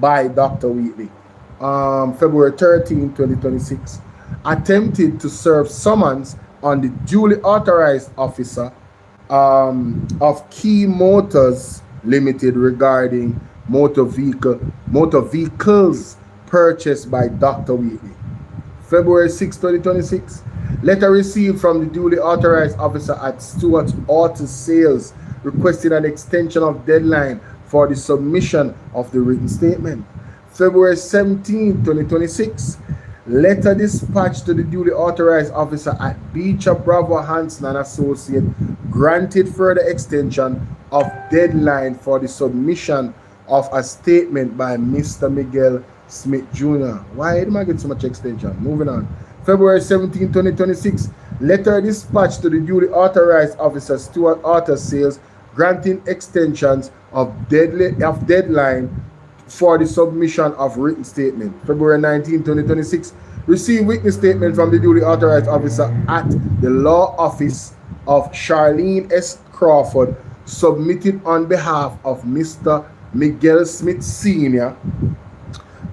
by Dr. Wheatley. February 13, 2026, attempted to serve summons on the duly authorized officer of Key Motors Limited regarding motor vehicles purchased by Dr. Wheatley. February 6, 2026, letter received from the duly authorized officer at Stewart's Auto Sales requesting an extension of deadline for the submission of the written statement. February 17, 2026, letter dispatched to the duly authorized officer at Beecher Bravo Hanson and Associate granted further extension of deadline for the submission of a statement by Mr. Miguel Smith Jr. Why did I get so much extension? Moving on. February 17, 2026, letter dispatched to the duly authorized officer Stewart Auto Sales granting extensions of deadline for the submission of written statement. February 19, 2026, received witness statement from the duly authorized officer at the law office of Charlene S. Crawford, submitted on behalf of Mr. Miguel Smith Sr.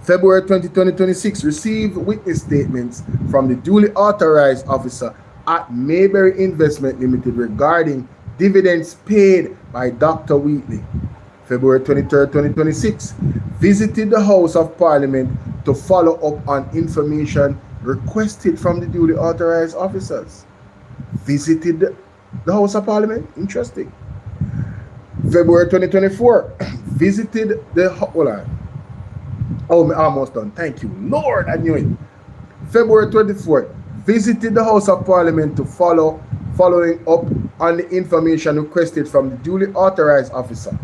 February 20, 2026, received witness statements from the duly authorized officer at Mayberry Investment Limited regarding dividends paid by Dr. Wheatley. February 23, 2026, visited the House of Parliament to follow up on information requested from the duly authorized officers. Visited the House of Parliament? Interesting. February 2024, visited the... Hold on. Oh, I'm almost done. Thank you, Lord. I knew it. February 24th, visited the House of Parliament to following up on the information requested from the duly authorized officer.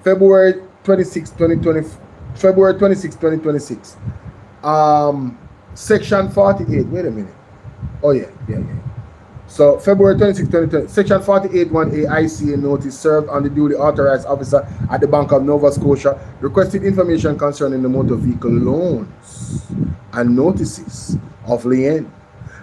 February 26, 2026. Section 48. Wait a minute. Oh, yeah. So, February 26, 2020, Section 48(1)A ICA notice served on the duly authorized officer at the Bank of Nova Scotia, requested information concerning the motor vehicle loans and notices of lien.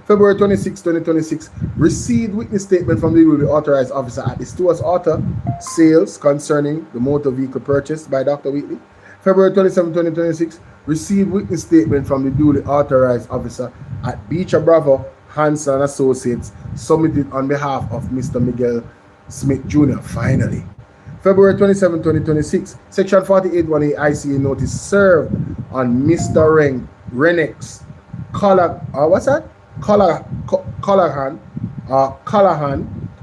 February 26, 2026, received witness statement from the duly authorized officer at the Stewart's Auto Sales concerning the motor vehicle purchased by Dr. Wheatley. February 27, 2026, received witness statement from the duly authorized officer at Beecher Bravo Hanson Associates, submitted on behalf of Mr. Miguel Smith Jr. Finally. February 27, 2026, Section 48(1)A ICA notice served on Mr. Renix Callahan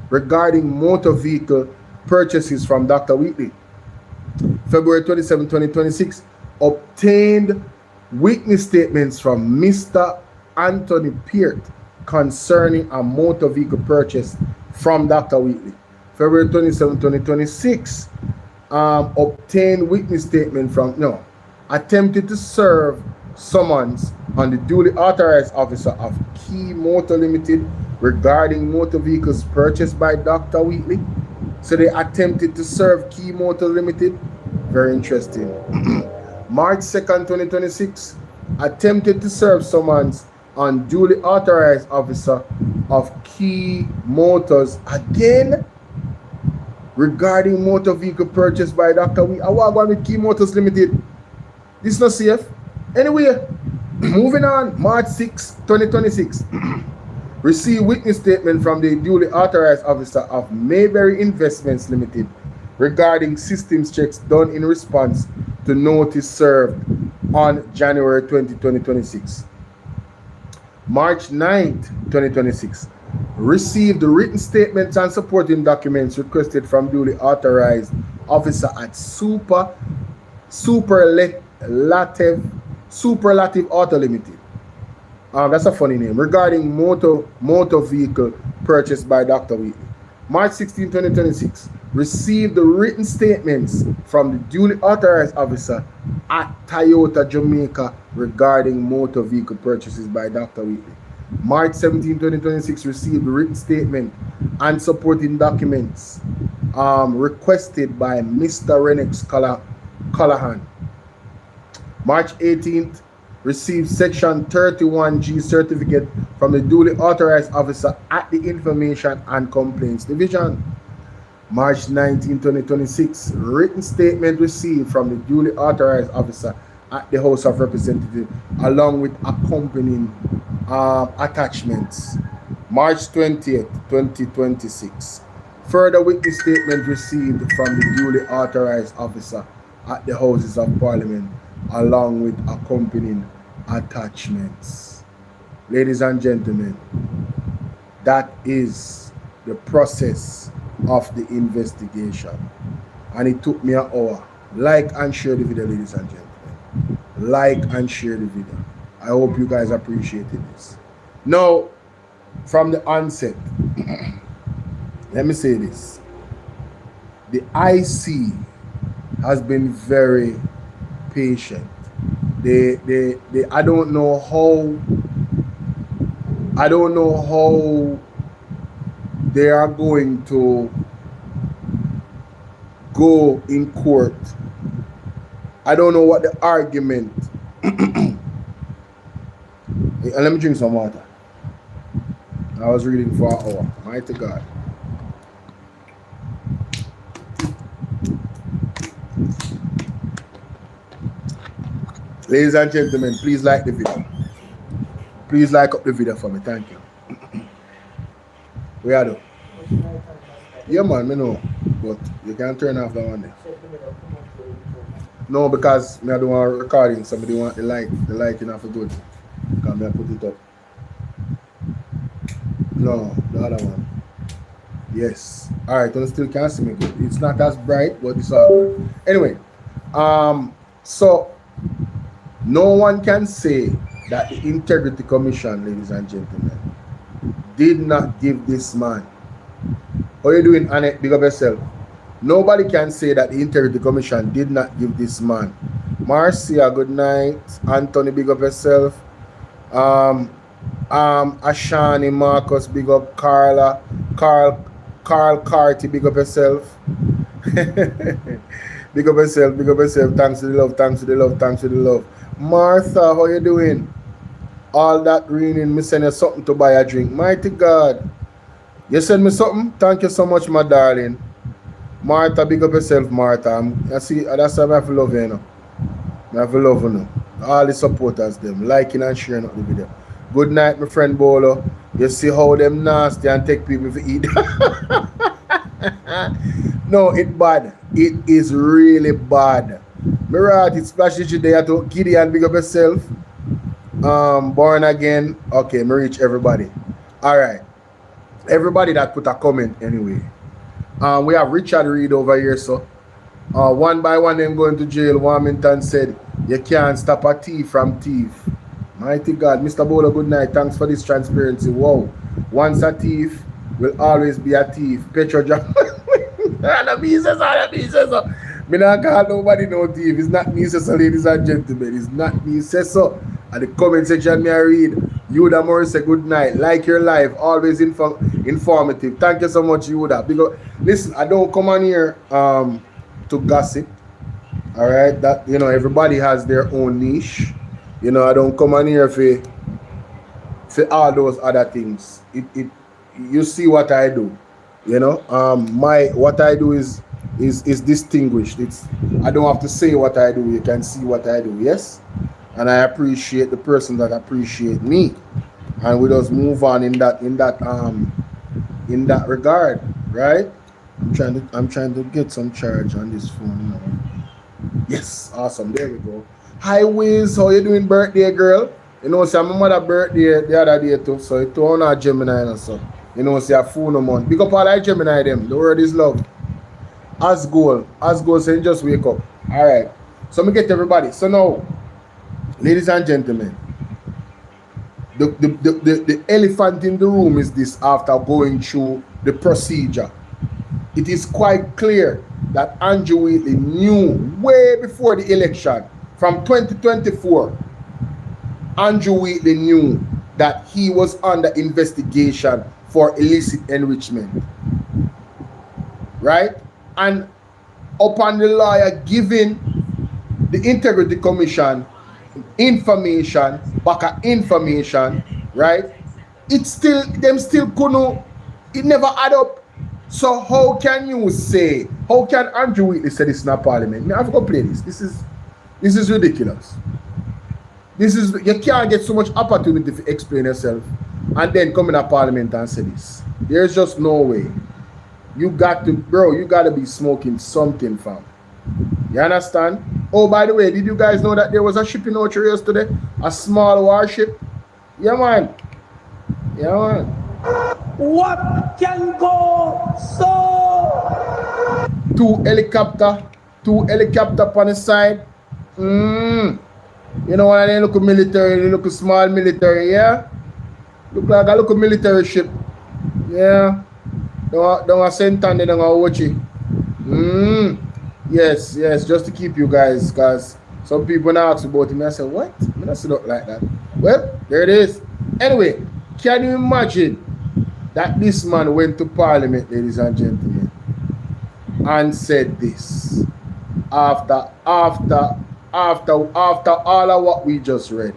regarding motor vehicle purchases from Dr. Wheatley. February 27, 2026, obtained witness statements from Mr. Anthony Peart concerning a motor vehicle purchase from Dr. Wheatley. February 27, 2026, obtained witness statement attempted to serve summons on the duly authorized officer of Key Motor Limited regarding motor vehicles purchased by Dr. Wheatley. So they attempted to serve Key Motor Limited. Very interesting. March 2nd, 2026, attempted to serve summons on duly authorized officer of Key Motors again regarding motor vehicle purchased by Dr. Wheatley. I want with Key Motors Limited. This is not safe. Anyway, moving on. March 6, 2026. Receive witness statement from the duly authorized officer of Mayberry Investments Limited regarding systems checks done in response to notice served on January 20, 2026. March 9th, 2026. Received the written statements and supporting documents requested from duly authorized officer at Superlative Auto Limited. That's a funny name. Regarding motor vehicle purchased by Dr. Wheatley. March 16, 2026. Received the written statements from the duly authorized officer at Toyota Jamaica regarding motor vehicle purchases by Dr. Wheatley. March 17, 2026. Received the written statement and supporting documents requested by Mr. Renix Callahan. March 18th. Received Section 31G certificate from the duly authorized officer at the Information and Complaints Division. March 19, 2026, written statement received from the duly authorized officer at the House of Representatives along with accompanying attachments. March 20th, 2026. Further witness statement received from the duly authorized officer at the Houses of Parliament along with accompanying attachments. Ladies and gentlemen, that is the process of the investigation, and it took me an hour. Like and share the video, ladies and gentlemen. Like and share the video. I hope you guys appreciated this. Now, from the onset, let me say this. The IC has been very patient. I don't know how they are going to go in court. I don't know what the argument. Let me drink some water. I was reading for an hour. Mighty God. Ladies and gentlemen, please like the video. Please like up the video for me. Thank you. Where are you? Yeah, man, I know. But you can turn off that one there. No, because I don't want recording. Somebody want the lighting off a good. Because I put it up. No, the other one. Yes. Alright, you still can't see me good. It's not as bright, but it's all good. Anyway, so no one can say that the Integrity Commission, ladies and gentlemen, did not give this man. How you doing, Annette? Big up yourself. Nobody can say that the Integrity Commission did not give this man. Marcia, good night. Anthony, big up yourself. Ashani, Marcus, big up. Carla, Carl Carty, big up yourself. Big up yourself, big up yourself. Thanks to the love, thanks to the love, thanks to the love. Martha, how you doing? All that reading, me send you something to buy a drink. Mighty God. You send me something? Thank you so much, my darling. Martha, big up yourself, Martha. I see, that's why I have to love you, you know. I have to love you. All the supporters, them, liking and sharing up the video. Good night, my friend Bolo. You see how them nasty and take people to eat. No, it's bad. It is really bad. Me right, it splashes you there to Gideon, big up yourself. Born again. Okay, me reach everybody. Alright. Everybody that put a comment anyway. We have Richard Reed over here, so one by one them going to jail. Warmington said you can't stop a thief from thief. Mighty God. Mr. Bolo, good night. Thanks for this transparency. Wow. Once a thief will always be a thief. Petro John. Me not call nobody no thief. It's not me, so ladies and gentlemen. It's not me, so. At the comment section, me I read. Yuda Morris say good night. Like your life, always informative. Thank you so much, Yuda. Because listen, I don't come on here to gossip. Alright, that you know, everybody has their own niche. You know, I don't come on here for all those other things. You see what I do. You know, what I do is distinguished. I don't have to say what I do. You can see what I do. Yes. And I appreciate the person that appreciate me. and we just move on in that regard, right? I'm trying to get some charge on this phone now. Yes, awesome. There we go. Hi Wiz, how you doing, birthday girl? You know, see my mother birthday the other day too, so it's on our Gemini and so. You know, see a phone no month. Big up all our Gemini them. The word is love. As goal saying just wake up. Alright. So me get everybody. So now, ladies and gentlemen, the elephant in the room is this after going through the procedure. It is quite clear that Andrew Wheatley knew way before the election, from 2024, Andrew Wheatley knew that he was under investigation for illicit enrichment. Right? And upon the lawyer giving the Integrity Commission information, right? Them still couldn't, it never add up. So how can Andrew Wheatley say this in a parliament? I have to play this. This is ridiculous. You can't get so much opportunity to explain yourself and then come in a parliament and say this. There's just no way. You got to be smoking something, fam. You understand? Oh, by the way, did you guys know that there was a ship in our yesterday? A small warship? Yeah, man. What can go so? Two helicopter on the side. You know what? They look military, they look small military, yeah? Look like a little military ship. Yeah. Don't send and they don't watch it. Yes, just to keep you guys, because some people now ask about him. I say, what? I don't see nothing like that. Well, there it is. Anyway, can you imagine that this man went to parliament, ladies and gentlemen, and said this after all of what we just read?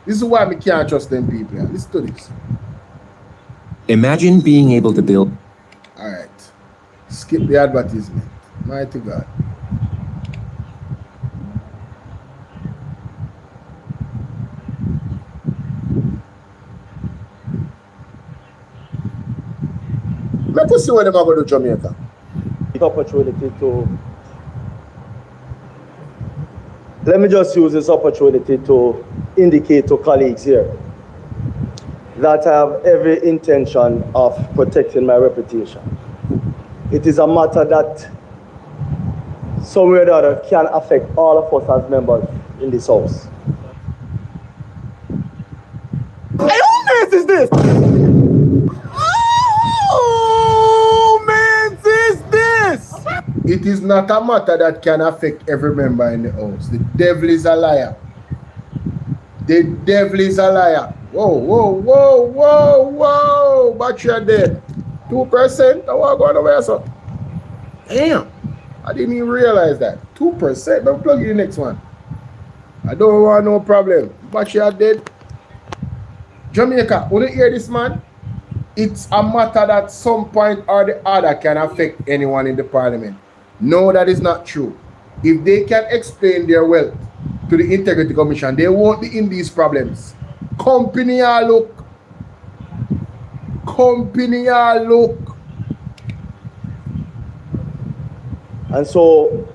This is why we can't trust them people. Listen to this. Imagine being able to build. All right. Skip the advertisement. Mighty God. Let us see what they're going to do Jamaica. Let me just use this opportunity to indicate to colleagues here that I have every intention of protecting my reputation. It is a matter that somewhere or the other can affect all of us as members in this house. Hey, who man is this? Oh, man is this? It is not a matter that can affect every member in the house. The devil is a liar. The devil is a liar. Whoa. Battery are dead. 2%? I want to go away, so. Damn. I didn't even realize that. 2%? Don't plug in the next one. I don't want no problem. Battery are dead. Jamaica, when you hear this, man? It's a matter that some point or the other can affect anyone in the parliament. No, that is not true. If they can explain their wealth to the Integrity Commission, they won't be in these problems. Company are look. And so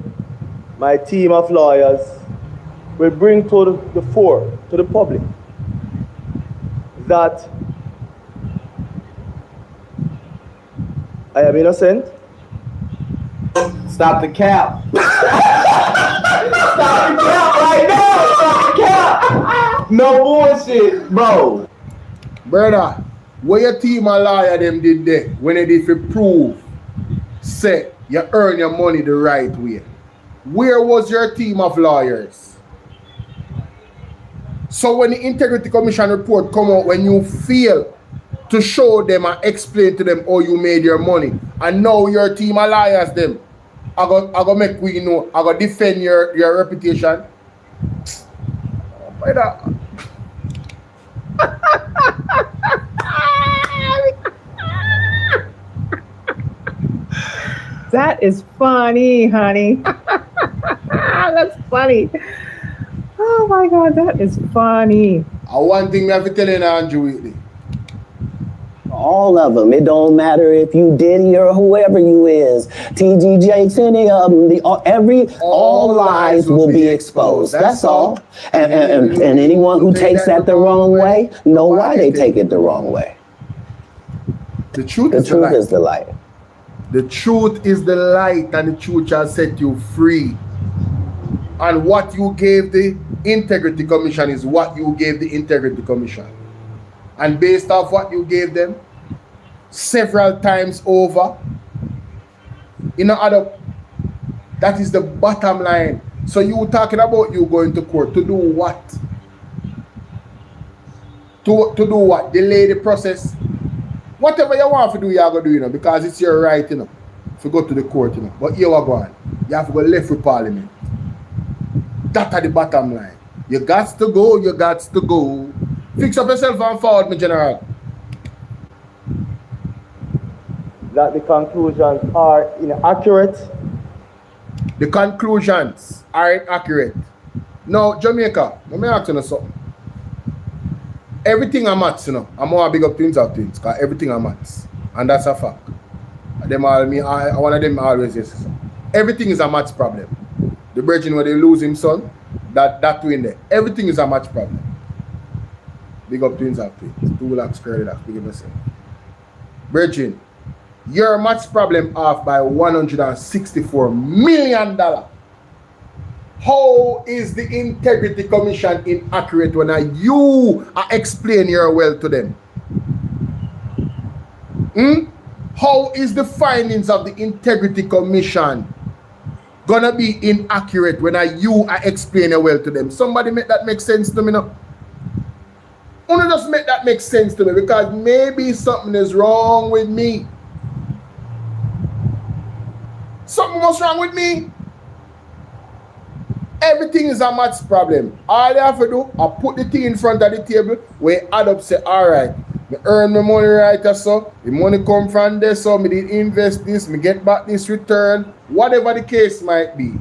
my team of lawyers will bring to the fore, to the public, that I am innocent. Stop the cap. Stop the cap right now. Stop the cap. No bullshit, bro. Brother, what your team of lawyer them did there when they did prove say you earn your money the right way? Where was your team of lawyers? So when the Integrity Commission report come out, when you fail to show them and explain to them how you made your money, and now your team of lawyers them, I go make we know, I go defend your reputation. Brother. That is funny, honey. That's funny. Oh my God, that is funny. One thing I have to tell you, Andrew Wheatley. All of them. It don't matter if you Diddy or whoever you is. TG Jakes, any of them. All lies will be exposed. That's all. And anyone who takes that the wrong way, know why they take it the wrong way. The truth is the light. The truth is the light, and the truth shall set you free. And what you gave the Integrity Commission is what you gave the Integrity Commission. And based off what you gave them, several times over, that is the bottom line. So you talking about you going to court to do what? To do what? Delay the process? Whatever you want to do, you have to do, because it's your right, to go to the court, But here we're going. You have to go left with Parliament. That's at the bottom line. You got to go. Fix up yourself and forward, my general. That the conclusions are inaccurate. The conclusions are inaccurate. Now, Jamaica, let me ask you something. Everything are maths, I'm more big up things, because everything are maths. And that's a fact. One of them always says, everything is a maths problem. The virgin where they lose him son, that twin there. Everything is a maths problem. Big up twins have twins. 2 lakhs, curly lakhs, big up yourself. Virgin, your maths problem off by $164 million. How is the Integrity Commission inaccurate when you explain your wealth to them? How is the findings of the Integrity Commission gonna be inaccurate when you explain your wealth to them? Somebody make that make sense to me now. Only just make that make sense to me, because maybe something is wrong with me. Something was wrong with me. Everything is a maths problem. All you have to do, I put the thing in front of the table where add up, say, all right, me earn my money right, so the money come from there, so me did invest this, me get back this return, whatever the case might be.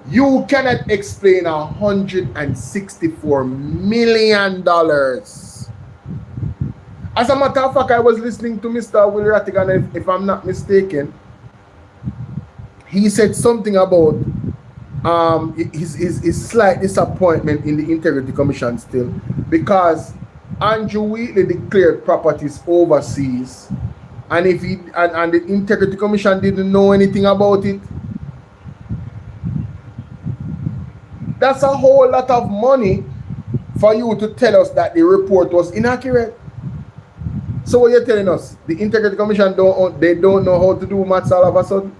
You cannot explain $164 million. As a matter of fact, I was listening to Mr. Will Rattigan, if I'm not mistaken. He said something about his slight disappointment in the Integrity Commission still, because Andrew Wheatley declared properties overseas, and and the Integrity Commission didn't know anything about it. That's a whole lot of money for you to tell us that the report was inaccurate. So what you're telling us, the Integrity Commission don't know how to do maths all of a sudden?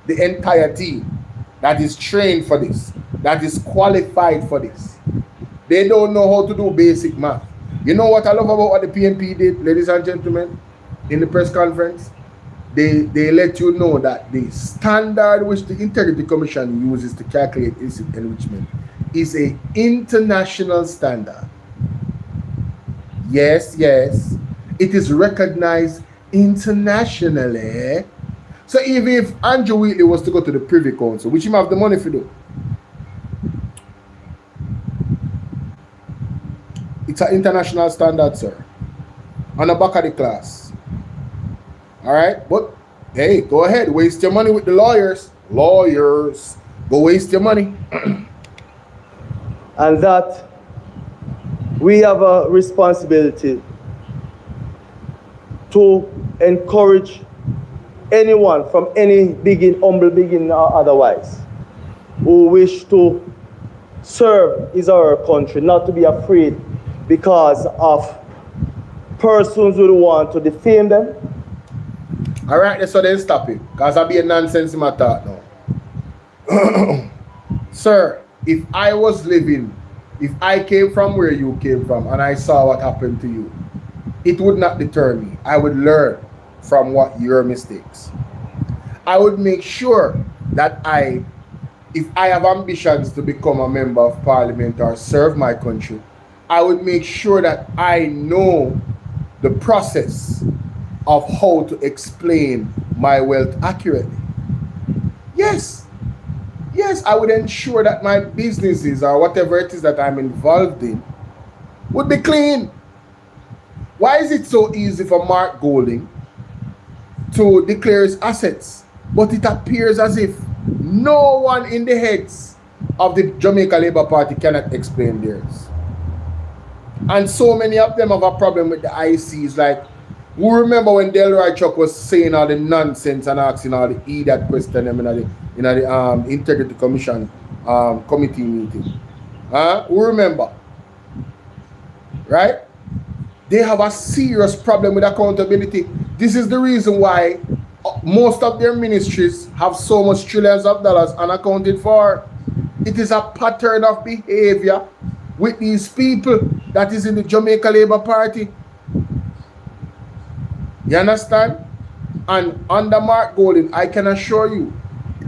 The entire team that is trained for this, that is qualified for this, they don't know how to do basic math. You know what I love about what the PNP did, ladies and gentlemen, in the press conference? They let you know that the standard which the Integrity Commission uses to calculate illicit enrichment is an international standard. Yes, it is recognized internationally. So even if Andrew Wheatley was to go to the Privy Council, which he have the money to do, it's an international standard, sir. On the back of the class. All right? But, hey, go ahead. Waste your money with the lawyers. Lawyers. Go waste your money. And that we have a responsibility to encourage anyone from any humble beginning or otherwise who wish to serve his or her country, not to be afraid because of persons who want to defame them. All right, so then stop it, because I'll be a nonsense in my thought now. Sir, if I was living, if I came from where you came from and I saw what happened to you, it would not deter me. I would learn from your mistakes. I would make sure that if I have ambitions to become a member of parliament or serve my country, I would make sure that I know the process of how to explain my wealth accurately. Yes, I would ensure that my businesses or whatever it is that I'm involved in would be clean. Why is it so easy for Mark Golding to declare his assets, but it appears as if no one in the heads of the Jamaica Labour Party cannot explain theirs? And so many of them have a problem with the ICs. Like, we remember when Delroy Chuck was saying all the nonsense and asking all the idiot questions in the Integrity Commission committee meeting. We remember, right? They have a serious problem with accountability. This is the reason why most of their ministries have so much trillions of dollars unaccounted for. It is a pattern of behavior with these people that is in the Jamaica Labour Party. You understand? And under Mark Golding, I can assure you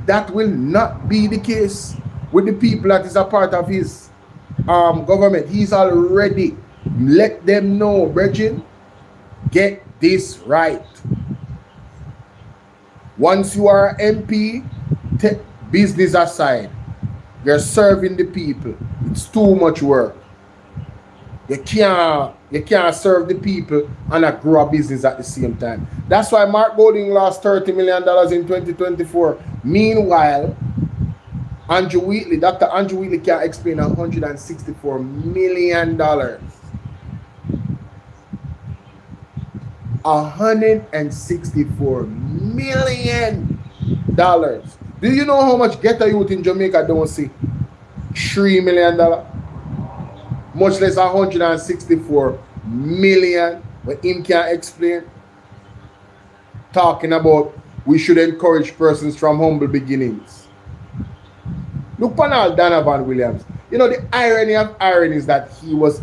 that will not be the case with the people that is a part of his government. He's already let them know, brethren, get this right. Once you are MP, take business aside. You're serving the people. It's too much work. You can't serve the people and grow a business at the same time. That's why Mark Golding lost $30 million in 2024. Meanwhile, Dr. Andrew Wheatley can't explain $164 million. $164 million. Do you know how much ghetto youth in Jamaica don't see? $3 million. Much less $164 million. But him can't explain. Talking about we should encourage persons from humble beginnings. Look on Donovan Williams. You know, the irony of irony is that he was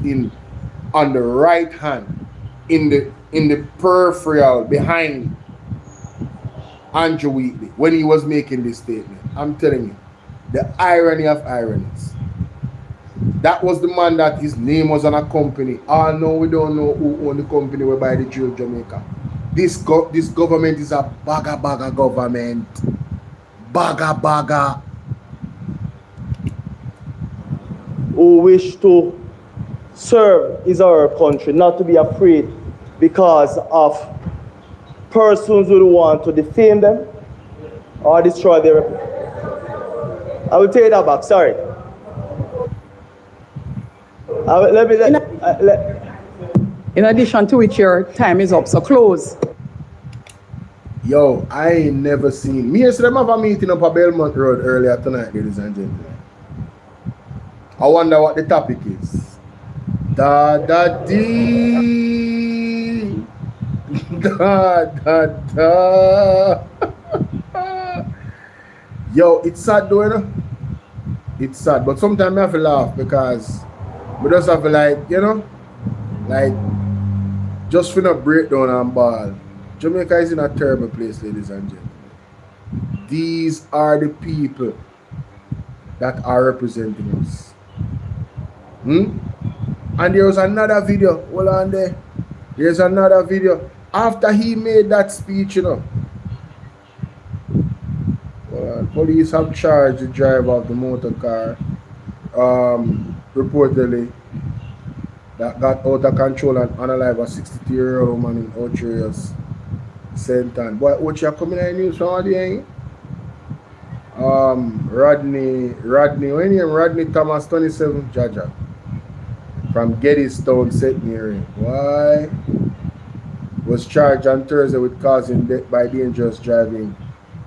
on the right hand, in the peripheral behind Andrew Wheatley when he was making this statement. I'm telling you, the irony of ironies. That was the man that his name was on a company. Oh no, we don't know who owned the company whereby the Jew of Jamaica. This government is a baga government. Baga. Who wish to serve is our country, not to be afraid because of persons who want to defame them or destroy their reputation. I will take that back, sorry. In addition to which, your time is up, so close. Yo, I ain't never seen. Me and them have a meeting up at Belmont Road earlier tonight, ladies and gentlemen. I wonder what the topic is. Da-da-dee. Da-da-da. Yo, it's sad though, you know? It's sad, but sometimes I have to laugh because we just have to, like, you know, like, just for not break down and ball. Jamaica is in a terrible place, ladies and gentlemen. These are the people that are representing us. And there was another video. Hold on there. There's another video. After he made that speech, you know. Police have charged the driver of the motor car. Reportedly, that got out of control and unalive a 62-year-old woman in Ocherios, Senton. Boy, what you coming in the news from all the end? Rodney, when you Rodney Thomas, 27, Jaja, from Gettyston, St. Mary. Why? Was charged on Thursday with causing death by dangerous driving,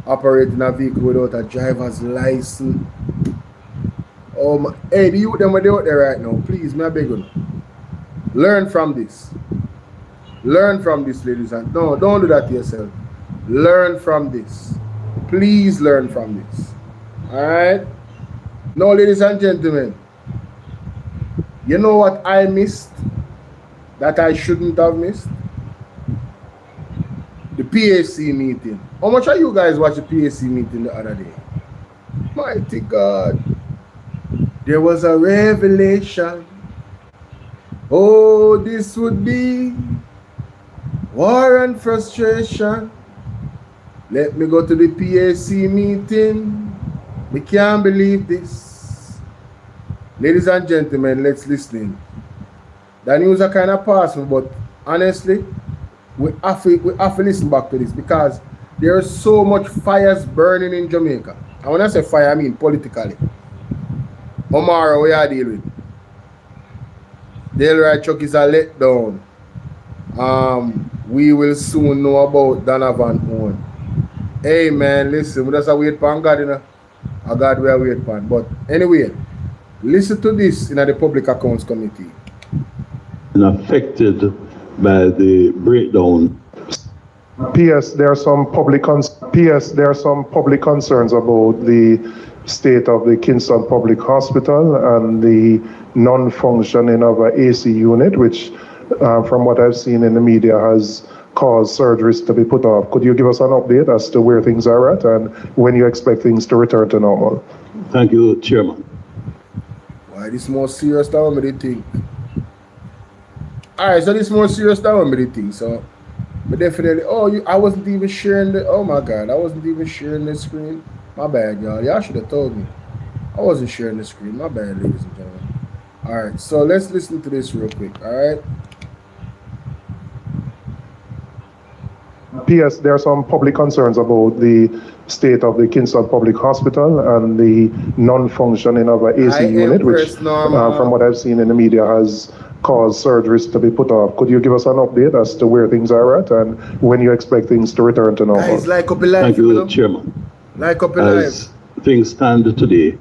operating a vehicle without a driver's license. Oh my, hey, the youth them are out there right now. Please, may I beg you. Learn from this. Learn from this, ladies and no, don't do that to yourself. Learn from this. Please learn from this. Alright? Now, ladies and gentlemen, you know what I missed that I shouldn't have missed? The PAC meeting. How much are you guys watch the PAC meeting the other day? Mighty God. There was a revelation. Oh, this would be war and frustration. Let me go to the PAC meeting. We can't believe this. Ladies and gentlemen, let's listen. The news are kind of passing, but honestly, we have to listen back to this because there are so much fires burning in Jamaica. And when I say fire, I mean politically. Omar, what are you dealing with? Delroy Chuck is a letdown. We will soon know about Donovan Owen. Hey man, listen, we just wait for God, you know. A God we are wait for. But anyway, listen to this in the Public Accounts Committee. Affected by the breakdown. P.S. There are some public concerns about the state of the Kingston Public Hospital and the non-functioning of an AC unit, which, from what I've seen in the media, has caused surgeries to be put off. Could you give us an update as to where things are at and when you expect things to return to normal? Thank you, Chairman. Why this more serious than what we think? Alright, so this more serious than what we think. So, but definitely, I wasn't even sharing the, oh my God, I wasn't even sharing the screen. My bad, y'all. Y'all should have told me. I wasn't sharing the screen. My bad, ladies and gentlemen. Alright, so let's listen to this real quick, alright? P.S. There are some public concerns about the state of the Kingston Public Hospital and the non-functioning of an AC unit, which, from what I've seen in the media, has caused surgeries to be put off. Could you give us an update as to where things are at and when you expect things to return to normal? Guys, like up alive, Thank you, Chairman. Like up alive. As things stand today,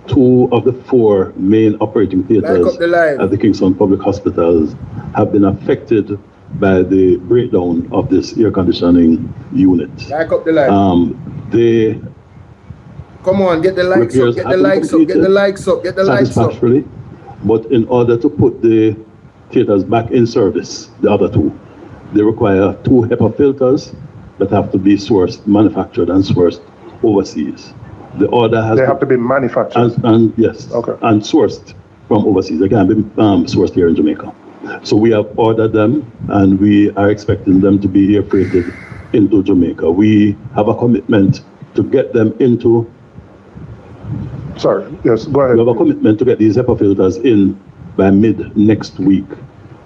2 of the 4 main operating theaters at the Kingston Public Hospitals have been affected by the breakdown of this air conditioning unit. Like up the line. Come on, get the likes up, get the likes up, get the likes up, get the likes up. Satisfactorily, but in order to put the theaters back in service, the other 2, they require 2 HEPA filters that have to be sourced, manufactured and sourced overseas. The order has to be manufactured. And yes, and sourced from overseas. They can't be sourced here in Jamaica. So we have ordered them and we are expecting them to be air freighted into Jamaica. We have a commitment to get them into. Sorry, yes, go ahead. We have a commitment to get these HEPA filters in by mid next week.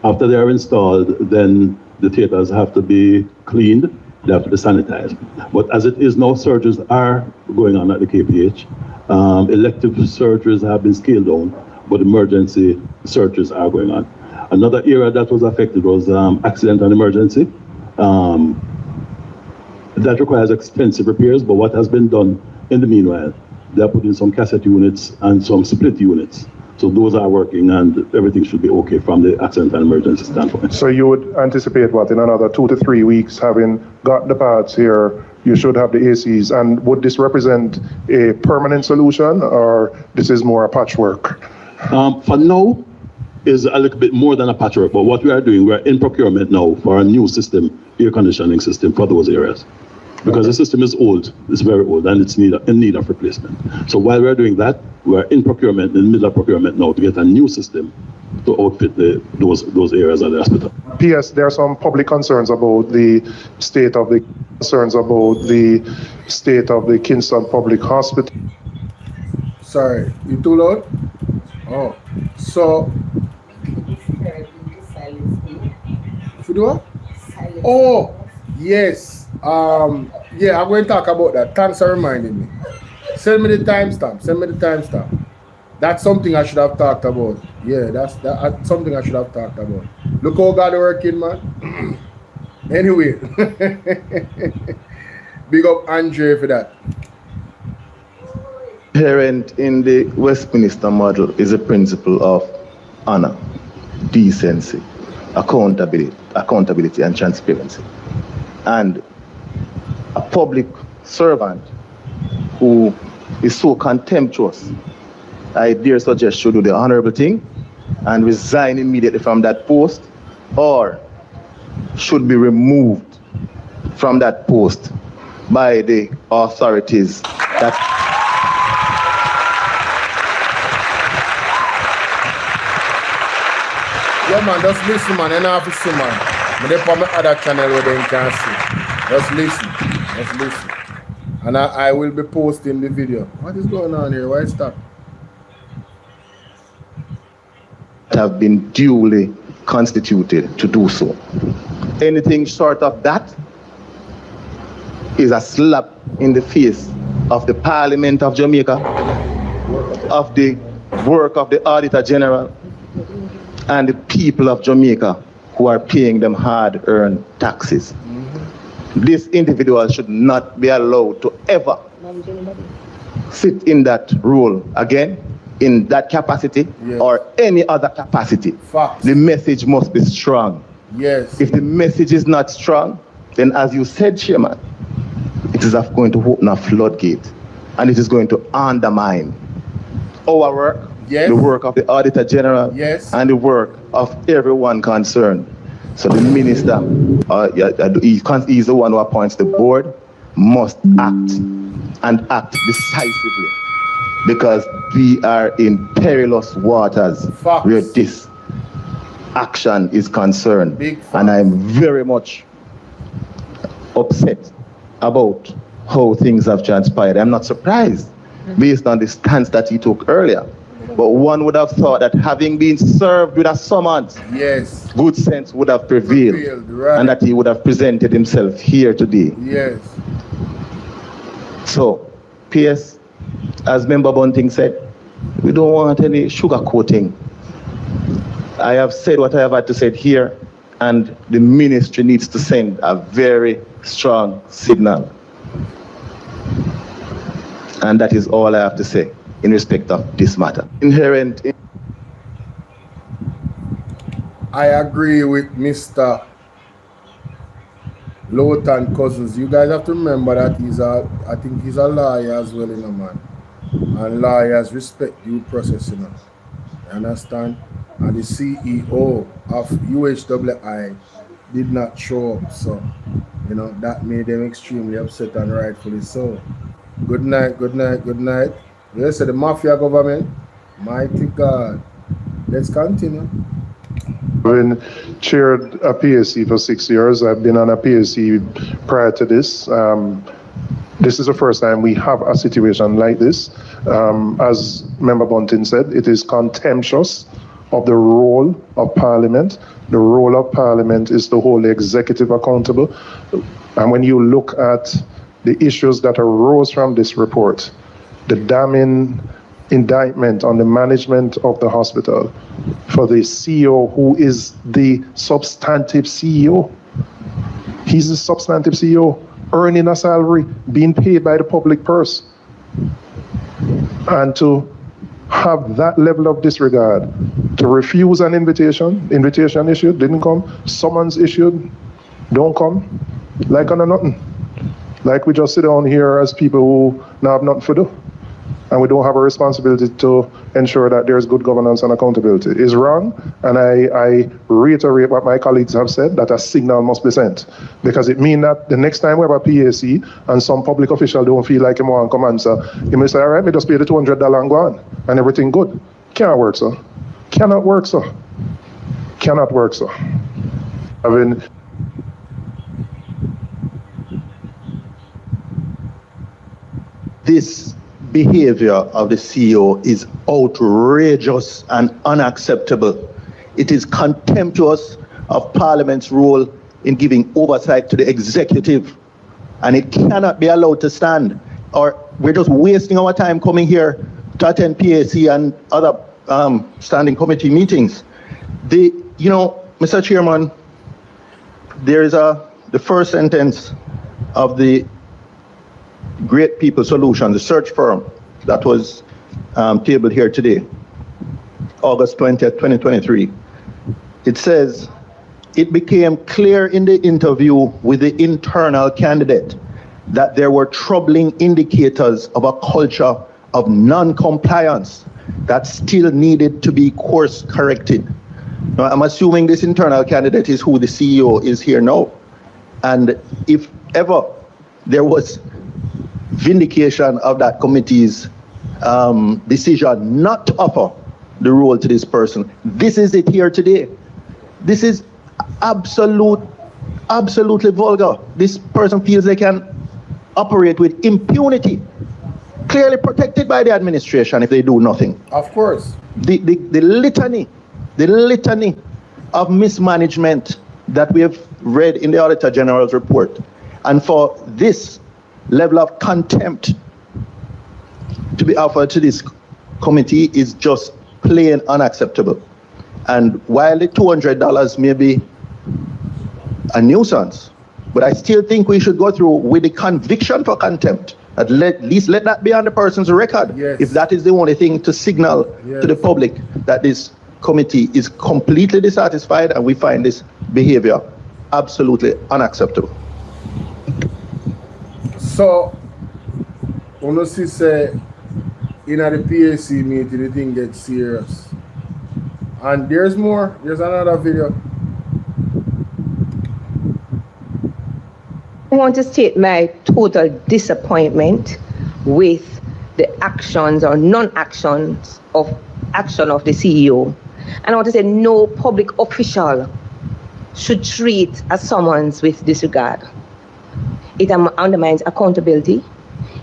After they are installed, then the theaters have to be cleaned, they have to be sanitized. But as it is now, surgeries are going on at the KPH. Elective surgeries have been scaled down, but emergency surgeries are going on. Another area that was affected was accident and emergency. That requires expensive repairs, but what has been done in the meanwhile, they're putting some cassette units and some split units. So those are working and everything should be okay from the accident and emergency standpoint. So you would anticipate what, in another 2 to 3 weeks, having got the parts here, you should have the ACs, and would this represent a permanent solution or this is more a patchwork? For now, is a little bit more than a patchwork, but what we are doing, we're in procurement now for a new system, air conditioning system for those areas. Because the system is old, it's very old, and it's in need of replacement. So while we're doing that, we're in procurement, in the middle of procurement now to get a new system to outfit those areas of the hospital. P.S. There are some public concerns about the state of the Kingston Public Hospital. Sorry, you too loud? Oh, so. If you do what? Oh, yes. Yeah, I'm going to talk about that. Thanks for reminding me. Send me the timestamp. That's something I should have talked about. Yeah, that's something I should have talked about. Look how God working, man. Anyway, big up Andre for that. Inherent in the Westminster model is a principle of honor, decency, accountability, and transparency. And a public servant who is so contemptuous, I dare suggest should do the honorable thing and resign immediately from that post, or should be removed from that post by the authorities that yeah man, just listen man, and have to see man. But they put my other channel where they can see. Just listen. And I will be posting the video. What is going on here? Why stop? Have been duly constituted to do so. Anything short of that is a slap in the face of the Parliament of Jamaica, of the work of the Auditor General, and the people of Jamaica who are paying them hard-earned taxes. This individual should not be allowed to ever sit in that role again, in that capacity, or any other capacity. Facts. The message must be strong. Yes. If the message is not strong, then as you said, Chairman, it is going to open a floodgate, and it is going to undermine our work, the work of the Auditor General, and the work of everyone concerned. So the minister, he's the one who appoints the board, must act, and act decisively, because we are in perilous waters where this action is concerned. And I'm very much upset about how things have transpired. I'm not surprised based on the stance that he took earlier. But one would have thought that having been served with a summons, good sense would have prevailed, and that he would have presented himself here today. Yes. So, PS, as Member Bunting said, we don't want any sugarcoating. I have said what I have had to say here, and the ministry needs to send a very strong signal. And that is all I have to say in respect of this matter. I agree with Mr. Lowton Cousins. You guys have to remember that I think he's a lawyer as well, man. And lawyers respect due process, You understand? And the CEO of UHWI did not show up, so that made them extremely upset, and rightfully so. Good night, good night, good night. You say the mafia government, mighty God. Let's continue. I've been chaired a PSC for 6 years. I've been on a PSC prior to this. This is the first time we have a situation like this. As Member Bunting said, it is contemptuous of the role of Parliament. The role of Parliament is to hold the executive accountable. And when you look at the issues that arose from this report, the damning indictment on the management of the hospital for the CEO, who is the substantive CEO. He's the substantive CEO, earning a salary, being paid by the public purse. And to have that level of disregard, to refuse an invitation issued, didn't come, summons issued, don't come, like on a nothing. Like we just sit down here as people who now have nothing to do, and we don't have a responsibility to ensure that there's good governance and accountability. It's wrong, and I reiterate what my colleagues have said, that a signal must be sent, because it means that the next time we have a PAC and some public official don't feel like him want to come answer, you may say, all right, me just pay the $200 and go on, and everything good. Can't work, sir. Cannot work, sir. Cannot work, sir. I mean, this behavior of the CEO is outrageous and unacceptable. It is contemptuous of Parliament's role in giving oversight to the executive, and it cannot be allowed to stand. Or we're just wasting our time coming here to attend PAC and other standing committee meetings. Mr. Chairman, there is the first sentence of the Great People Solution, the search firm that was tabled here today, August 20th, 2023. It says, it became clear in the interview with the internal candidate that there were troubling indicators of a culture of non-compliance that still needed to be course corrected. Now, I'm assuming this internal candidate is who the CEO is here now. And if ever there was vindication of that committee's decision not to offer the role to this person, this is it here today. This is absolutely vulgar. This person feels they can operate with impunity, clearly protected by the administration if they do nothing. Of course. The litany of mismanagement that we have read in the Auditor General's report. And for this level of contempt to be offered to this committee is just plain unacceptable. And while the $200 may be a nuisance, but I still think we should go through with the conviction for contempt. At least let that be on the person's record. Yes. If that is the only thing to signal to the public that this committee is completely dissatisfied and we find this behavior absolutely unacceptable. So, when you see say in the PAC meeting, the thing gets serious. And there's more. There's another video. I want to state my total disappointment with the actions or non-actions of action of the CEO. And I want to say no public official should treat a summons with disregard. It undermines accountability,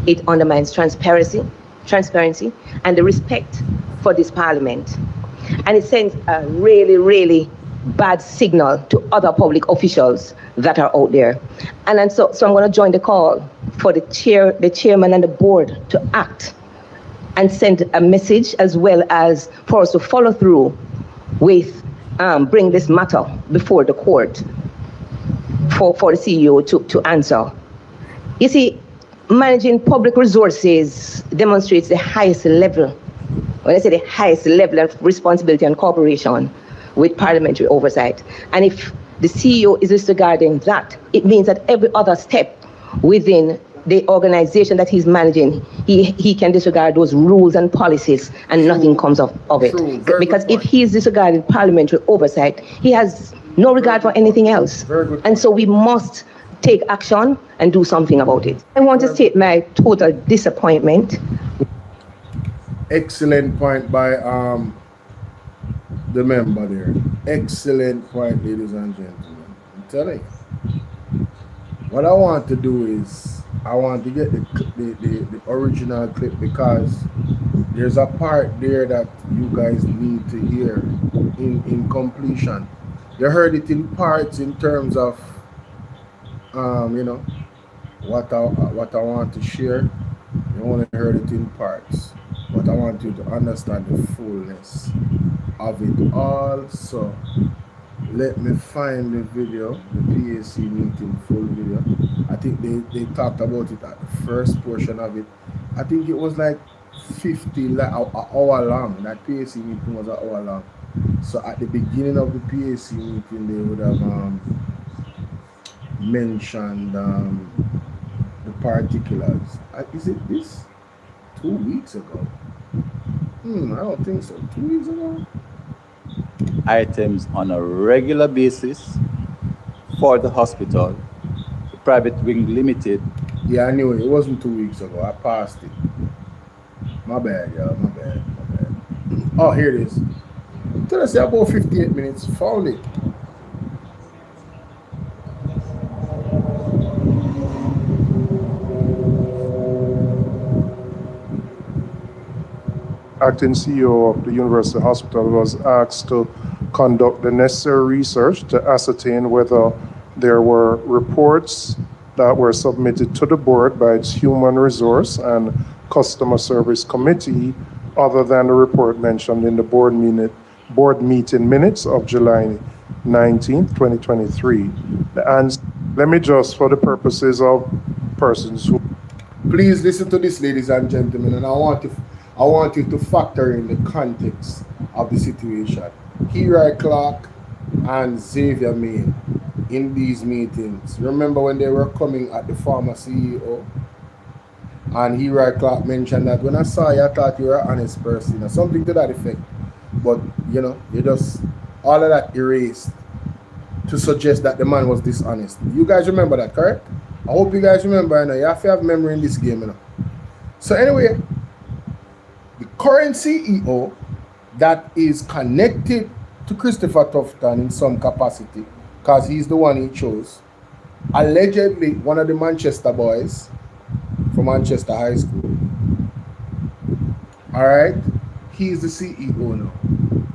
it undermines transparency, and the respect for this parliament. And it sends a really, really bad signal to other public officials that are out there. And then so I'm going to join the call for the chairman and the board to act and send a message, as well as for us to follow through with bring this matter before the court for the CEO to answer. You see, managing public resources demonstrates the highest level, when I say the highest level of responsibility and cooperation with parliamentary oversight. And if the CEO is disregarding that, it means that every other step within the organization that he's managing, he can disregard those rules and policies and nothing comes of it. Because if he's disregarding parliamentary oversight, he has no regard for anything else. And so we must take action and do something about it. I want to state my total disappointment. Excellent point by the member there. Excellent point, ladies and gentlemen. I'm telling you. What I want to do is I want to get the original clip, because there's a part there that you guys need to hear in completion. You heard it in parts in terms of you know, what I want to share. You only heard it in parts, but I want you to understand the fullness of it all. So let me find the video, the PAC meeting full video. I think they talked about it at the first portion of it. I think it was like 50, like an hour long. That PAC meeting was an hour long. So at the beginning of the PAC meeting, they would have mentioned the particulars. Is it this? 2 weeks ago? I don't think so. 2 weeks ago? Items on a regular basis for the hospital, the private wing limited. Yeah, I knew it. It wasn't 2 weeks ago. I passed it. My bad, y'all. My bad. Oh, here it is. Tell us about 58 minutes. Found it. Acting CEO of the University Hospital was asked to conduct the necessary research to ascertain whether there were reports that were submitted to the board by its Human Resource and Customer Service Committee other than the report mentioned in the board meeting minutes of July 19th, 2023. Let me just, for the purposes of persons who... Please listen to this, ladies and gentlemen, and I want you to factor in the context of the situation. Heri Clark and Xavier Main in these meetings. Remember when they were coming at the former CEO? And Heri Clark mentioned that when I saw you, I thought you were an honest person, or something to that effect. But, you know, you just, all of that erased to suggest that the man was dishonest. You guys remember that, correct? I hope you guys remember. You know, you have to have memory in this game, you know. So anyway, the current CEO that is connected to Christopher Tufton in some capacity, because he's the one he chose, allegedly one of the Manchester boys from Manchester High School. All right, he's the CEO now.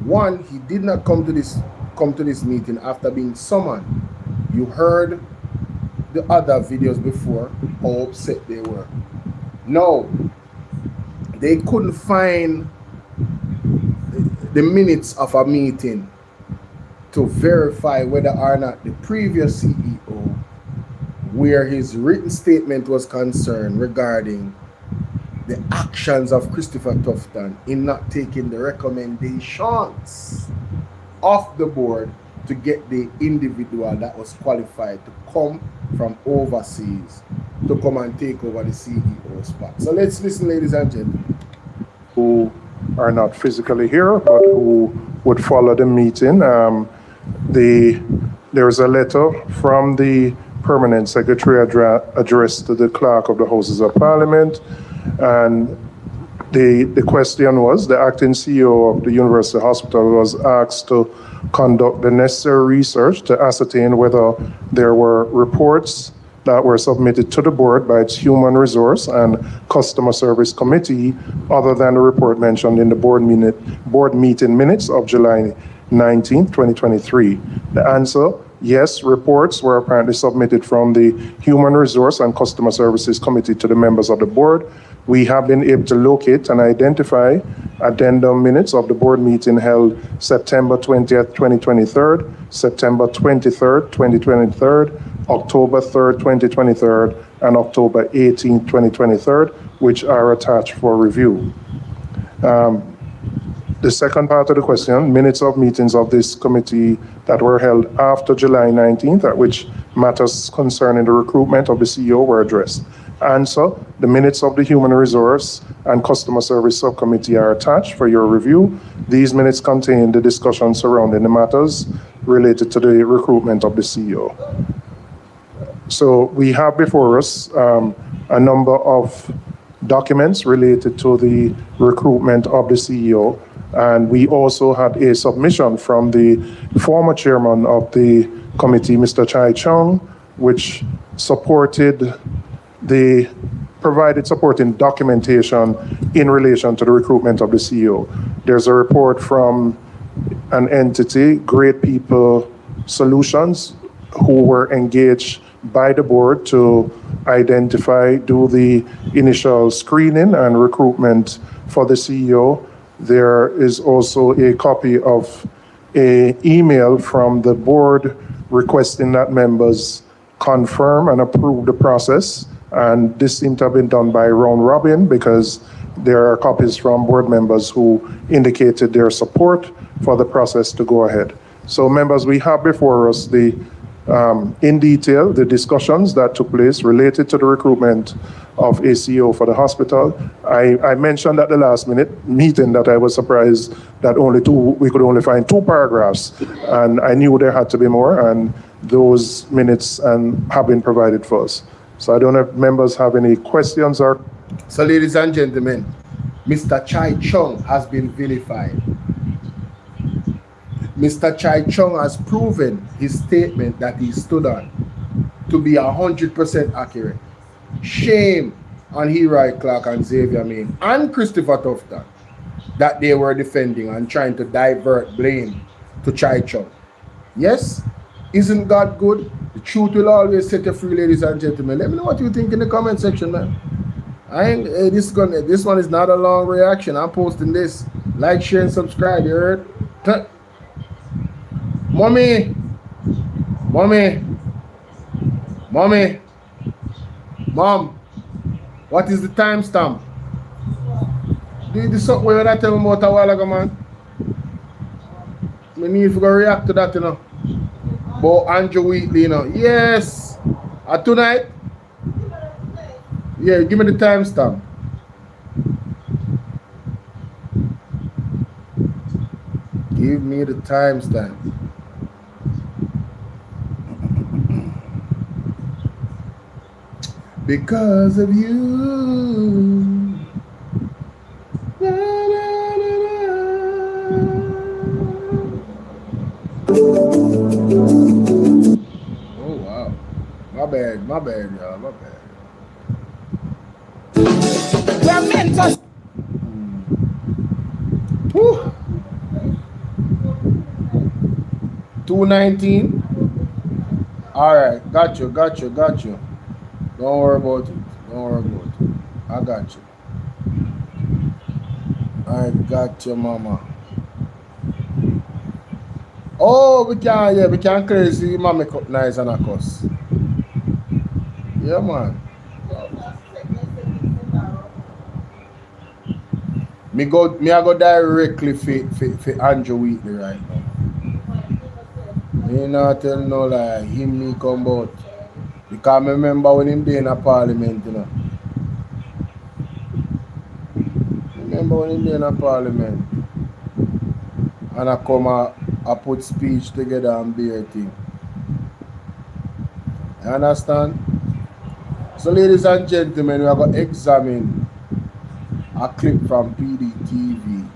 One, he did not come to this come to this meeting after being summoned. You heard the other videos before, how upset they were. No, they couldn't find the minutes of a meeting to verify whether or not the previous CEO, where his written statement was concerned regarding the actions of Christopher Tufton in not taking the recommendations of the board to get the individual that was qualified to come from overseas to come and take over the CEO spot. So let's listen, ladies and gentlemen. Who are not physically here, but who would follow the meeting. There's a letter from the permanent secretary addressed to the clerk of the Houses of Parliament, and the question was, the acting CEO of the University Hospital was asked to conduct the necessary research to ascertain whether there were reports that were submitted to the board by its Human Resource and Customer Service Committee other than the report mentioned in the board meeting minutes of July 19, 2023. The answer, yes, reports were apparently submitted from the Human Resource and Customer Services Committee to the members of the board. We have been able to locate and identify addendum minutes of the board meeting held September 20th, 2023, September 23rd, 2023, October 3rd, 2023, and October 18th, 2023, which are attached for review. The second part of the question, minutes of meetings of this committee that were held after July 19th, at which matters concerning the recruitment of the CEO were addressed. Answer, the minutes of the Human Resource and Customer Service Subcommittee are attached for your review. These minutes contain the discussion surrounding the matters related to the recruitment of the CEO. So we have before us a number of documents related to the recruitment of the CEO. And we also had a submission from the former chairman of the committee, Mr. Chai Chung, which provided supporting documentation in relation to the recruitment of the CEO. There's a report from an entity, Great People Solutions, who were engaged by the board to identify, do the initial screening and recruitment for the CEO. There is also a copy of an email from the board requesting that members confirm and approve the process. And this seemed to have been done by round robin because there are copies from board members who indicated their support for the process to go ahead. So members, we have before us in detail the discussions that took place related to the recruitment of a CEO for the hospital. I mentioned at the last minute meeting that I was surprised that we could only find 2 paragraphs, and I knew there had to be more, and those minutes have been provided for us. So I don't know if members have any questions or... So ladies and gentlemen, Mr. Chai Chung has been vilified. Mr. Chai Chung has proven his statement that he stood on to be 100% accurate. Shame on Hero Clark and Xavier Main and Christopher Tufton that they were defending and trying to divert blame to Chai Chung. Yes, isn't God good? The truth will always set you free, ladies and gentlemen. Let me know what you think in the comment section, man. This one is not a long reaction. I'm posting this. Like, share, and subscribe. You heard? Mommy, Mom, what is the timestamp? This something where I tell me about a while ago, man. I need to go react to that, you know. About Andrew Wheatley, you know. Yes. Tonight? Yeah, give me the timestamp. Give me the timestamp. Because of you. Na, na, na, na. Oh wow. My bad, y'all. My bad. We're meant to. 219? Alright, got you. Don't worry about it. I got you. I got you, mama. Oh, we can crazy. Man make up nice and a cuss. Yeah, man. I go directly for Andrew Wheatley right now. Me not tell no lie, him me come out. Because I remember when him in a parliament, you know. And I come I put speech together and be a thing. You understand? So ladies and gentlemen, we are going to examine a clip from PDTV.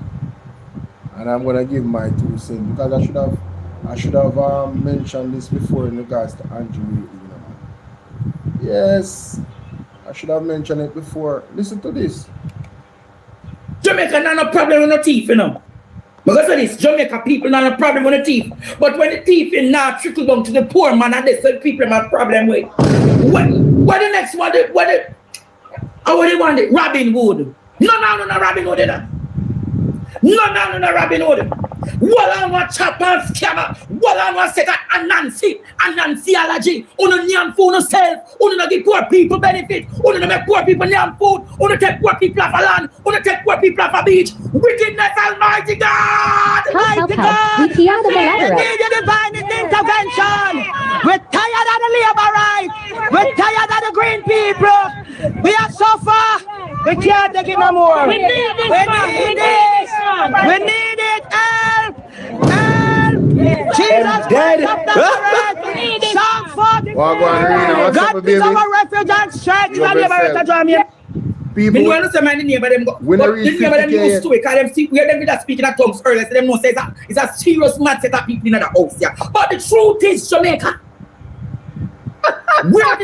And I'm going to give my 2 cents because I should have mentioned this before in regards to Andrew Wheatley. You know. Yes, I should have mentioned it before. Listen to this. Jamaica not a problem with no thief, you know. Because of this, Jamaica people not a problem with the thief. But when the thief is not trickle down to the poor man, and that's the people have a problem with. What the next one? How would they want it? Robin Hood. No, Robin Hood. No, Robin Hood. What I want chop and scammer. What I want set a Nancyology. Uno nyam food no self. Uno no give poor people benefit. Uno no make poor people nyam food. Uno take poor people off a land. Uno take poor people off a beach. Wickedness, Almighty God. Mighty God. We need your divine intervention. We're tired of the labor right. We're tired of the green people. We have suffered. We can't take it no more. We need this. We need it. Help! Jesus Christ of Nazareth! Psalm 40. God is our refuge and strength. People, we don't understand my name, but them used to it because them see where them that speaking at tongues earlier, so them know say it's a serious mad set of people in the house here. But the truth is, Jamaica, where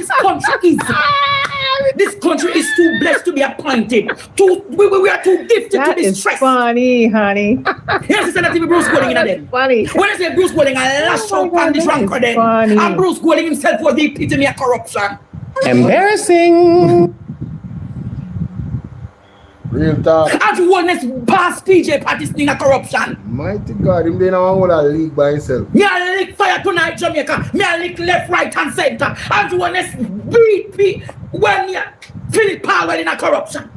this country is too blessed to be appointed. We are too gifted to be stressed. Funny, honey. Yes, it's not even Bruce Golding in them. Funny. When I say Bruce Golding, I lash out on the drunkard then. And Bruce Golding himself was the epitome of corruption. Embarrassing. Real talk. And you want this past PJ participating in corruption. Mighty God, him then I want to league by himself. Me a lick fire tonight, Jamaica. Me a lick left, right, and center. And you want this beat when you Philip Powell in a corruption.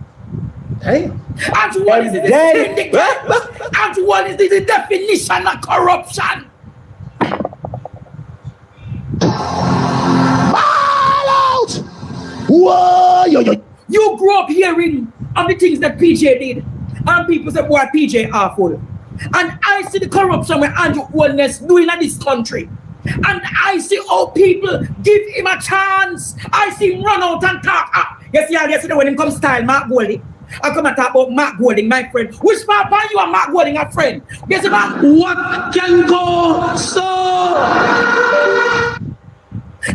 Hey. And you want this and you want this the definition of corruption. All out! Whoa! You grew up hearing of the things that PJ did, and people say, boy, PJ awful. And I see the corruption with Andrew Wellness doing in this country. And I see how people give him a chance. I see him run out and talk. Yesterday when him come style Mark Golding, I come and talk about Mark Golding, my friend. Which part of you are Mark Golding a friend? Yes, what can go so?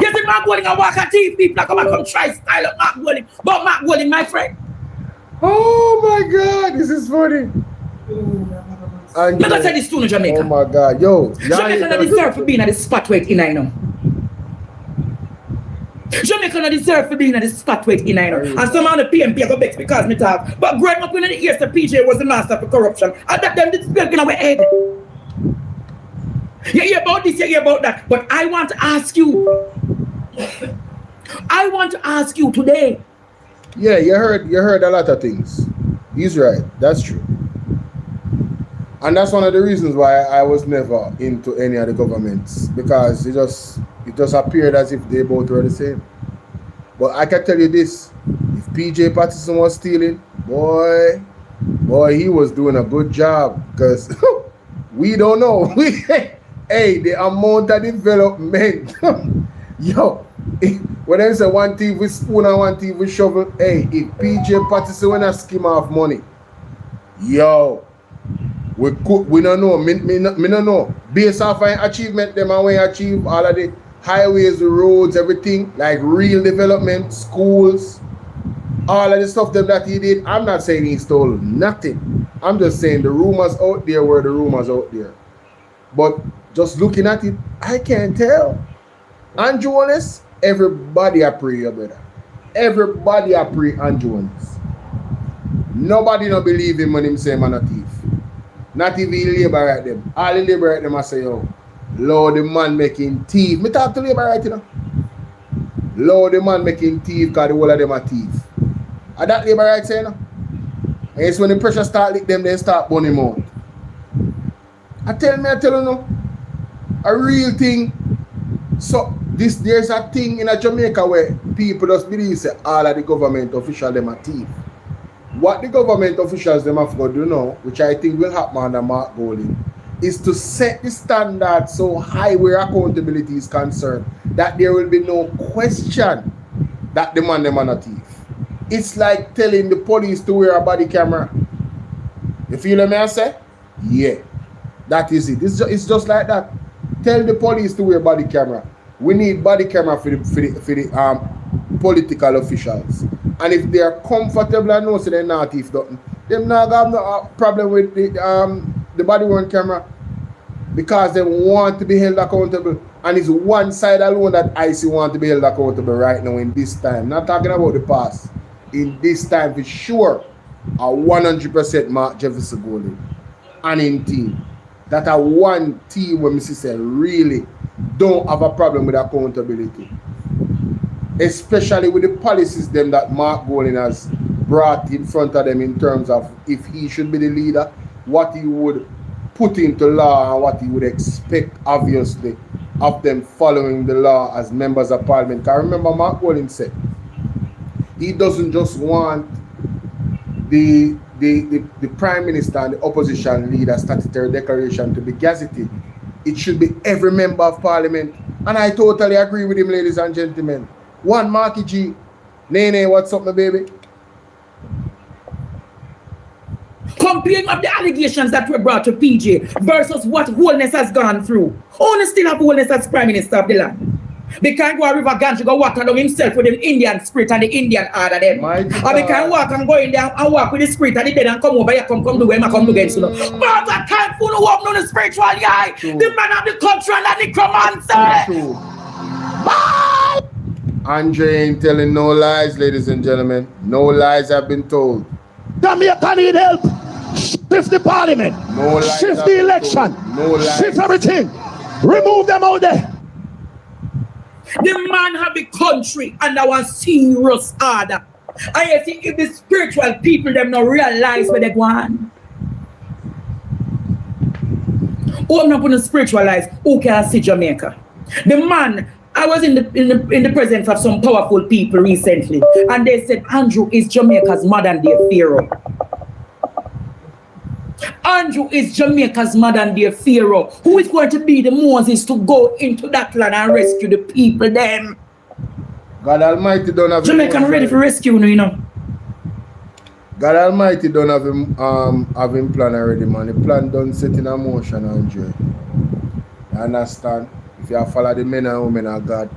Yes, Mark Golding and walk at TV people come and come try style of Mark Golding. But Mark Golding, my friend. Oh my God, this is funny. I'm gonna say this to you, Jamaica. Oh my God, yo. Jamaica not deserve for being at the spot where it's in, I know. Jamaica not deserve for being at the spot where it's in, I know. And some of the PMP go back because me talk. But growing up in the years, the PJ was the master of corruption. And that them did speak in our head. You hear about this, you hear about that. But I want to ask you. I want to ask you today. Yeah, you heard a lot of things. He's right. That's true. And that's one of the reasons why I was never into any of the governments, because it just appeared as if they both were the same. But I can tell you this: if PJ Patterson was stealing, boy, he was doing a good job, because we don't know. Hey, the amount of development, yo. When I say one thief with spoon and one thief with shovel, hey, if PJ Patterson when I skim off money, yo, we don't know. Me don't know. Based off an achievement, them and we achieve all of the highways, the roads, everything, like real development, schools, all of the stuff that he did. I'm not saying he stole nothing. I'm just saying the rumors out there were the rumors out there. But Just looking at it, I can't tell. Andrew Wallace, everybody a pray, your brother. Everybody a pray Andrew Wallace. Nobody no believe him when him say man a thief. Not even labor right them. All the labor right them I say, yo, Lord, the man making thief. Me talk to labor right, you know. Lord, the man making thief because the whole of them are thief. And that labor right say, you know. And it's when the pressure start lick them, they start burning them out. I tell you no, a real thing. So there's a thing in a Jamaica where people just believe say all of the government officials them are thief. What the government officials them have got to do now, which I think will happen under Mark Golding, is to set the standard so high where accountability is concerned that there will be no question that the man them are not thief. It's like telling the police to wear a body camera. You feel what I say? Yeah. That is it. It's just like that. Tell the police to wear body camera. We need body camera for the political officials. And if they are comfortable and know so they're not thief, them not have no problem with the body worn camera because they want to be held accountable. And it's one side alone that I see want to be held accountable right now in this time. Not talking about the past. In this time for sure, a 100% Mark Jefferson Golding and in team. That are one team where Mrs. say really don't have a problem with accountability. Especially with the policies them that Mark Golding has brought in front of them in terms of if he should be the leader, what he would put into law and what he would expect obviously of them following the law as members of parliament. I remember Mark Golding said he doesn't just want the prime minister and the opposition leader statutory declaration to be gazetted. It should be every member of parliament. And I totally agree with him, ladies and gentlemen. One Marky G. Nene, what's up, my baby? Comparing up the allegations that were brought to PJ versus what Wholeness has gone through. Only still have Wholeness as prime minister of the land. They can't go a river Ganges, go walk along himself with the Indian spirit and the Indian order them. Or they can walk and go in there and walk with the spirit and the dead and come over here, come do where I come to against you. But I can't fool who up on the spiritual guy. The man of the country and the necromancer. Bye! Andre ain't telling no lies, ladies and gentlemen. No lies have been told. Jamaica need help. Shift the parliament. No lies. Shift the election. No lies. Shift everything. Remove them out there. The man have the country under one serious order. I think if the spiritual people them not realize where they go on. Oh, I'm not going to spiritualize. Who can see Jamaica? The man, I was in the presence of some powerful people recently, and they said Andrew is Jamaica's modern day Pharaoh. Andrew is Jamaica's modern day Pharaoh. Who is going to be the Moses to go into that land and rescue the people them? God Almighty don't have Jamaica ready for rescue, you know. God Almighty don't have him plan already, man. The plan done set in motion, Andrew. You understand? If you follow the men and women of God,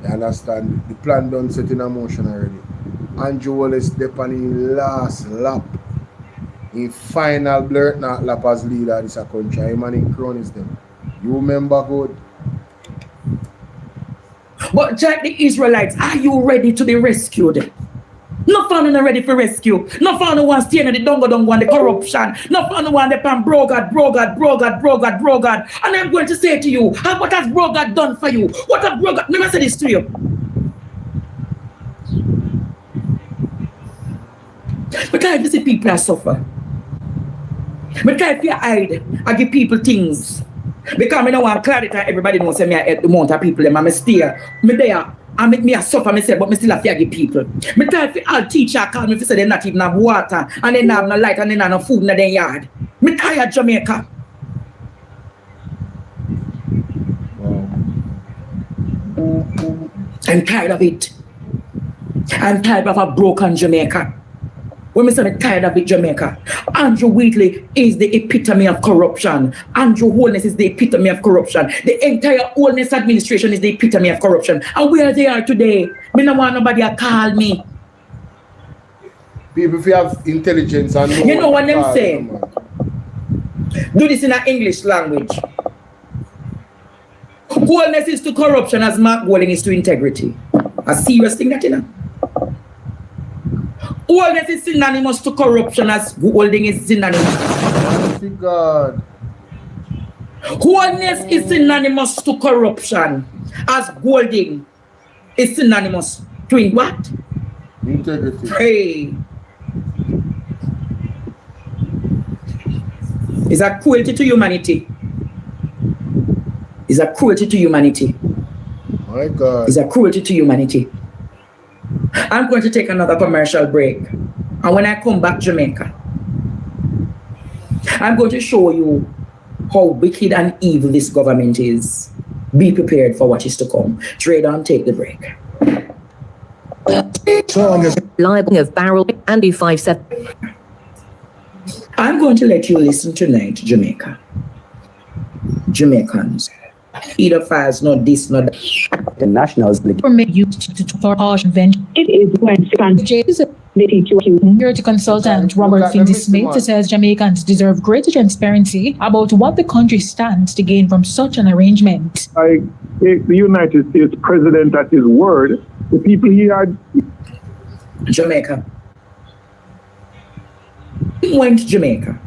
you understand? The plan done set in motion already. Andrew Wallace step on his last lap. In final blurt not lap as leader of this country. Him and his cronies them. You remember good? But Jack the Israelites, are you ready to be rescued? No fan are ready for rescue. No fan wants to stay in the dongo and the corruption. No fan want the pan brogad. And I'm going to say to you, what has brogad done for you? What has brogad? Let me say this to you. Because if you see people are suffer. Because if you hide, I give people things. Because I don't want clarity, everybody knows me at the amount of people them. I'm stay. Me there. And make me a suffer myself, but me still have to give people. Me tell you, all teacher call me if say they not even have water, and they not have no light, and they not have no food in their yard. Me tired Jamaica. Wow. I'm tired of it. I'm tired of a broken Jamaica. When me say I'm tired of it, Jamaica. Andrew Wheatley is the epitome of corruption. Andrew Wholeness is the epitome of corruption. The entire Wholeness administration is the epitome of corruption. And where they are today, me no want nobody to call me. People, if you have intelligence and know you know what them say? Do this in an English language. Wholeness is to corruption as Mark Golding is to integrity. A serious thing that, you know. Wholeness is synonymous to corruption as Golding is synonymous. God. Wholeness is synonymous to corruption as Golding is synonymous to what? Integrity. Hey. It's a cruelty to humanity. It's a cruelty to humanity. My God. It's a cruelty to humanity. I'm going to take another commercial break. And when I come back, Jamaica, I'm going to show you how wicked and evil this government is. Be prepared for what is to come. Trade on, take the break. Liable of barrel and U57. I'm going to let you listen tonight, Jamaica. Jamaicans. Either files, not this, not that. The nationals Permit you for harsh invention. It is going to Security consultant Robert Finley Smith says Jamaicans deserve greater transparency about what the country stands to gain from such an arrangement. I take the United States president at his word. The people here. Jamaica. He went to Jamaica.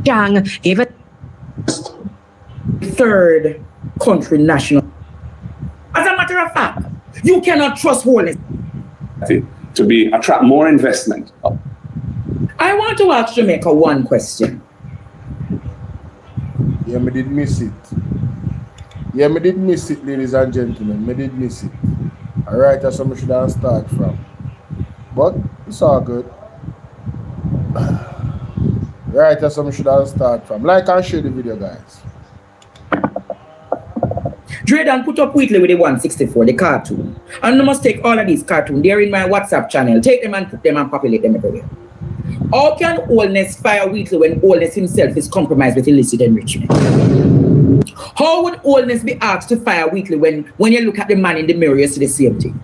Gang gave it third country national. As a matter of fact, you cannot trust wholeness. To attract more investment. I want to ask Jamaica one question. Yeah, me did miss it. Yeah, me did miss it, ladies and gentlemen. Me did miss it. Alright, that's where we should have start from. But it's all good. Right, that's where we should have start from. Like and share the video, guys. Drayden put up Wheatley with the 164, the cartoon. And you must take all of these cartoons. They're in my WhatsApp channel. Take them and put them and populate them everywhere. How can Wholeness fire Wheatley when Wholeness himself is compromised with illicit enrichment? How would Wholeness be asked to fire Wheatley when you look at the man in the mirror, you see the same thing?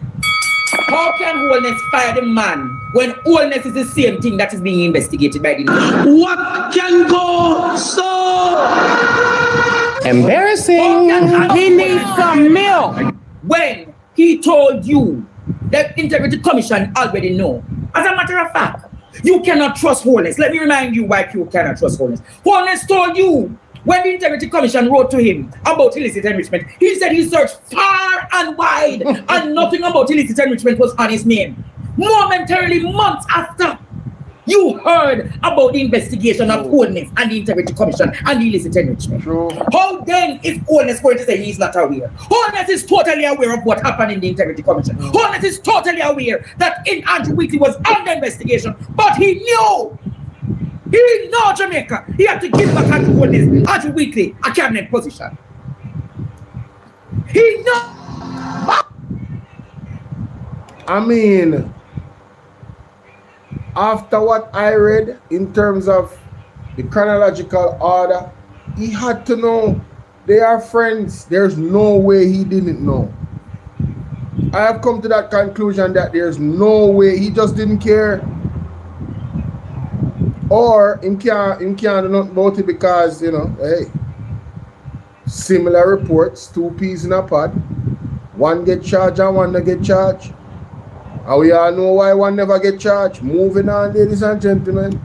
How can Wholeness fire the man when Wholeness is the same thing that is being investigated by the What can go so? Embarrassing. He needs some milk. When he told you that Integrity Commission already know. As a matter of fact, you cannot trust Wholeness. Let me remind you why you cannot trust Wholeness. Wholeness told you when the Integrity Commission wrote to him about illicit enrichment, he said he searched far and wide and nothing about illicit enrichment was on his name. Momentarily, months after, you heard about the investigation of Wholeness and the Integrity Commission and the illicit enrichment. How then is Wholeness going to say he's not aware? Wholeness is totally aware of what happened in the Integrity Commission. Wholeness is totally aware that Andrew Wheatley was under investigation, but he knew. He knew Jamaica. He had to give back Andrew Wheatley a cabinet position. He knew. I mean, after what I read in terms of the chronological order, he had to know they are friends. There's no way he didn't know. I have come to that conclusion that there's no way he just didn't care. Or him can't do nothing about it because, you know, hey, similar reports, 2 peas in a pod. One get charged and one not get charged. And we all know why one never get charged. Moving on, ladies and gentlemen.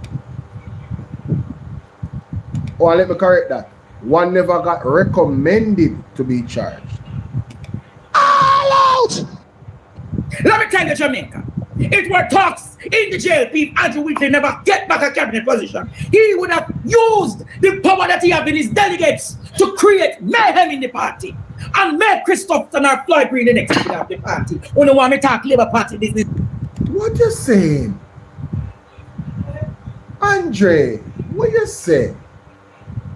Oh, and let me correct that. One never got recommended to be charged. All out! Let me tell you, Jamaica. It were talks in the jail if Andrew Wheatley never get back a cabinet position. He would have used the power that he have in his delegates to create mayhem in the party and make Christopherson or Floyd Green the next leader of the party. When you want me to talk Labour Party business. What you saying? Andre, what you say?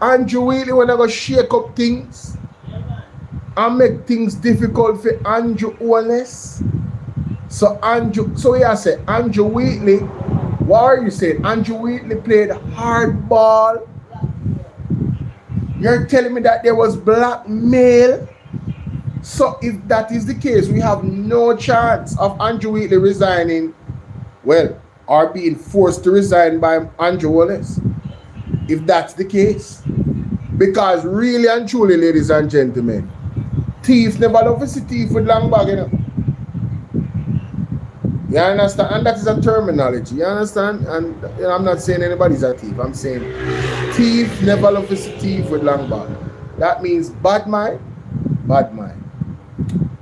Andrew Wheatley wanna go shake up things and make things difficult for Andrew Wholeness? So we are saying Andrew Wheatley, what are you saying? Andrew Wheatley played hardball. You're telling me that there was blackmail? So if that is the case, we have no chance of Andrew Wheatley resigning, well, or being forced to resign by Andrew Wallace. if that's the case. Because really and truly, ladies and gentlemen, thief never love to see thief with long bag, you know. You understand? And that is a terminology, you understand? And you know, I'm not saying anybody's a thief. I'm saying thief never love to see thief with long bag. That means bad mind, bad mind.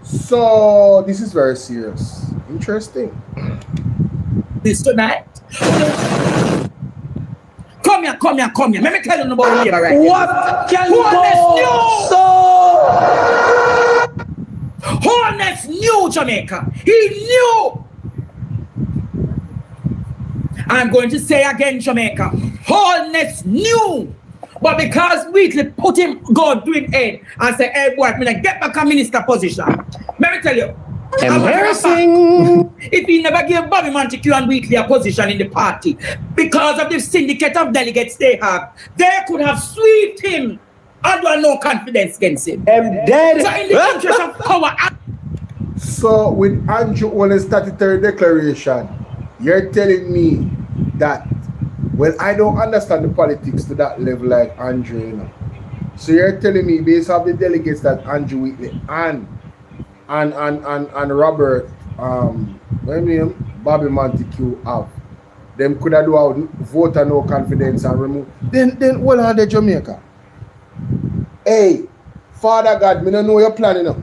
So this is very serious. Interesting. This tonight. Come here. Let me tell you about it, right? What can go so? Honest knew Jamaica. He knew. I'm going to say again, Jamaica. Honest knew. But because Wheatley put him, God doing head, and say, hey boy, I'm gonna get back a minister position. Let me tell you. Embarrassing. If he never gave Bobby Montague and Wheatley a position in the party, because of the syndicate of delegates they have, they could have swept him and had no confidence against him. I'm dead. So in the interest of power. So with Andrew Owen's statutory declaration, you're telling me that, well, I don't understand the politics to that level like Andrew, you know. So you're telling me based on the delegates that Andrew Wheatley and Robert, Bobby Montague have, them could have do a vote and no confidence and remove. Then what are the Jamaica? Hey, Father God, me don't know your plan, you know.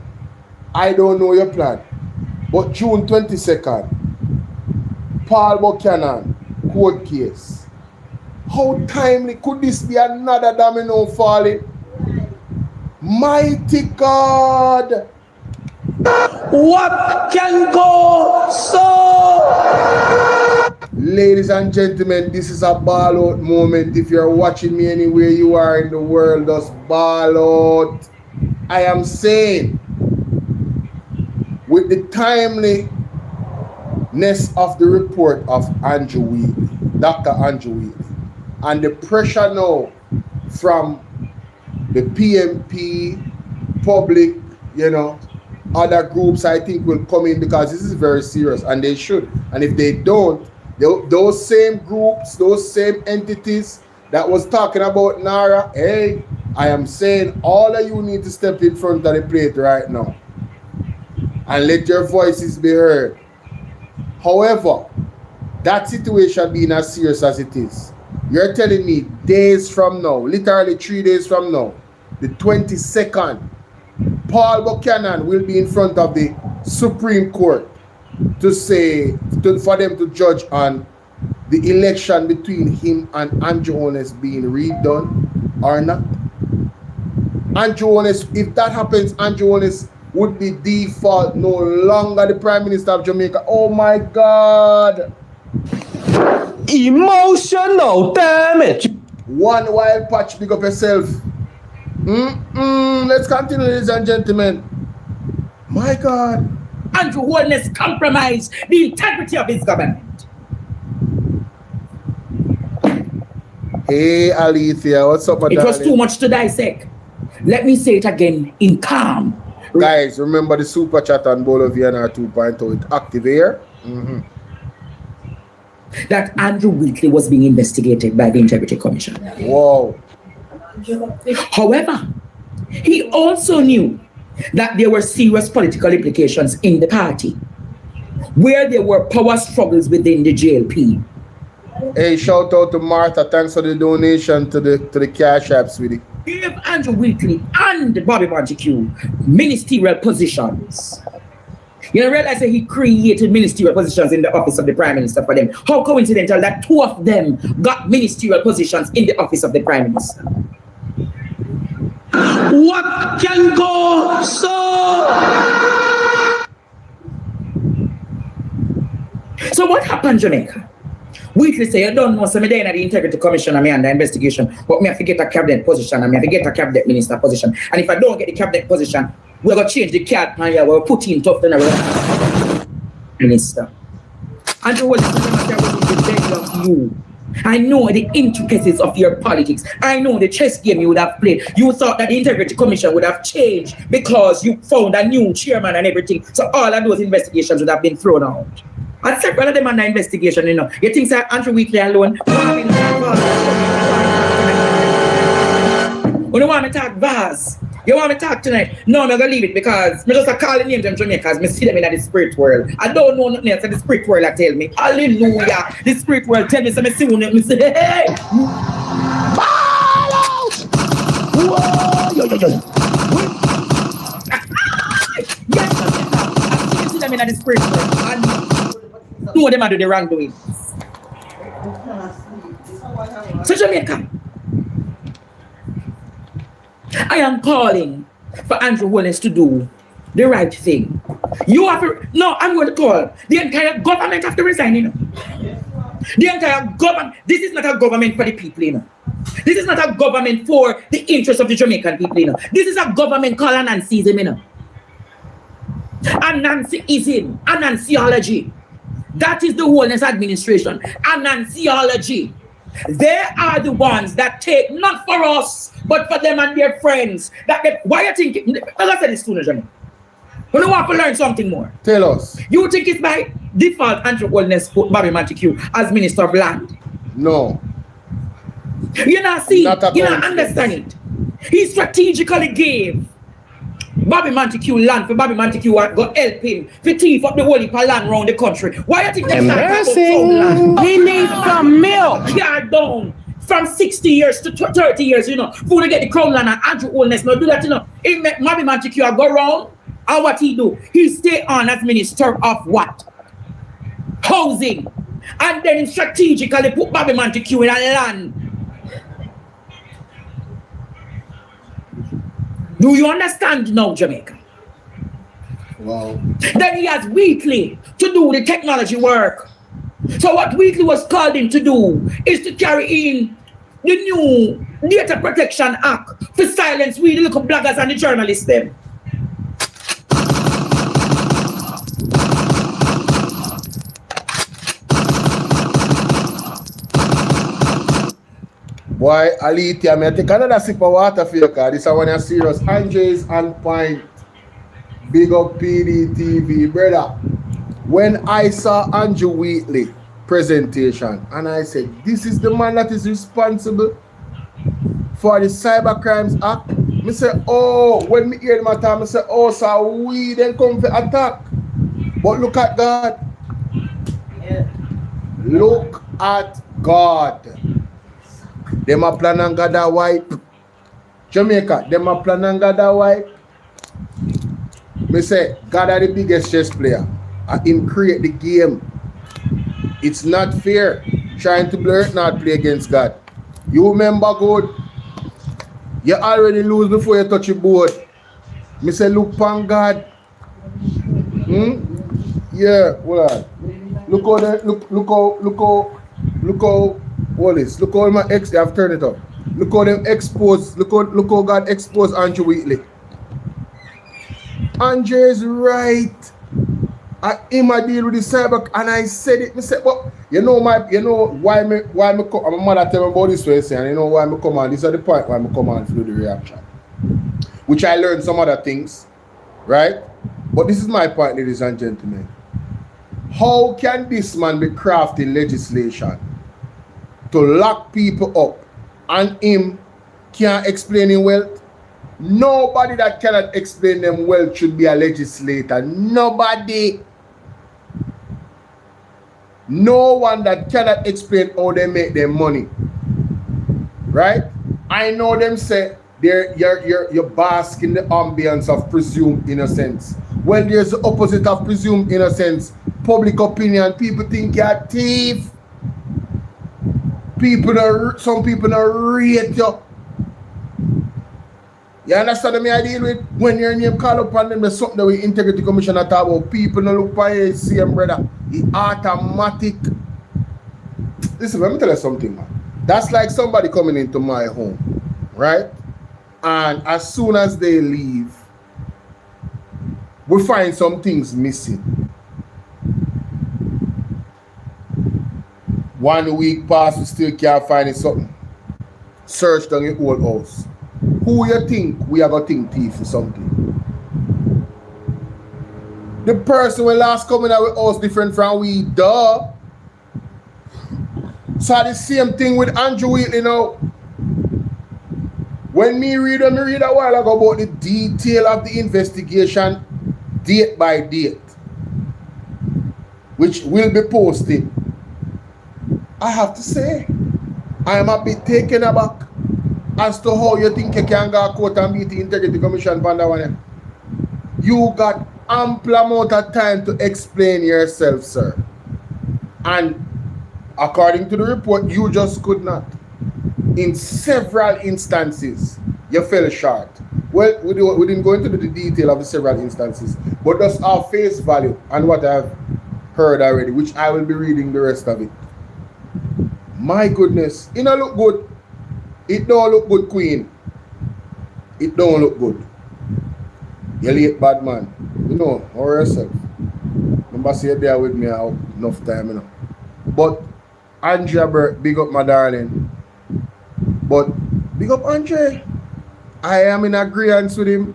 I don't know your plan. But June 22nd, Paul Buchanan, court case. How timely could this be another domino falling? Mighty God! What can go so? Ladies and gentlemen, this is a ball out moment. If you're watching me anywhere you are in the world, just ball out. I am saying, with the timeliness of the report of Andrew Wheatley, Dr. Andrew Wheatley, and the pressure now from the PMP, public, you know, other groups I think will come in because this is very serious and they should. And if they don't, those same groups, those same entities that was talking about Nara, hey, I am saying all of you need to step in front of the plate right now and let your voices be heard. However, that situation being as serious as it is, you're telling me days from now, literally 3 days from now, the 22nd, Paul Buchanan will be in front of the Supreme Court to say, for them to judge on the election between him and Andrew Holness being redone or not. Andrew Holness, if that happens, Andrew Holness would be default, no longer the Prime Minister of Jamaica. Oh my God! Emotional damage. One wild patch, big up yourself. Let's continue, ladies and gentlemen. My God. Andrew Holness compromised the integrity of his government. Hey, Alethea, what's up, my It was darling? too much to dissect. Let me say it again in calm. Guys, remember the super chat on Bolo VNR 2.0. It's active here. That Andrew Wheatley was being investigated by the Integrity Commission. Whoa. However, he also knew that there were serious political implications in the party, where there were power struggles within the JLP. Hey, shout out to Martha. Thanks for the donation to the cash app, sweetie. Gave Andrew Wheatley and Bobby Montague ministerial positions. You know, realize that he created ministerial positions in the office of the Prime Minister for them. How coincidental that two of them got ministerial positions in the office of the Prime Minister. What can go so? So what happened, Jamaica? Wheatley say, I don't know, so I'm there in the Integrity Commission and me under investigation, but me have to get a cabinet position and me have to get a cabinet minister position. And if I don't get the cabinet position, we're going to change the card and yeah, we'll put in tough than a minister. Andrew was of you. I know the intricacies of your politics. I know the chess game you would have played. You thought that the Integrity Commission would have changed because you found a new chairman and everything. So all of those investigations would have been thrown out. And several of them under investigation, you know. You think that Andrew Wheatley alone When you want me to talk vase, you want me to talk tonight? No, I'm gonna leave it because me just call the names of Jamaicans, me see them in the spirit world. I don't know nothing else, the spirit world I tell me. Hallelujah. The spirit world tell me, so me see one, me say, hey! Bolo! Yes, I see them in the spirit world. And two of them are doing the wrongdoing. So Jamaica, I am calling for Andrew Wallace to do the right thing. You have to, no, I'm going to call. The entire government have to resign, you know. The entire government, this is not a government for the people, you know. This is not a government for the interest of the Jamaican people, you know. This is a government called Anancyism, you know. Anancyism, Ananciology. That is the wholeness administration. Ananciology. They are the ones that take, not for us, but for them and their friends. That get, why you think, as I said this sooner, Jamie. You know want to learn something more? Tell us. You think it's by default Andrew Wallace put Bobby Montague as Minister of Land? No. You not see, you not understand it. He strategically gave Bobby Montague land for Bobby Montague go help him to thief up the whole heap of land around the country. Why you think they land? We need some milk. Yeah, down from 60 years to 30 years, you know. For to get the crown land and Andrew Wallace, no do that, you know. He make Bobby Montague go round, and what he do? He stay on as Minister of what? Housing. And then strategically put Bobby Montague in a land. Do you understand now, Jamaica? Wow. Then he has Wheatley to do the technology work. So what Wheatley was called in to do is to carry in the new Data Protection Act to silence we the little bloggers and the journalists them. Boy, Alithia, I take another sip of water for you, because this is one of serious. Andres on point. Big up PDTV, brother. When I saw Andrew Wheatley presentation, and I said, this is the man that is responsible for the Cyber Crimes Act. I said, oh, when me hear them talk, I said, oh, so we then come for attack. But look at God. Yeah. Look at God. Them a plan and God a wipe. Jamaica, them a plan and God a wipe. Me say, God are the biggest chess player. Him create the game. It's not fair trying to blur not play against God. You remember good. You already lose before you touch your board. Me say, look on God. Yeah, hold on. Look how Wallace, look how my ex, they have turned it up. Look how them exposed, look how God exposed Andrew Wheatley. Andre is right. Him I deal with the cyber, and I said it. I said, well, you know why me come. I'm a mother tell me about this way, and you know why me come on. This is the point why me come on through the reaction, which I learned some other things, right? But this is my point, ladies and gentlemen. How can this man be crafting legislation to lock people up and him can't explain him wealth? Nobody that cannot explain them wealth should be a legislator. Nobody. No one that cannot explain how they make their money. Right? I know them say you're basking the ambience of presumed innocence. Well, there's the opposite of presumed innocence. Public opinion. People think you're a thief. Some people don't rate you. You understand me I deal with? When your name call upon them, there's something that we Integrity Commissioner talk about. People don't look for you, same brother. It's automatic. Listen, let me tell you something, man. That's like somebody coming into my home, right? And as soon as they leave, we find some things missing. 1 week pass, we still can't find something. Search down your whole house. Who you think we are going to think thief or something? The person when last coming out with us different from we, duh. So the same thing with Andrew Wheatley now. When me read a while ago about the detail of the investigation, date by date, which will be posted, I have to say, I am a bit taken aback as to how you think you can go to court and beat the Integrity Commission for that one. You got ample amount of time to explain yourself, sir. And according to the report, you just could not. In several instances, you fell short. Well, we didn't go into the detail of the several instances, but just our face value and what I've heard already, which I will be reading the rest of it. My goodness, it don't look good. It don't look good, Queen. It don't look good. You late bad man. You know, or yourself. Remember, say you're there with me, I have enough time, you know. But Andrea Burt, big up my darling. But big up Andre. I am in agreement with him.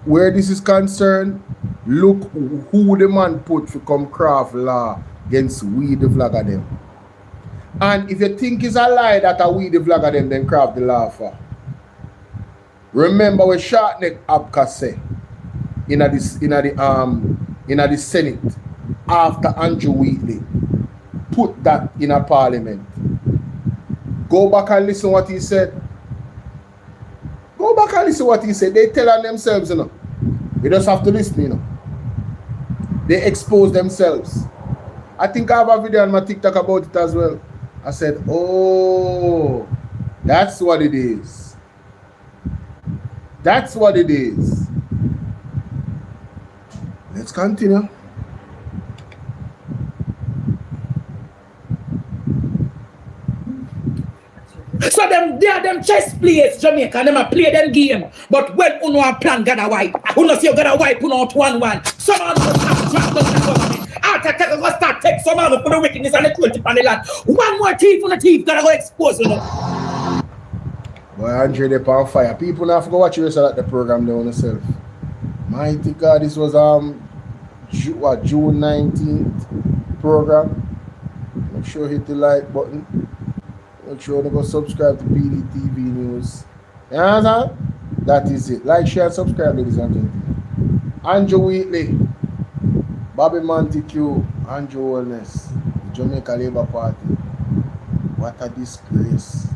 Where this is concerned, look who the man put to come craft law against we the vlogger them. And if you think it's a lie that a we the vlogger them, then craft the law for. Remember what Sharpneck Abka say in the Senate after Andrew Wheatley put that in a parliament. Go back and listen what he said. Go back and listen what he said. They tell on themselves, you know. You just have to listen, you know. They expose themselves. I think I have a video on my TikTok about it as well. I said, oh, that's what it is. That's what it is. Let's continue. So them chess players, Jamaica, them a play them game. But when uno a plan gonna wipe, uno see you gonna wipe uno out 1-1. Some of them start drop down the government. After take go start take some of them for the wickedness and the cruelty on the land. One more thief on the thief gonna go expose you know. Boy, Andre they on fire. People now forgot watch the rest of the program there on themselves. Mighty God, this was June 19th program. Make sure you hit the like button. Make sure you go subscribe to PDTV News. You understand? That is it. Like, share, subscribe, ladies and gentlemen. Andrew Wheatley, Bobby Montague, Andrew Wellness, the Jamaica Labour Party. What a disgrace.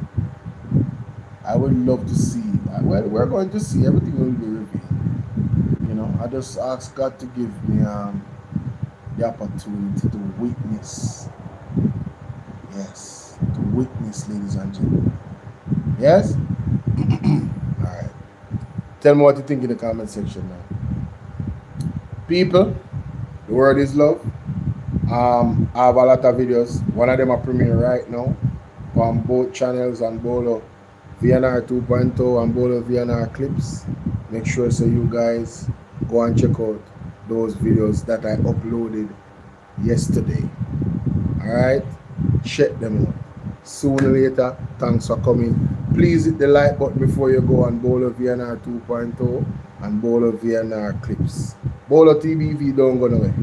I would love to see. Well, we're going to see. Everything will be revealed. You know, I just ask God to give me the opportunity to witness. Yes. To witness, ladies and gentlemen. Yes? Alright. Tell me what you think in the comment section now. People, the word is love. I have a lot of videos. One of them are premiere right now on both channels, on Bolo VNR 2.0 and Bolo VNR clips. Make sure so you guys go and check out those videos that I uploaded yesterday. Alright? Check them out. Sooner or later, thanks for coming. Please hit the like button before you go on Bolo VNR 2.0 and Bolo VNR clips. Bolo TBV don't go nowhere.